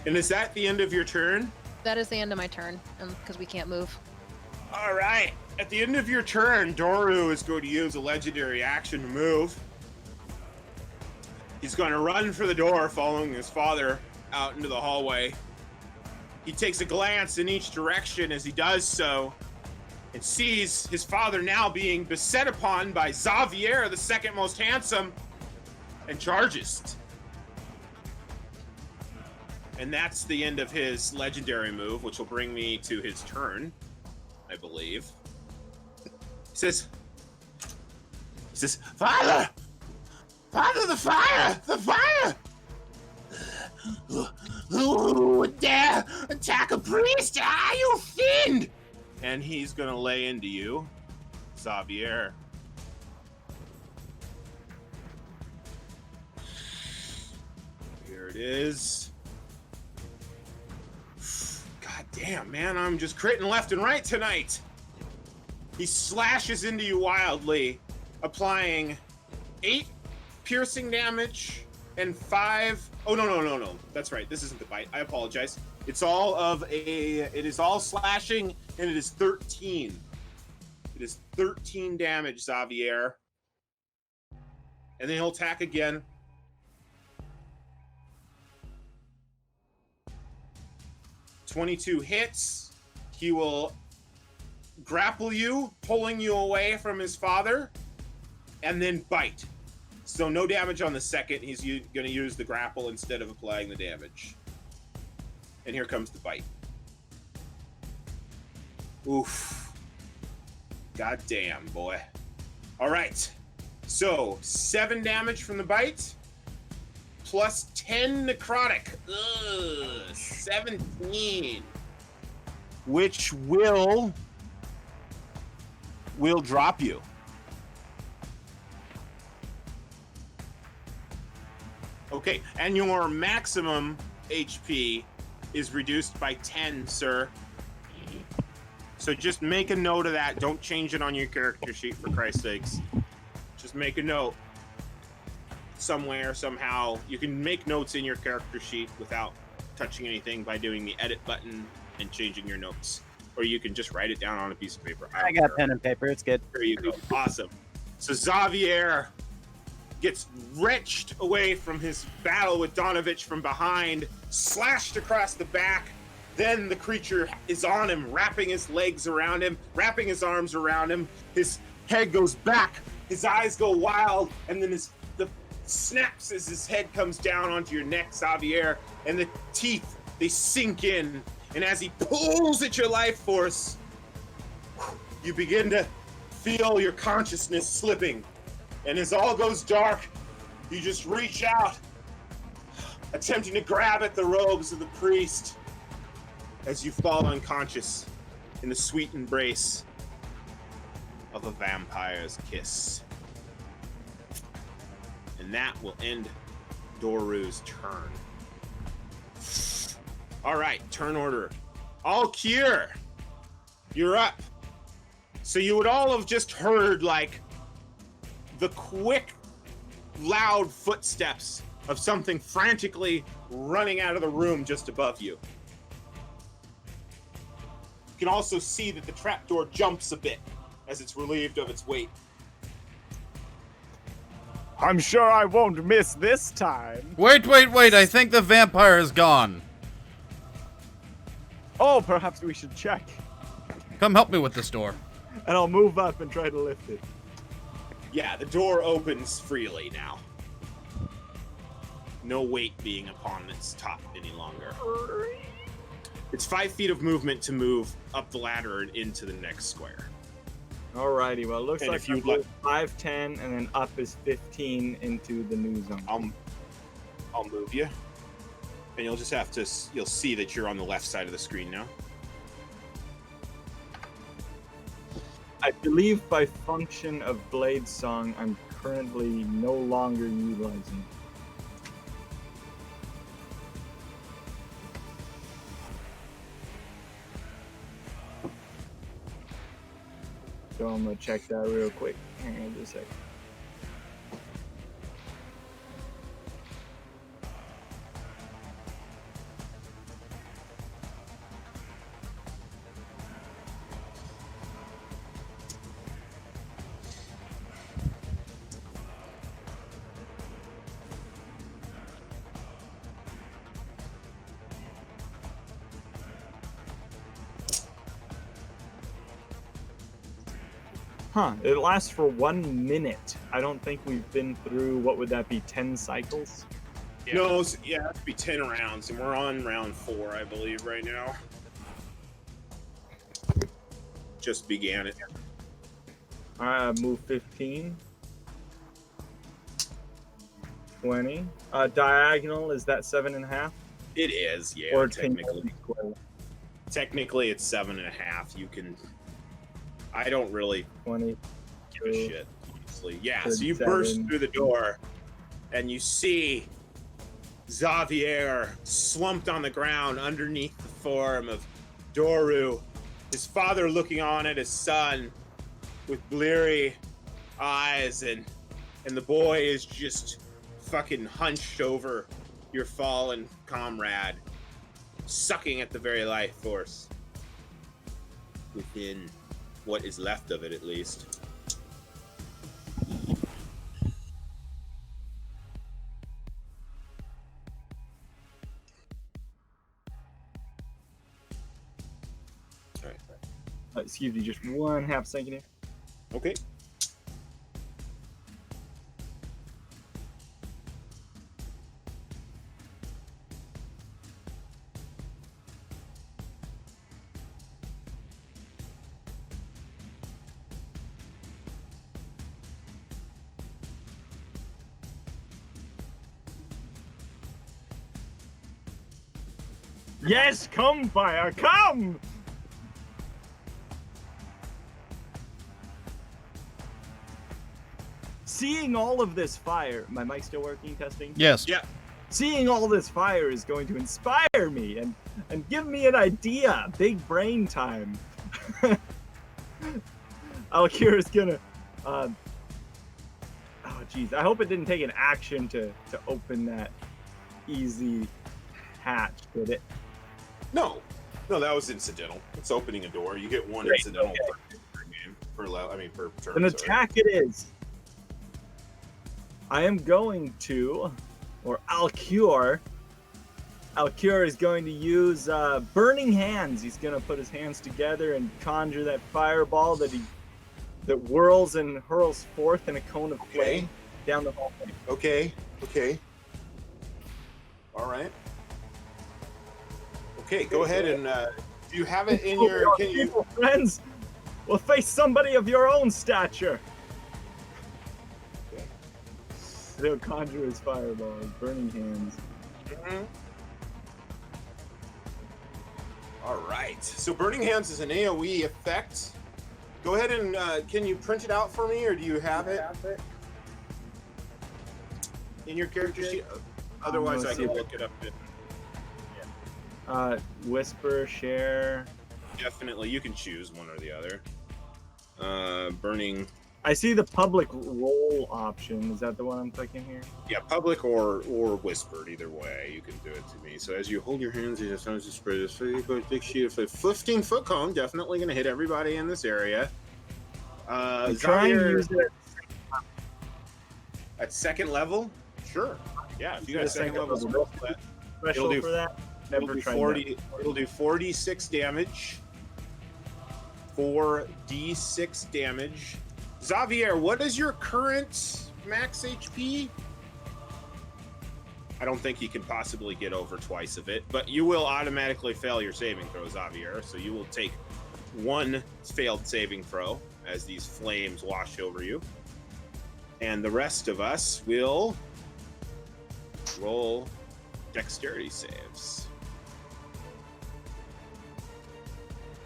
And is that the end of your turn? That is the end of my turn, because we can't move. All right. At the end of your turn, Doru is going to use a legendary action to move. He's going to run for the door, following his father out into the hallway. He takes a glance in each direction as he does so, and sees his father now being beset upon by Xavier, the second most handsome, and charges. And that's the end of his legendary move, which will bring me to his turn, I believe. He says, Father, Father, the fire! The fire! Who would dare attack a priest? Ah, you fiend! And he's gonna lay into you, Xavier. Here it is. God damn, man, I'm just critting left and right tonight. He slashes into you wildly, applying 8 piercing damage and 5. Oh, no. That's right. This isn't the bite. I apologize. It is all slashing, and it is 13. It is 13 damage, Xavier. And then he'll attack again. .22 hits. He will grapple you, pulling you away from his father, and then bite. So no damage on the second. He's going to use the grapple instead of applying the damage. And here comes the bite. Oof. God damn, boy. All right. So 7 damage from the bite, plus 10 necrotic. Ugh, 17. Which will drop you. Okay, and your maximum HP is reduced by 10, sir. So just make a note of that. Don't change it on your character sheet, for Christ's sakes. Just make a note. Somewhere, somehow. You can make notes in your character sheet without touching anything by doing the edit button and changing your notes. Or you can just write it down on a piece of paper. I got pen and paper. It's good. There you go. Awesome. So Xavier gets wrenched away from his battle with Donavich from behind, slashed across the back. Then the creature is on him, wrapping his legs around him, wrapping his arms around him. His head goes back, his eyes go wild, and then the snaps as his head comes down onto your neck, Xavier, and the teeth, they sink in. And as he pulls at your life force, you begin to feel your consciousness slipping. And as all goes dark, you just reach out, attempting to grab at the robes of the priest as you fall unconscious in the sweet embrace of a vampire's kiss. And that will end Doru's turn. All right, turn order. All cure. You're up. So you would all have just heard like the quick, loud footsteps of something frantically running out of the room just above you. You can also see that the trapdoor jumps a bit as it's relieved of its weight. I'm sure I won't miss this time. Wait. I think the vampire is gone. Oh, perhaps we should check. Come help me with this door. And I'll move up and try to lift it. Yeah, the door opens freely now. No weight being upon its top any longer. It's 5 feet of movement to move up the ladder and into the next square. Alrighty, well, it looks And like if you'd I moved 5, 10, and then up is 15 into the new zone. I'll move you. And you'll just have to, you'll see that you're on the left side of the screen now. I believe by function of Blade Song, I'm currently no longer utilizing. So I'm gonna check that real quick. Hang on just a second. Huh, it lasts for 1 minute. I don't think we've been through, what would that be, 10 cycles? Yeah. No, yeah, that'd be 10 rounds, and we're on round 4, I believe, right now. Just began it. Alright, move 15. 20. Diagonal, is that 7.5? It is, yeah. Or technically, technically it's 7.5. You can. I don't really 20. give a shit, honestly. Yeah. So you 37. burst through the door, and you see Xavier slumped on the ground underneath the form of Doru, his father looking on at his son with bleary eyes, and the boy is just fucking hunched over your fallen comrade, sucking at the very life force within what is left of it, at least. All right. Excuse me, just 1/2 second here. Okay. Yes, come, fire, come! Seeing all of this fire, my mic still working? Testing. Yes. Yeah. Seeing all this fire is going to inspire me and give me an idea. Big brain time. Alkir is gonna. Oh, jeez. I hope it didn't take an action to open that easy hatch, did it? No, that was incidental. It's opening a door. You get one Great, incidental okay. per game, per turn. An sorry. attack it is. I am going to, or Alcure is going to use Burning Hands. He's going to put his hands together and conjure that fireball that whirls and hurls forth in a cone of flame down the hallway. Okay. All right. Okay, go ahead and do you have it in your? Can you? People, friends, will face somebody of your own stature. Okay. He'll conjure his fireball, his Burning Hands. Mhm. All right. So Burning Hands is an AOE effect. Go ahead and can you print it out for me, or do you have it in your character sheet? Otherwise, I let's can see. look it up. Whisper, share. Definitely, you can choose one or the other. Burning. I see the public role option. Is that the one I'm clicking here? Yeah, public or whispered. Either way, you can do it to me. So as you hold your hands, you just to spread this. So you go big sheet of a 15-foot cone. Definitely going to hit everybody in this area. I'm trying to use it. At second level. Sure. Yeah, if you got a second level spell for that, Special do- for that. it'll Never do tried 40. It'll do 46 damage. 4d6 damage. Xavier, what is your current max HP? I don't think you can possibly get over twice of it, but you will automatically fail your saving throw, Xavier. So you will take one failed saving throw as these flames wash over you. And the rest of us will roll dexterity saves.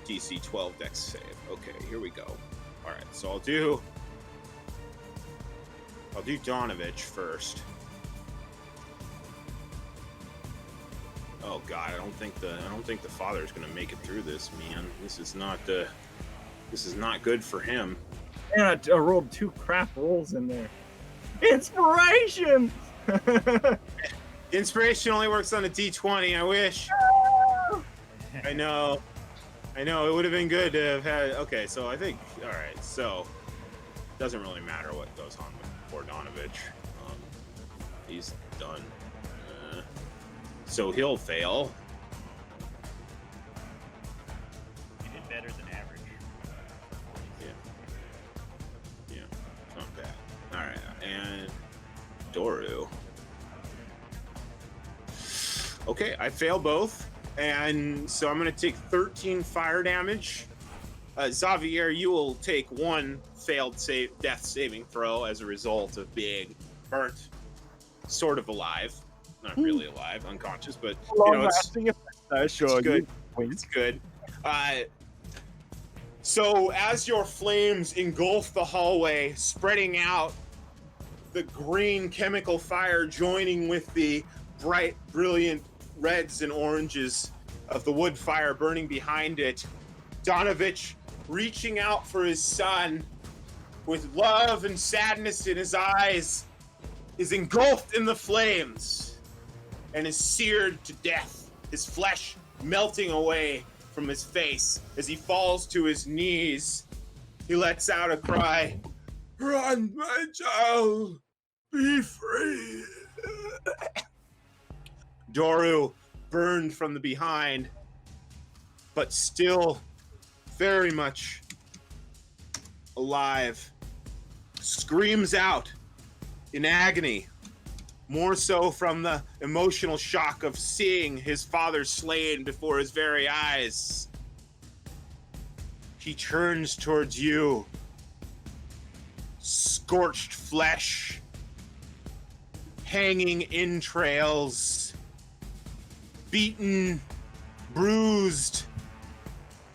DC 12 dex save. Okay, here we go. All right, so I'll do Donavich first. Oh God, I don't think the father's gonna make it through this, man. This is not good for him. Man, I rolled 2 crap rolls in there. Inspiration! Inspiration only works on a D20. I wish. I know. It would have been good to have had. Okay, so I think. All right, so doesn't really matter what goes on with poor Donavich. He's done. So he'll fail. You did better than average. Yeah, it's not bad. All right, and Doru. Okay, I fail both, and so I'm going to take 13 fire damage. Xavier, you will take 1 failed death saving throw as a result of being burnt sort of alive. Not really alive, unconscious, but it's, Long-lasting effect. Sure, it's good. you wink. It's good. So as your flames engulf the hallway, spreading out, the green chemical fire joining with the bright, brilliant reds and oranges of the wood fire burning behind it, Donavich, reaching out for his son with love and sadness in his eyes, is engulfed in the flames and is seared to death, his flesh melting away from his face. As he falls to his knees, he lets out a cry, "Run, my child, be free." Doru, burned from the behind, but still very much alive, screams out in agony, more so from the emotional shock of seeing his father slain before his very eyes. He turns towards you, scorched flesh, hanging entrails, beaten, bruised,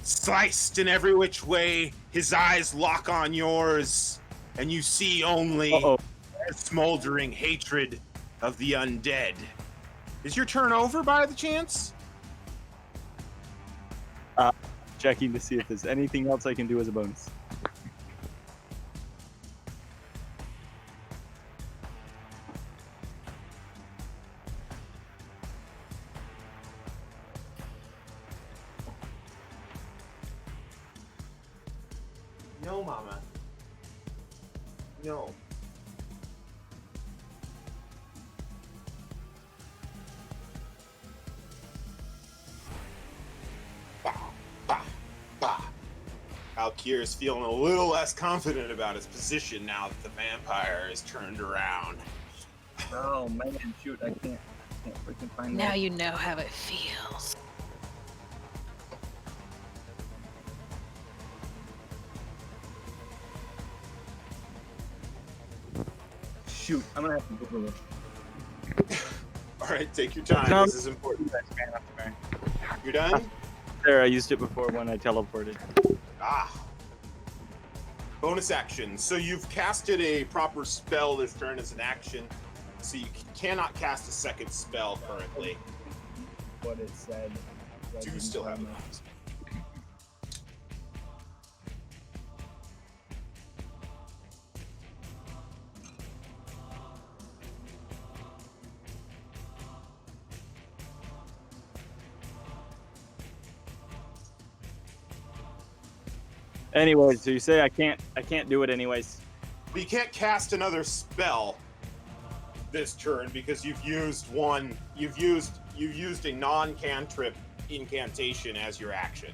sliced in every which way. His eyes lock on yours, and you see only a smoldering hatred of the undead. Is your turn over by the chance? Checking to see if there's anything else I can do as a bonus. No, Mama. No. Alkir is feeling a little less confident about his position now that the vampire is turned around. Oh man, shoot, I can't freaking find Now that. you know how it feels. Shoot, I'm gonna have to Google it. All right, take your time. No. This is important. You're done? There, I used it before when I teleported. Ah. Bonus action. So you've casted a proper spell this turn as an action, so you cannot cast a second spell currently. What it said. Do you still have it? Anyways, so you say I can't do it anyways. But you can't cast another spell this turn because you've used a non-cantrip incantation as your action.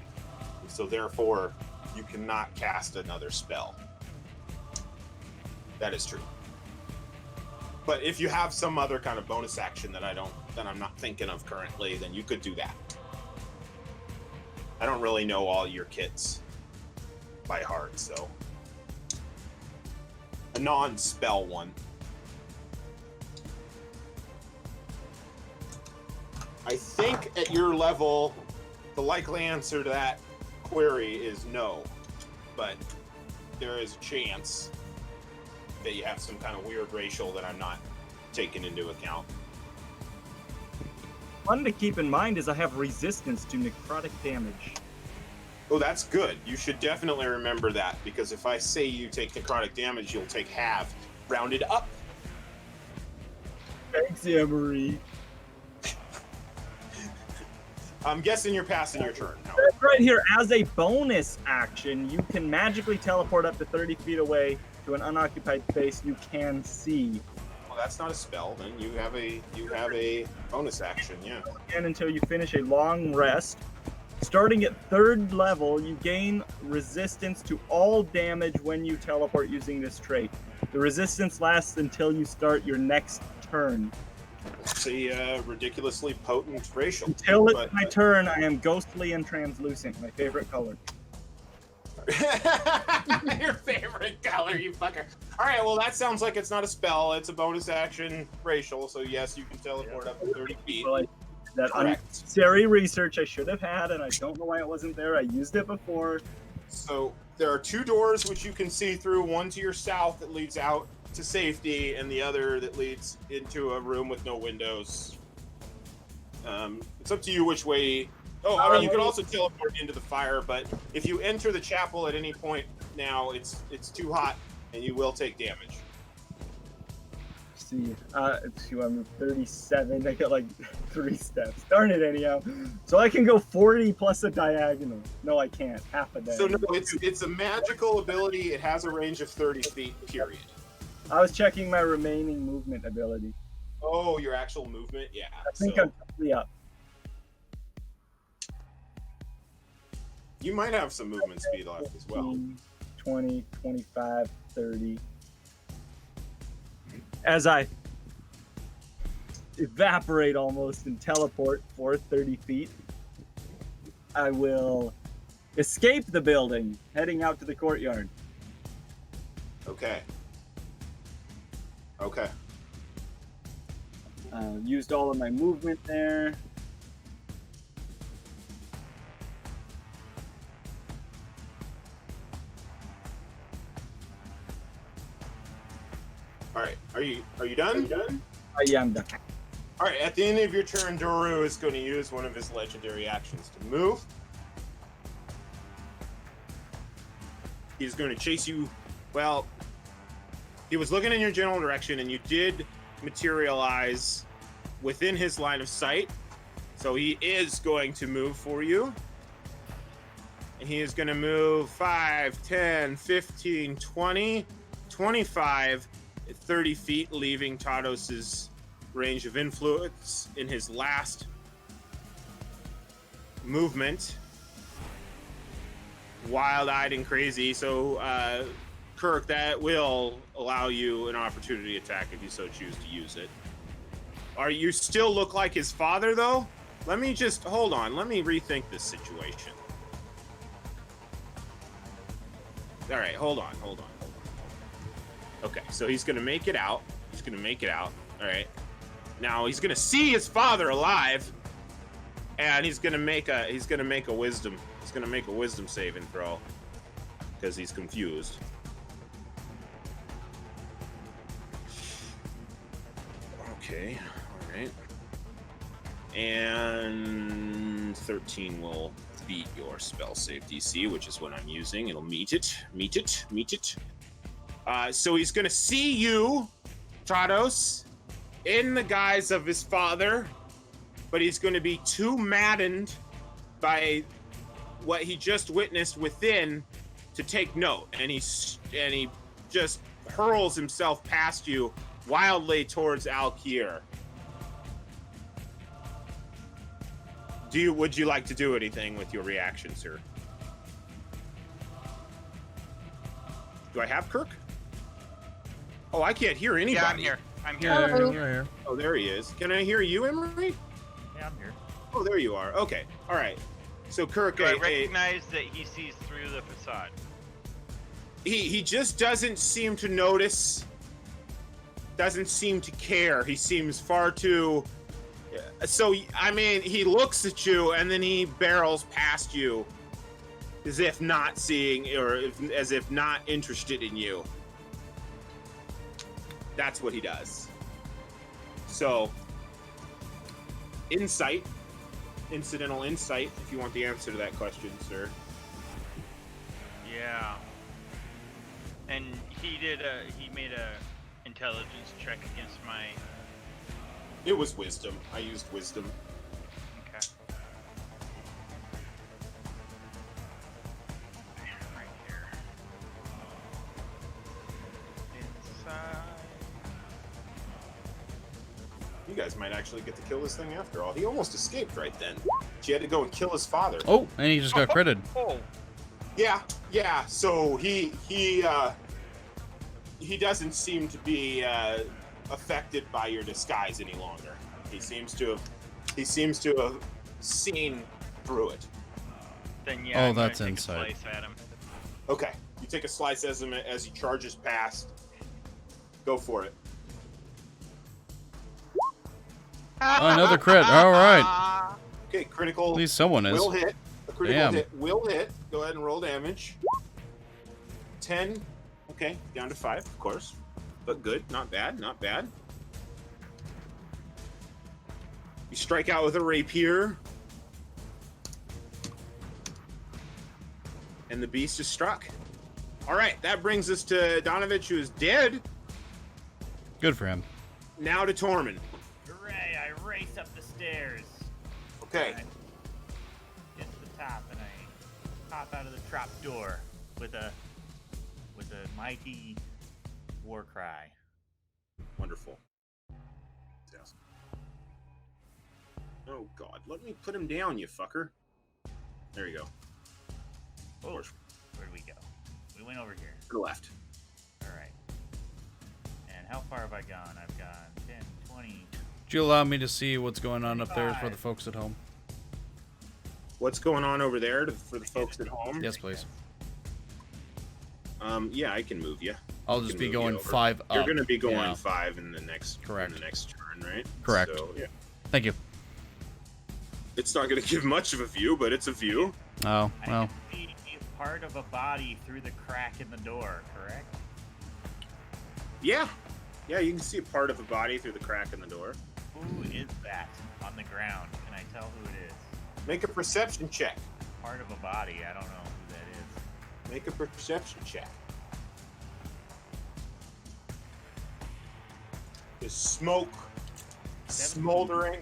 So therefore, you cannot cast another spell. That is true. But if you have some other kind of bonus action that I'm not thinking of currently, then you could do that. I don't really know all your kits by heart, so a non-spell one. I think at your level, the likely answer to that query is no, but there is a chance that you have some kind of weird racial that I'm not taking into account. One to keep in mind is I have resistance to necrotic damage. Oh, that's good. You should definitely remember that, because if I say you take necrotic damage, you'll take half, rounded up. Thanks, Emery. I'm guessing you're passing your turn. That's right here. As a bonus action, you can magically teleport up to 30 feet away to an unoccupied space you can see. Well, that's not a spell. Then you have a bonus action. Yeah. And until you finish a long rest. Starting at 3rd level, you gain resistance to all damage when you teleport using this trait. The resistance lasts until you start your next turn. It's a ridiculously potent racial. Until it's my turn, I am ghostly and translucent, my favorite color. Your favorite color, you fucker. All right, well, that sounds like it's not a spell. It's a bonus action racial, so yes, you can teleport up to 30 feet. Well, that Correct. unnecessary research I should have had, and I don't know why it wasn't there. I used it before. So there are 2 doors which you can see through, one to your south that leads out to safety, and the other that leads into a room with no windows. It's up to you which way. Oh, I mean, you can also teleport into the fire, but if you enter the chapel at any point now, it's too hot, and you will take damage. See, I'm 37. I got like 3 steps. Darn it, anyhow. So I can go 40 plus a diagonal. No, I can't. Half a So diagonal. no, it's a magical ability. It has a range of 30 feet, period. I was checking my remaining movement ability. Oh, your actual movement? Yeah. I think I'm totally up. You might have some movement speed left as well. 20, 25, 30. As I evaporate almost and teleport for 30 feet, I will escape the building, heading out to the courtyard. Okay. Okay. Used all of my movement there. All right. Are you done? Yeah, I'm done. All right. At the end of your turn, Doru is going to use one of his legendary actions to move. He's going to chase you. Well, he was looking in your general direction, and you did materialize within his line of sight. So he is going to move for you. And he is going to move 5, 10, 15, 20, 25, 30 feet, leaving Tados's range of influence in his last movement. Wild-eyed and crazy. So, Kirk, that will allow you an opportunity attack if you so choose to use it. Are you still look like his father, though? Let me just hold on. Let me rethink this situation. All right, hold on. Okay, so he's gonna make it out. All right. Now he's gonna see his father alive, and he's gonna make a wisdom. He's gonna make a wisdom saving throw because he's confused. Okay, all right. And 13 will beat your spell save DC, which is what I'm using. It'll meet it. So he's gonna see you, Tados, in the guise of his father, but he's gonna be too maddened by what he just witnessed within to take note, and he just hurls himself past you wildly towards Alkir. Would you like to do anything with your reaction, sir? Do I have Kirk? Oh, I can't hear anybody. Yeah, I'm here. I'm here. Yeah, Hello. you're here. Oh, there he is. Can I hear you, Emery? Yeah, I'm here. Oh, there you are. Okay. All right. So, Kirk, Do I recognize that he sees through the facade? he just doesn't seem to notice, doesn't seem to care. He seems far too... So, I mean, he looks at you, and then he barrels past you as if not seeing, or as if not interested in you. That's what he does. So, insight, incidental insight, if you want the answer to that question, sir. Yeah. And he made a intelligence check against my... It was wisdom. I used wisdom. Okay. Right here. Inside. You guys might actually get to kill this thing after all. He almost escaped right then. She had to go and kill his father. Oh, and he just got critted. Oh. Yeah. So he doesn't seem to be affected by your disguise any longer. He seems to have seen through it. Then yeah. Oh, I'm gonna that's take insight. A slice at him. Okay, you take a slice as he charges past, Go for it. Oh, another crit. All right. Okay, critical. At least someone is. Will hit. A critical Damn. hit will hit. Go ahead and roll damage. 10. Okay, down to 5, of course. But good. Not bad. Not bad. You strike out with a rapier. And the beast is struck. All right, that brings us to Donavich, who is dead. Good for him. Now to Tormund. Hooray! I race up the stairs. Okay. I get to the top and I pop out of the trap door with a mighty war cry. Wonderful. Oh, God. Let me put him down, you fucker. There you go. Oh, where did we go? We went over here. To the left. All right. And how far have I gone? I've gone 10, 20. Would you allow me to see what's going on up there for the folks at home? What's going on over there for the folks at home? Yes, please. Yeah, I can move you. I'll just can be move you going over. 5 up. You're going to be going Yeah. 5 in the next Correct. in the next turn, right? Correct. So, yeah. Thank you. It's not going to give much of a view, but it's a view. Oh, I well. can see part of a body through the crack in the door, correct? Yeah. Yeah, you can see a part of a body through the crack in the door. Who is that on the ground? Can I tell who it is? Make a perception check. Part of a body. I don't know who that is. Make a perception check. There's smoke smoldering.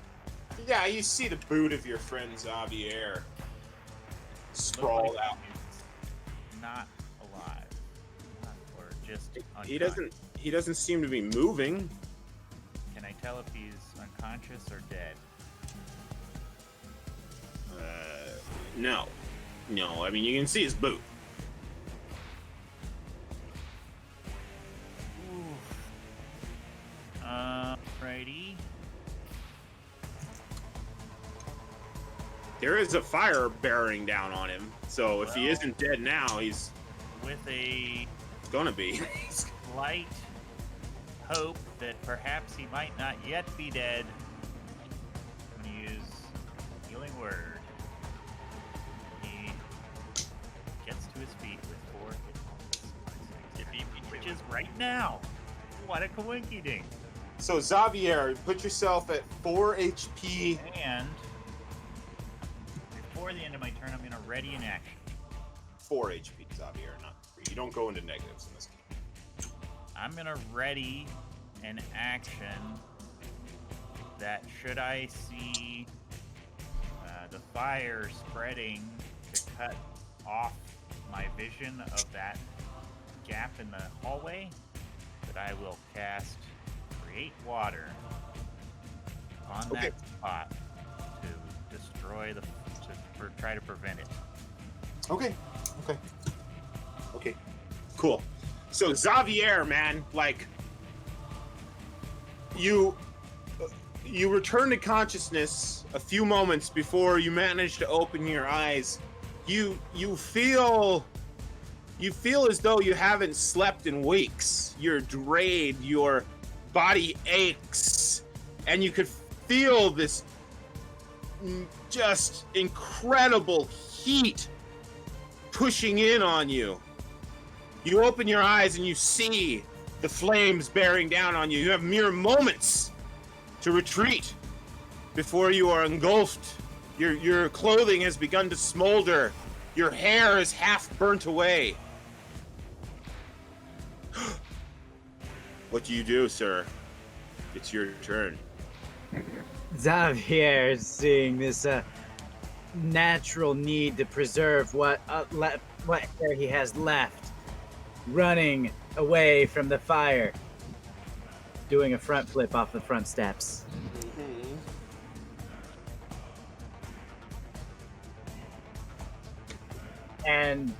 Yeah, you see the boot of your friend Xavier sprawled Looks like out. he's not alive. Or just He doesn't seem to be moving. Can I tell if he's unconscious or dead? No. No, I mean you can see his boot. Righty. There is a fire bearing down on him, so if he Well- isn't dead now, he's With a gonna be. slight hope that perhaps he might not yet be dead, I'm going to use Healing Word. He gets to his feet with 4 hit points, which is right now. What a coinky-ding. So Xavier, put yourself at 4 HP. And before the end of my turn, I'm going to ready an action. 4 HP, Xavier, not 3. You don't go into negatives in this game. I'm going to ready an action that should I see the fire spreading to cut off my vision of that gap in the hallway, that I will cast Create Water on Okay. that spot to destroy try to prevent it. Okay. Okay. Okay. Cool. So Xavier, man, like you return to consciousness a few moments before you manage to open your eyes. You feel as though you haven't slept in weeks. You're drained, your body aches, and you could feel this just incredible heat pushing in on you. You open your eyes and you see the flames bearing down on you. You have mere moments to retreat before you are engulfed. Your clothing has begun to smolder. Your hair is half burnt away. What do you do, sir? It's your turn. Xavier is seeing this natural need to preserve what air he has left, running away from the fire, doing a front flip off the front steps. And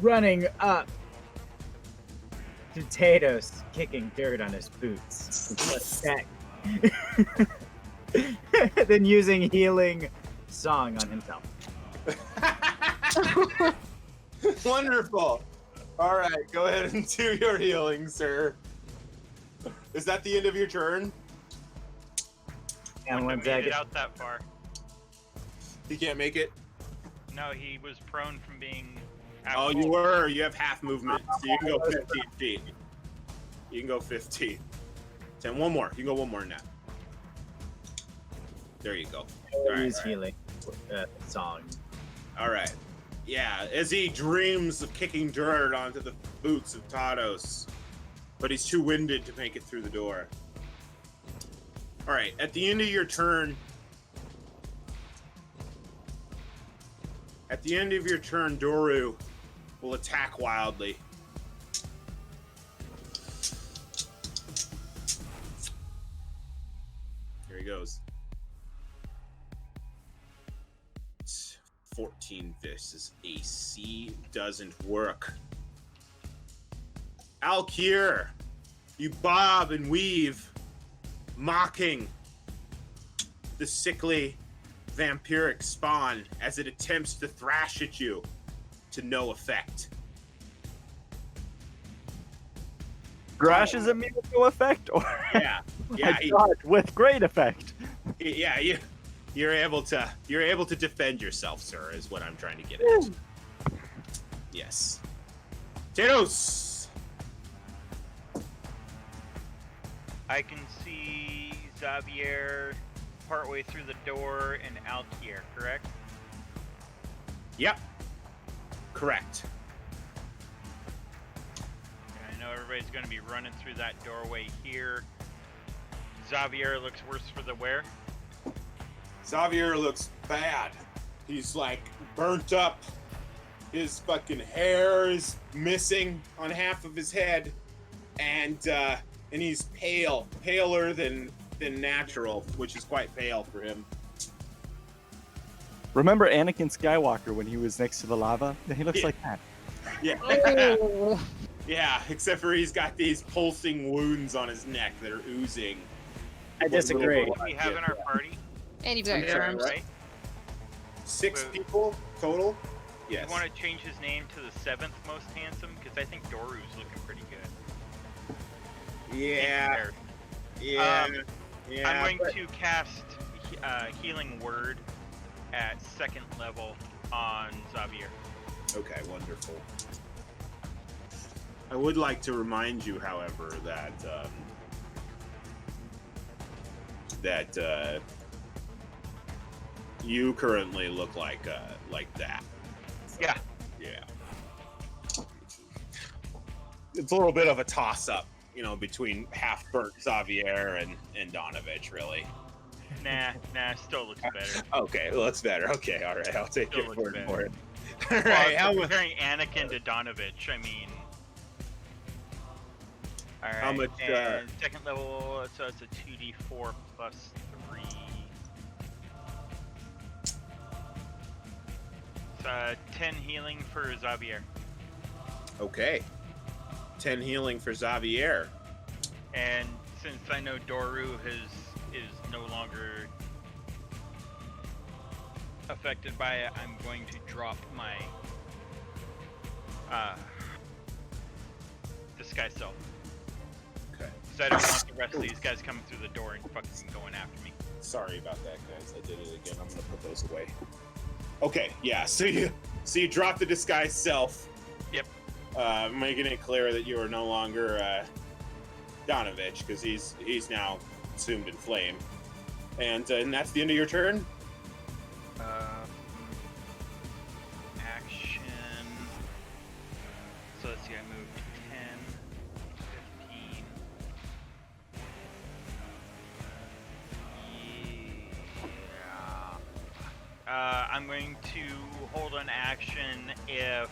running up to Tatos, kicking dirt on his boots. Then using healing song on himself. Wonderful. All right, go ahead and do your healing, sir. Is that the end of your turn? And Wouldn't one have made it second. out that far. You can't make it? No, he was prone from being. Oh, you were. You have half movement, so you can go 15 feet. You can go 15. 10. One more. You can go one more than that. There you go. Use healing song. All right. Yeah, as he dreams of kicking dirt onto the boots of Tados, but he's too winded to make it through the door. All right, at the end of your turn, Doru will attack wildly. Here he goes. 14 versus AC doesn't work. Alkir, you bob and weave, mocking the sickly vampiric spawn as it attempts to thrash at you to no effect. Grash is immune to effect, or Yeah, yeah, with great effect. yeah. You're able to defend yourself, sir. Is what I'm trying to get at. Yes. Tados. I can see Xavier partway through the door and Alkier, correct? Yep. Correct. And I know everybody's going to be running through that doorway here. Xavier looks worse for the wear. Xavier looks bad. He's like burnt up. His fucking hair is missing on half of his head, and he's paler than natural, which is quite pale for him. Remember Anakin Skywalker when he was next to the lava? He looks Yeah. like that. Yeah. Oh. Yeah, except for he's got these pulsing wounds on his neck that are oozing. I disagree. What do we have in our party? And you've got I'm your sorry, arms. Right? 6 Wait. people total? Yes. You want to change his name to the 7th most handsome? Because I think Doru's looking pretty good. Yeah. Yeah. Yeah. I'm going to cast Healing Word at 2nd level on Xavier. Okay, wonderful. I would like to remind you, however, that you currently look like that. Yeah. Yeah. It's a little bit of a toss-up, between half-burnt Xavier and Donavich, really. Nah, still looks better. Okay, well, that's better. Okay, all right, I'll take Still your looks word better. for it. All Well, right, if how we're much? comparing Anakin to Donavich, I mean. Alright, How much, and 2nd level, so it's a 2d4 plus 3. It's 10 healing for Xavier. Okay. 10 healing for Xavier. And since I know Doru is no longer affected by it, I'm going to drop my disguise self. Okay. Because I don't want the rest of these guys coming through the door and fucking going after me. Sorry about that, guys. I did it again. I'm gonna put those away. Okay, yeah. So you drop the disguise self. Yep. Making it clear that you are no longer Donavich, because he's now consumed in flame. And that's the end of your turn. Action. So let's see, I moved 10, 15. Yeah. I'm going to hold an action if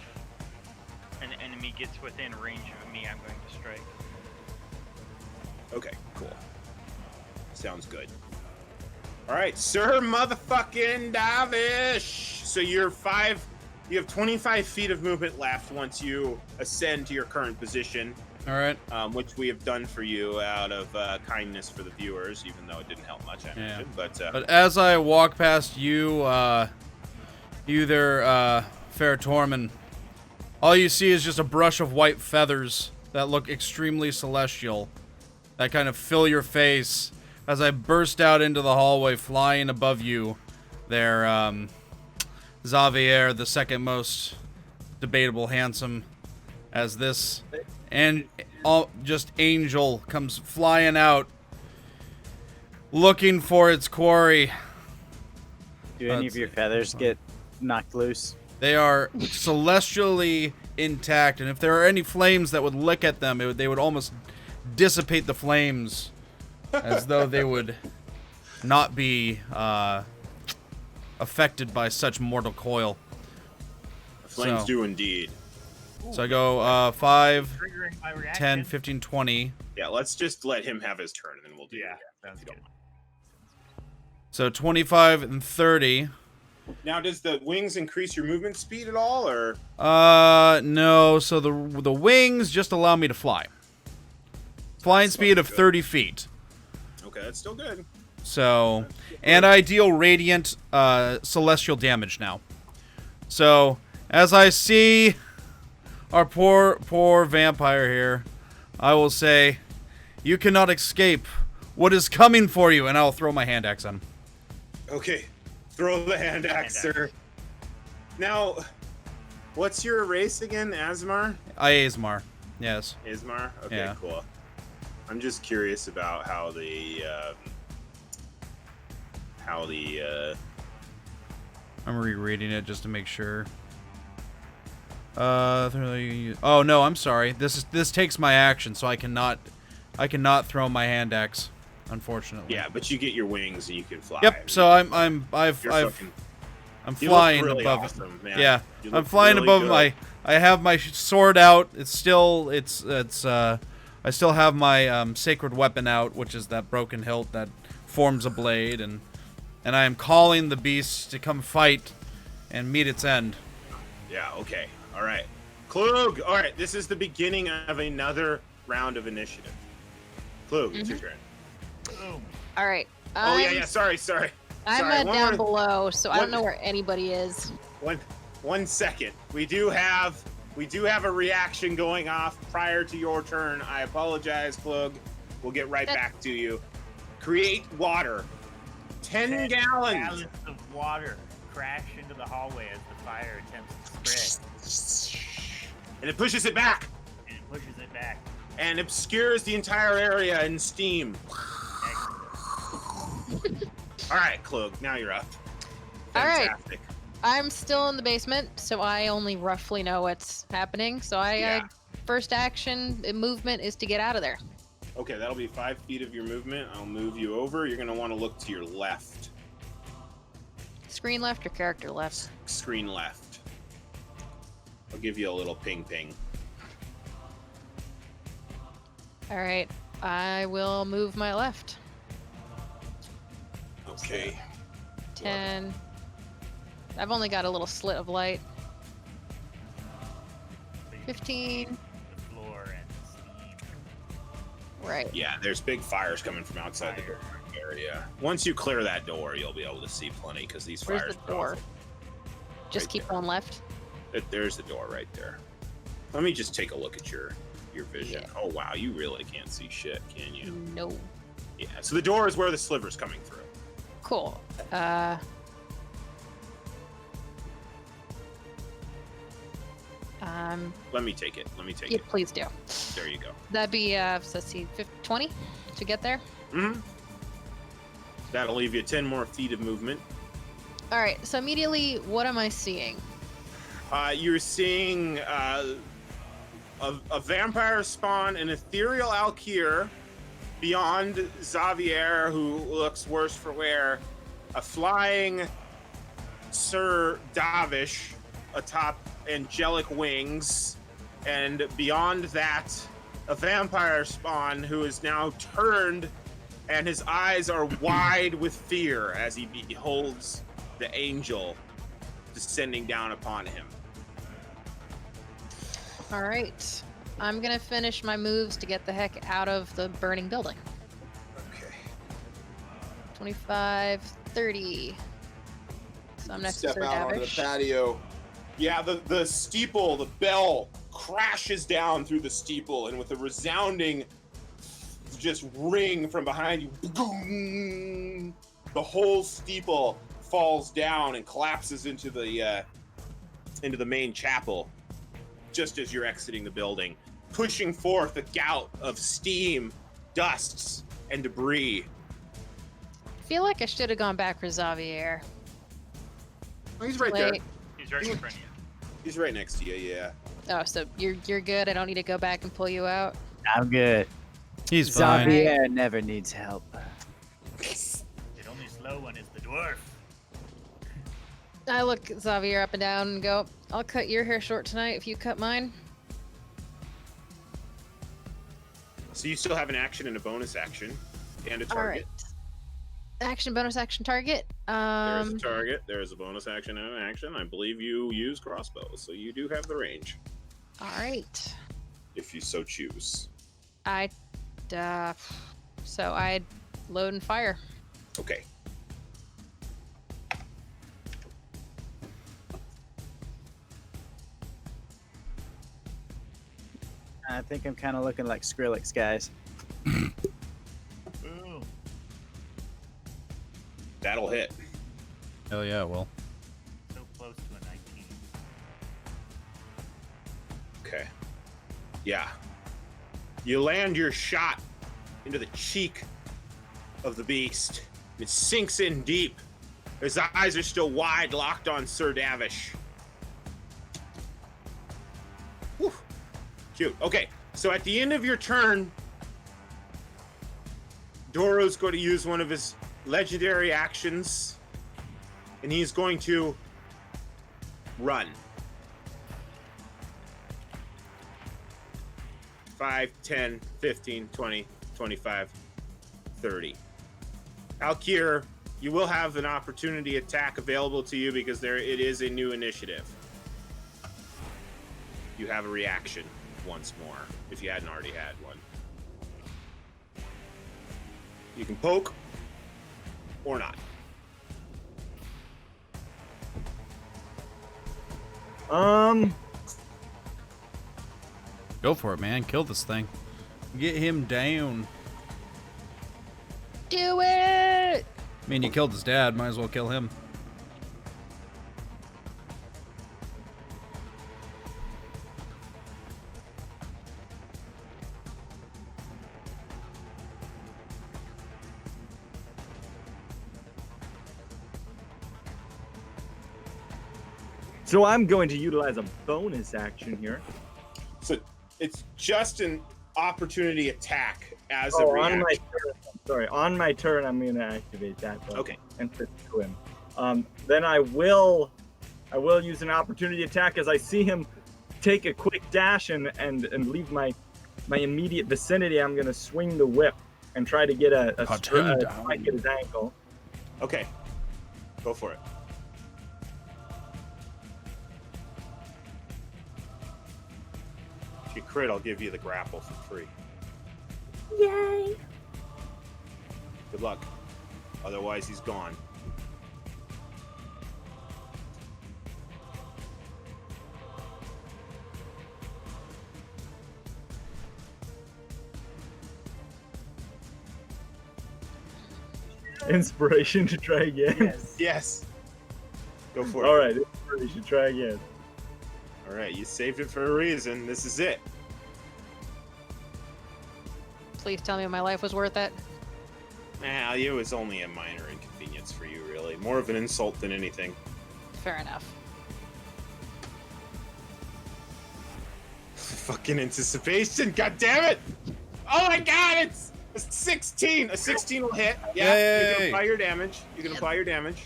an enemy gets within range of me. I'm going to strike. Okay, cool. Sounds good. All right, Sir Motherfucking Davish. So you have 25 feet of movement left once you ascend to your current position, All right. which we have done for you out of kindness for the viewers, even though it didn't help much, I imagine. But But as I walk past you, Fair Tormund, all you see is just a brush of white feathers that look extremely celestial. that kind of fill your face as I burst out into the hallway, flying above you there, Xavier, the second most debatable handsome, as this and just angel comes flying out looking for its quarry. Do any of your feathers get knocked loose? They are celestially intact, and if there are any flames that would lick at them, they would almost dissipate the flames as though they would not be affected by such mortal coil. The flames do indeed. So I go 5, Triggering my reaction. 10, 15, 20. Yeah, let's just let him have his turn, and then we'll do Yeah, it. sounds good. So 25 and 30. Now, does the wings increase your movement speed at all, or? No. So the wings just allow me to fly. Flying speed of 30 feet. Okay, that's still good. So, and I deal radiant celestial damage now. So, as I see our poor vampire here, I will say, you cannot escape what is coming for you, and I'll throw my hand axe on him. Okay, throw the hand axe, sir. Now, what's your race again, Asmar? Aesmar, yes. Ismar? Okay, Yeah. cool. I'm just curious about how the I'm rereading it just to make sure. Oh no, I'm sorry. This takes my action, so I cannot throw my hand axe, unfortunately. yeah, but you get your wings and you can fly. Yep. So I'm You're flying really above. awesome, man. Yeah, You I'm look flying really above good. I have my sword out. I still have my sacred weapon out, which is that broken hilt that forms a blade, and I am calling the beast to come fight and meet its end. Yeah, okay. All right. Klug, all right, this is the beginning of another round of initiative. Klug, it's your turn. Boom. All right. Oh, yeah, sorry. I'm Sorry, one down more- below, so I one- don't know where anybody is. One second. We do have a reaction going off prior to your turn. I apologize, Klug. We'll get right back to you. Create water. 10 gallons. Of water crash into the hallway as the fire attempts to spread, And it pushes it back and it pushes it back. and obscures the entire area in steam. All right, Klug, now you're up. All right. Fantastic. I'm still in the basement, so I only roughly know what's happening. So Yeah. first action movement is to get out of there. Okay, that'll be 5 feet of your movement. I'll move you over. You're going to want to look to your left. Screen left or character left? Screen left. I'll give you a little ping. All right. I will move my left. Okay. 10. I've only got a little slit of light. So you can 15. see the floor and the steam. Right. Yeah, there's big fires coming from outside the door area. Once you clear that door, you'll be able to see plenty because these Where's fires. the door? Just Right keep there. going left. There's the door right there. Let me just take a look at your vision. Yeah. Oh wow, you really can't see shit, can you? No. Yeah. So the door is where the sliver's coming through. Cool. Let me take it. Yeah, please do. There you go. That'd be so let's see, 20 to get there. Mm-hmm. That'll leave you 10 more feet of movement. All right. So immediately, what am I seeing? You're seeing a vampire spawn, an ethereal Alkir, beyond Xavier, who looks worse for wear, a flying Sir Davish atop angelic wings, and beyond that, a vampire spawn who is now turned, and his eyes are wide with fear as he beholds the angel descending down upon him. All right. I'm gonna finish my moves to get the heck out of the burning building. Okay. 25, 30. So I'm next to Step Sir out onto the Davish. patio. Yeah, the steeple, the bell crashes down through the steeple, and with a resounding just ring from behind you. Boom! The whole steeple falls down and collapses into the main chapel just as you're exiting the building, pushing forth a gout of steam, dusts, and debris. I feel like I should have gone back for Xavier. Oh, he's right there. Wait. He's right in front of you. He's right next to you, yeah. Oh, so you're good. I don't need to go back and pull you out. I'm good. He's fine. Xavier never needs help. The only slow one is the dwarf. I look Xavier up and down and go, I'll cut your hair short tonight if you cut mine. So you still have an action and a bonus action and a All target. right. Action, bonus action, target. There's a target. There's a bonus action and an action. I believe you use crossbows, so you do have the range, All right. if you so choose. So I'd load and fire. Okay. I think I'm kind of looking like Skrillex, guys. Boom. That'll hit. Hell yeah, well. So close to a 19. Okay. Yeah. You land your shot into the cheek of the beast. It sinks in deep. His eyes are still wide, locked on Sir Davish. Whew. Cute. Okay, so at the end of your turn, Doro's going to use one of his legendary actions, and he's going to run. 5, 10, 15, 20, 25, 30. Alkir, you will have an opportunity attack available to you because it is a new initiative. You have a reaction once more, if you hadn't already had one. You can poke or not. Go for it, man. Kill this thing. Get him down. Do it! I mean, you killed his dad. Might as well kill him. So I'm going to utilize a bonus action here. So it's just an opportunity attack as a Oh, reaction. on my turn. Sorry, on my turn, I'm going to activate that. Button Okay. And pursue him. Then I will use an opportunity attack as I see him take a quick dash and leave my immediate vicinity. I'm going to swing the whip and try to get a spike at his ankle. Okay. Go for it. If you crit, I'll give you the grapple for free. Yay! Good luck. Otherwise, he's gone. Inspiration to try again. Yes. Yes. Go for it. All right, inspiration. Try again. All right, you saved it for a reason. This is it. Please tell me my life was worth it. Nah, it was only a minor inconvenience for you, really. More of an insult than anything. Fair enough. Fucking anticipation, god damn it! Oh my god, it's a 16! A 16 will hit. Yeah, you can Yay. apply your damage. You can apply your damage.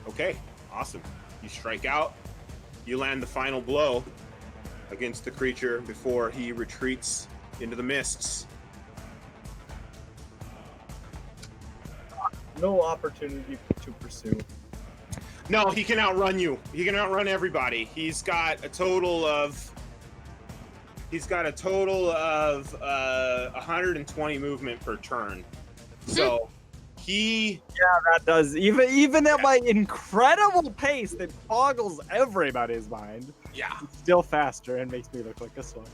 Okay, awesome. You strike out. You land the final blow against the creature before he retreats into the mists. No opportunity to pursue. No, he can outrun you. He can outrun everybody. He's got a total of 120 movement per turn. So He That does even at my incredible pace that boggles everybody's mind. yeah. It's still faster and makes me look like a slut.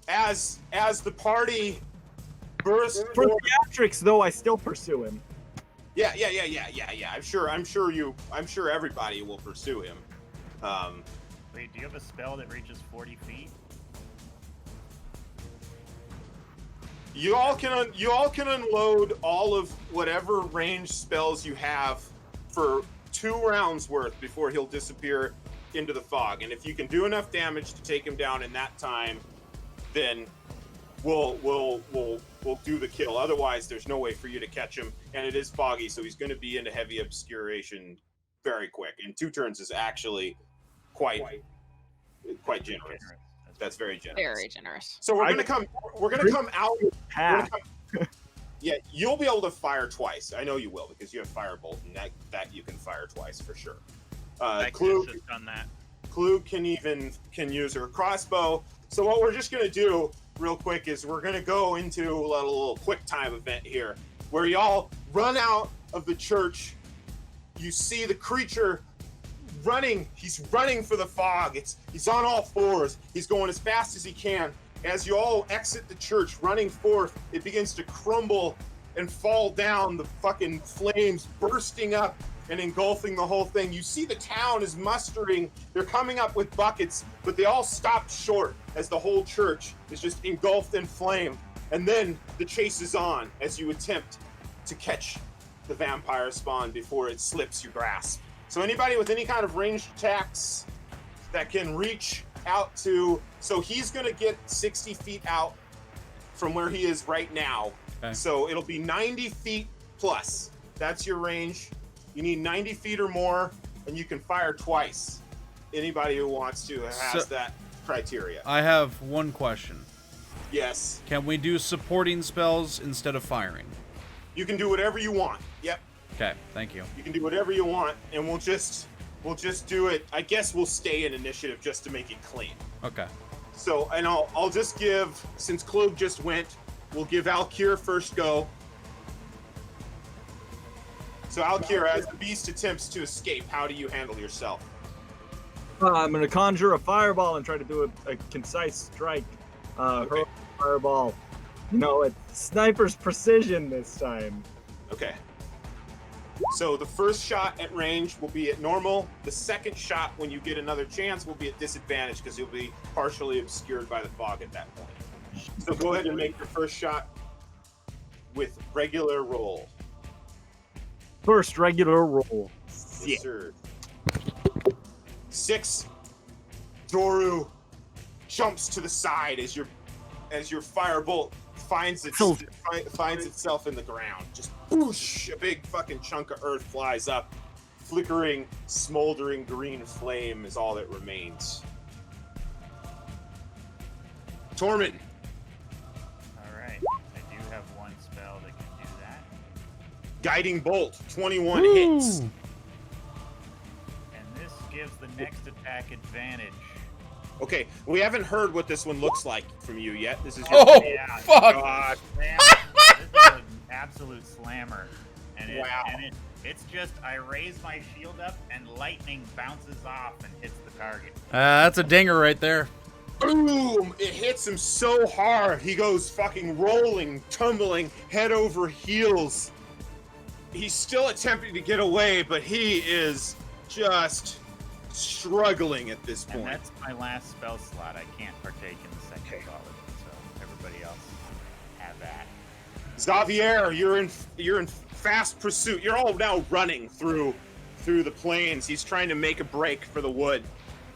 As the party bursts For forward, theatrics, though, I still pursue him. yeah. I'm sure everybody will pursue him. Wait, do you have a spell that reaches 40 feet? You all can unload all of whatever range spells you have for 2 rounds worth before he'll disappear into the fog. And if you can do enough damage to take him down in that time, then we'll do the kill. Otherwise, there's no way for you to catch him, and it is foggy, so he's going to be into heavy obscuration very quick. And 2 turns is actually quite generous. That's very generous. Very generous. So we're gonna come out. Half. Yeah, you'll be able to fire twice. I know you will because you have firebolt, and that you can fire twice for sure. I Klug could have done that. can use her crossbow. So what we're just gonna do real quick is we're gonna go into a little quick time event here, where y'all run out of the church. You see the creature running. He's running for the fog. He's on all 4s. He's going as fast as he can. As you all exit the church, running forth, it begins to crumble and fall down. The fucking flames bursting up and engulfing the whole thing. You see the town is mustering. They're coming up with buckets, but they all stopped short as the whole church is just engulfed in flame. And then the chase is on as you attempt to catch the vampire spawn before it slips your grasp. So anybody with any kind of ranged attacks that can reach out to, so he's going to get 60 feet out from where he is right now. Okay. So it'll be 90 feet plus. That's your range. You need 90 feet or more, and you can fire twice. Anybody who wants to has that criteria. I have one question. Yes. Can we do supporting spells instead of firing? You can do whatever you want. Yep. Okay, thank you. You can do whatever you want, and we'll just do it. I guess we'll stay in initiative just to make it clean. Okay. So, and I'll just give, since Klug just went, we'll give Alkir first go. So Alkir, as the beast attempts to escape, how do you handle yourself? I'm going to conjure a fireball and try to do a concise strike. Hurl a fireball. You know, it's sniper's precision this time. Okay. So the first shot at range will be at normal. The second shot, when you get another chance, will be at disadvantage because you'll be partially obscured by the fog at that point. So go ahead and make your first shot with regular roll. First regular roll. Yes, sir. 6. Doru jumps to the side as your firebolt finds itself in the ground. Just whoosh, a big fucking chunk of earth flies up. Flickering, smoldering green flame is all that remains. Tormund. Alright, I do have one spell that can do that. Guiding bolt, 21 hits. And this gives the next attack advantage. Okay, we haven't heard what this one looks like from you yet. This is your Oh, Yeah, fuck! God. Slammer. This is an absolute slammer. And it's just, I raise my shield up and lightning bounces off and hits the target. That's a dinger right there. Boom! It hits him so hard, he goes fucking rolling, tumbling, head over heels. He's still attempting to get away, but he is just struggling at this And point. that's my last spell slot. I can't partake in the second solid, so everybody else have that. Xavier, you're in fast pursuit. You're all now running through the plains. He's trying to make a break for the wood,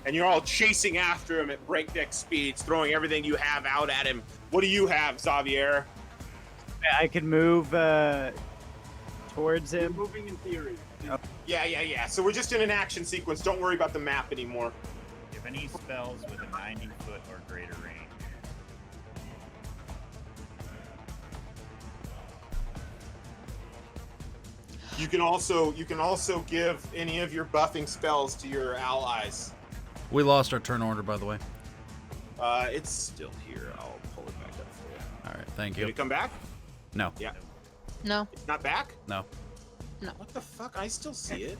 and you're all chasing after him at breakneck speeds, throwing everything you have out at him. What do you have, Xavier? I can move towards him. Moving in theory. Yeah. So we're just in an action sequence. Don't worry about the map anymore. Do you have any spells with a 90-foot or greater range? You can also give any of your buffing spells to your allies. We lost our turn order, by the way. It's still here. I'll pull it back up for you. All right, thank Did you. it come back? No. Yeah. No. It's not back? No. What the fuck? I still see it.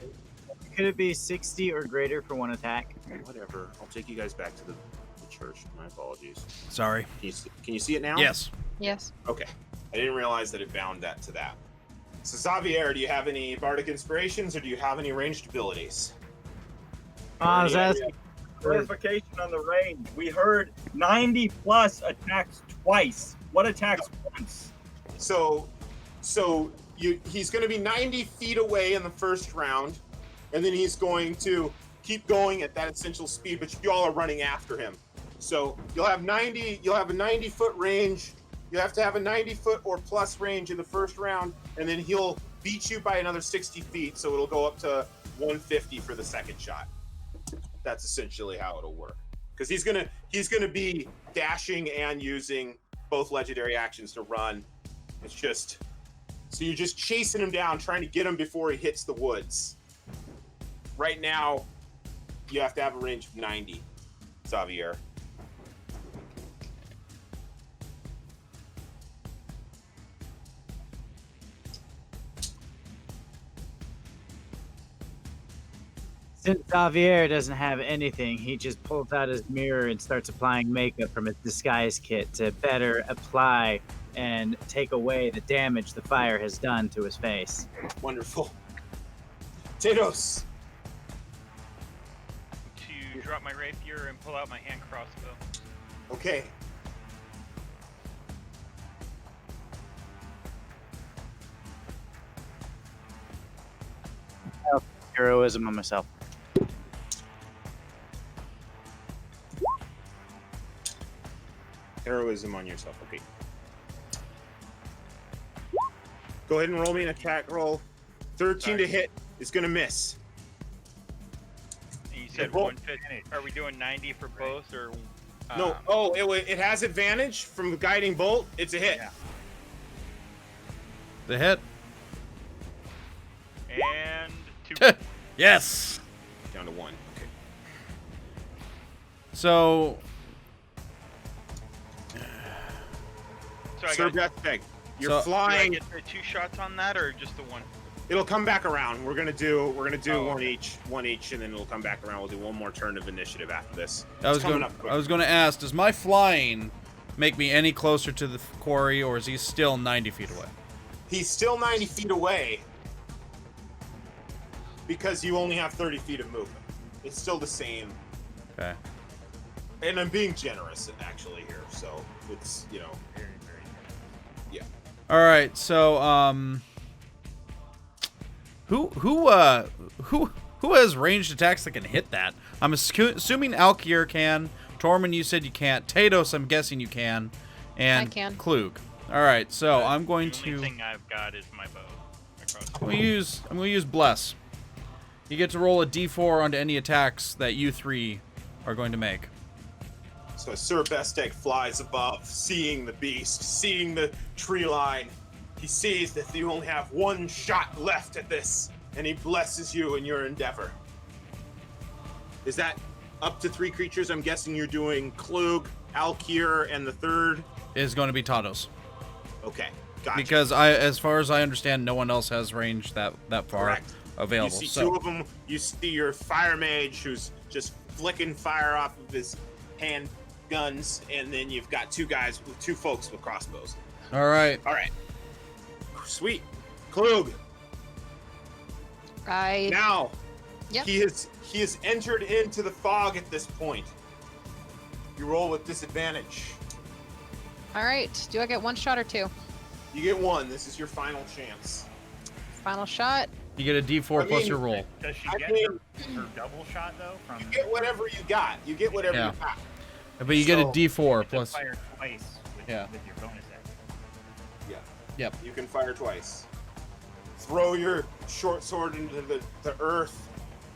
Could it be 60 or greater for one attack? Whatever. I'll take you guys back to the church. My apologies. Sorry. Can you see it now? Yes. Yes. Okay. I didn't realize that it bound that to that. So Xavier, do you have any bardic inspirations or do you have any ranged abilities? I was asking. Clarification on the range. We heard 90 plus attacks twice. What attacks once? So he's going to be 90 feet away in the first round, and then he's going to keep going at that essential speed, but you all are running after him. So you'll have a 90-foot range. You have to have a 90-foot or plus range in the first round, and then he'll beat you by another 60 feet, so it'll go up to 150 for the second shot. That's essentially how it'll work. Because he's gonna be dashing and using both legendary actions to run. It's just so you're just chasing him down, trying to get him before he hits the woods. Right now, you have to have a range of 90, Xavier. Since Xavier doesn't have anything, he just pulls out his mirror and starts applying makeup from his disguise kit to better apply and take away the damage the fire has done to his face. Wonderful. Tados. To drop my rapier and pull out my hand crossbow. Okay. Heroism on myself. Heroism on yourself. Okay. Go ahead and roll me an attack roll. 13 to hit is going to miss. And you said roll. 150. Are we doing 90 for both, or? No. Oh, it has advantage from the guiding bolt. It's a hit. Yeah. The hit. And 2. Yes. Down to 1. Okay. So So I Sir got, Bethbeg, you're So- do I flying. get the 2 shots on that, or just the 1? It'll come back around. We're gonna do Oh, one okay. each, and then it'll come back around. We'll do one more turn of initiative after this. I was It's coming going. up quick. I was going to ask, does my flying make me any closer to the quarry, or is he still 90 feet away? He's still 90 feet away because you only have 30 feet of movement. It's still the same, Okay. and I'm being generous actually here. So it's Very, very good. All right. So who has ranged attacks that can hit that? I'm assuming Alkier can. Tormund, you said you can't. Tados, I'm guessing you can. And I can. Klug. All right. So I'm going The only to. thing I've got is my bow. My crossbow. I'm gonna use Bless. You get to roll a D4 onto any attacks that you three are going to make. So Sir Besteg flies above, seeing the beast, seeing the tree line. He sees that you only have 1 shot left at this, and he blesses you in your endeavor. Is that up to 3 creatures? I'm guessing you're doing Klug, Alkier, and the third. Is going to be Tados. Okay, gotcha. Because as far as I understand, no one else has range that far Correct. available. You see So 2 of them. You see your fire mage who's just flicking fire off of his hand guns, and then you've got 2 guys with 2 folks with crossbows. all right. All right. Sweet. Klug. Now, Yep. he has entered into the fog at this point. You roll with disadvantage. All right. Do I get 1 shot or 2? You get 1. This is your final chance. Final shot. You get a D4 I plus mean- your roll. Does she I get mean- her double shot though? From You get whatever you got. You get whatever Yeah. you got. But you get a So- D4 to plus. fire twice with, Yeah. with your bonus action. Yeah. Yep. You can fire twice. Throw your short sword into the earth.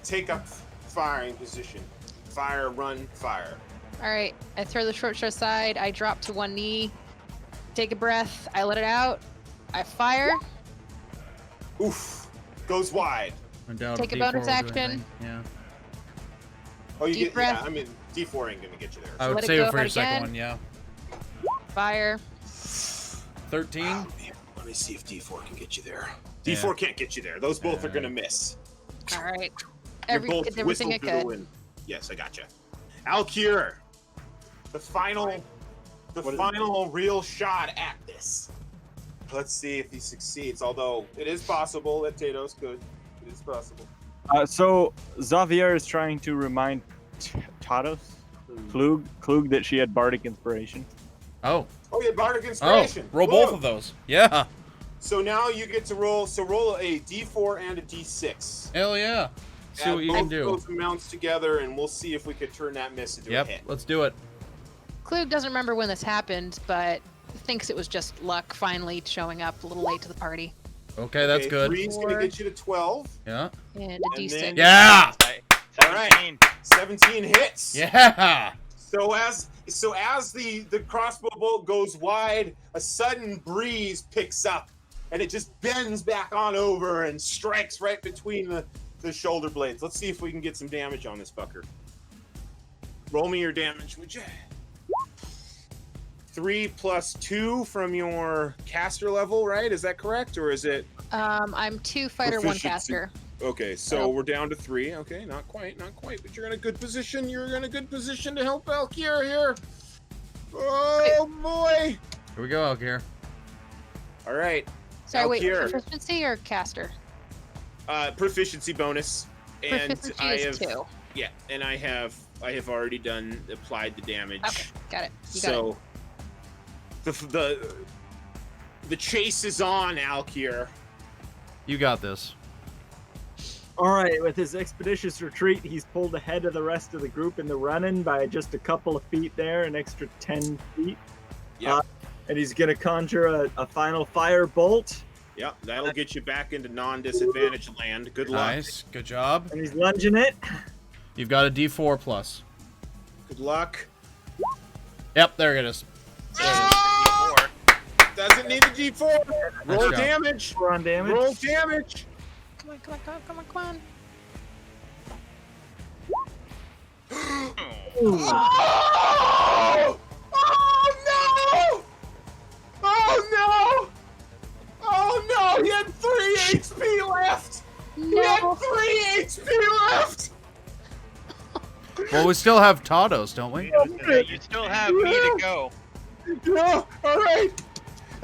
Take up firing position. Fire, run, fire. All right. I throw the short sword aside. I drop to 1 knee. Take a breath. I let it out. I fire. Oof. Goes wide. I doubt Take a D4 bonus will do action. anything. Yeah. Oh, you Deep get. breath. Yeah, I mean, D4 ain't gonna get you there. I would Let it save go it for your out second again. one. Yeah. Fire. 13. Oh, man. Let me see if D4 can get you there. D4 can't get you there. Those both are gonna miss. All right. You both Did everything whistled I through the could. wind. Yes, I gotcha. Alkier, the final real shot at this. Let's see if he succeeds. Although it is possible that Tatos could. It is possible. So Xavier is trying to remind Tatos, Klug that she had bardic inspiration. Oh. Oh, yeah, Bardic Oh. Inspiration. Roll Whoa. both of those. Yeah. So now you get to roll. So roll a D4 and a D6. Hell yeah. See Add what you both can do. those amounts together, and we'll see if we could turn that miss into a Yep. hit. Let's do it. Klug doesn't remember when this happened, but thinks it was just luck finally showing up a little late to the party. Okay, that's Okay, good. 3's gonna get you to 12. Yeah. And a And D6. then- Yeah. All right. 17 hits. Yeah. So as the crossbow bolt goes wide, a sudden breeze picks up, and it just bends back on over and strikes right between the shoulder blades. Let's see if we can get some damage on this fucker. Roll me your damage, would you? 3 plus 2 from your caster level, right? Is that correct, or is it? I'm 2 fighter, 1 Proficiency. caster. Okay, so Oh. we're down to 3. Okay, not quite, but you're in a good position. You're in a good position to help Alkier here. Oh boy! Here we go, Alkier. All right, Sorry, wait, Alkier. proficiency or caster? Proficiency bonus, and Proficiency I is have 2. yeah, and I have already applied the damage. Okay, got it. You got it. So the chase is on, Alkier. You got this. All right, with his expeditious retreat, he's pulled ahead of the rest of the group in the running by just a couple of feet there, an extra 10 feet. Yeah, And he's going to conjure a final fire bolt, yeah, that'll get you back into non-disadvantaged land. Good luck. Nice. Good job. and he's lunging it. You've got a D4 plus. Good luck. Yep, there it is. Ah! Doesn't need the D4. Roll job. damage. 4 on damage. Roll damage. Come on, come on, come on, come on, come on. Oh! Oh no! Oh no! Oh no! He had 3 HP left. He had No. 3 HP left. Well, we still have Tados, don't we? You still have me to go. No! All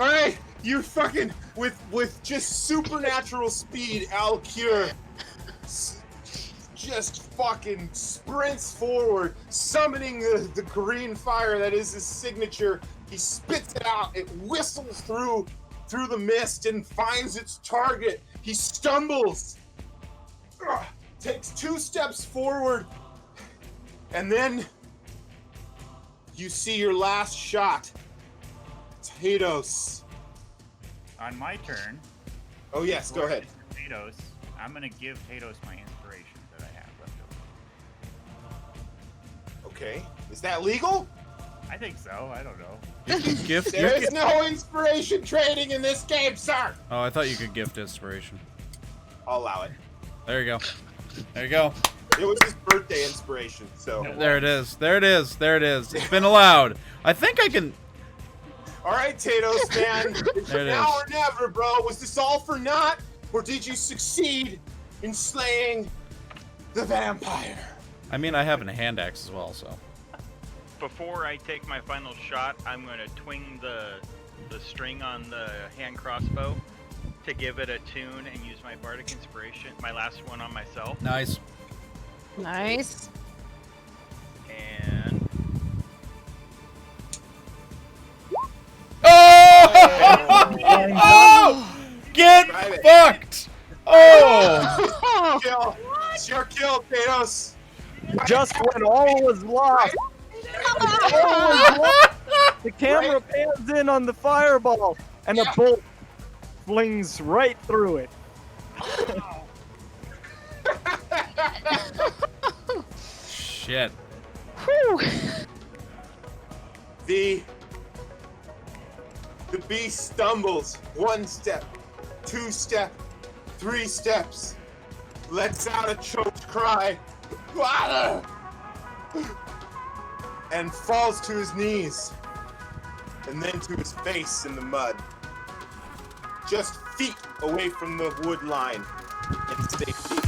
right. You fucking with just supernatural speed, Alkier just fucking sprints forward, summoning the green fire that is his signature. He spits it out. It whistles through the mist and finds its target. He stumbles, takes 2 steps forward, and then you see your last shot. Tatos. On my turn. Oh yes, go ahead. Tatos. I'm gonna give Tatos my inspiration that I have left over. Okay. Is that legal? I think so. I don't know. You can gift. There is no inspiration trading in this game, sir. Oh, I thought you could gift inspiration. I'll allow it. There you go. There you go. It was his birthday inspiration, so. There it is. There it is. There it is. It's been allowed. I think I can. All right, Tatos, man. It's There it now is. or never, bro. Was this all for naught, or did you succeed in slaying the vampire? I mean, I have a hand axe as well, so. Before I take my final shot, I'm going to twing the string on the hand crossbow to give it a tune and use my bardic inspiration, my last one on myself. Nice. Nice. And Oh! Oh! Get Drive it. fucked! Oh! Kill. It's your kill, Tatos. Just when all was lost, the camera pans in on the fireball, and a bolt flings right through it. Shit. Whew. The beast stumbles 1 step, 2 step, 3 steps, lets out a choked cry, and falls to his knees, and then to his face in the mud. just feet away from the wood line in safety.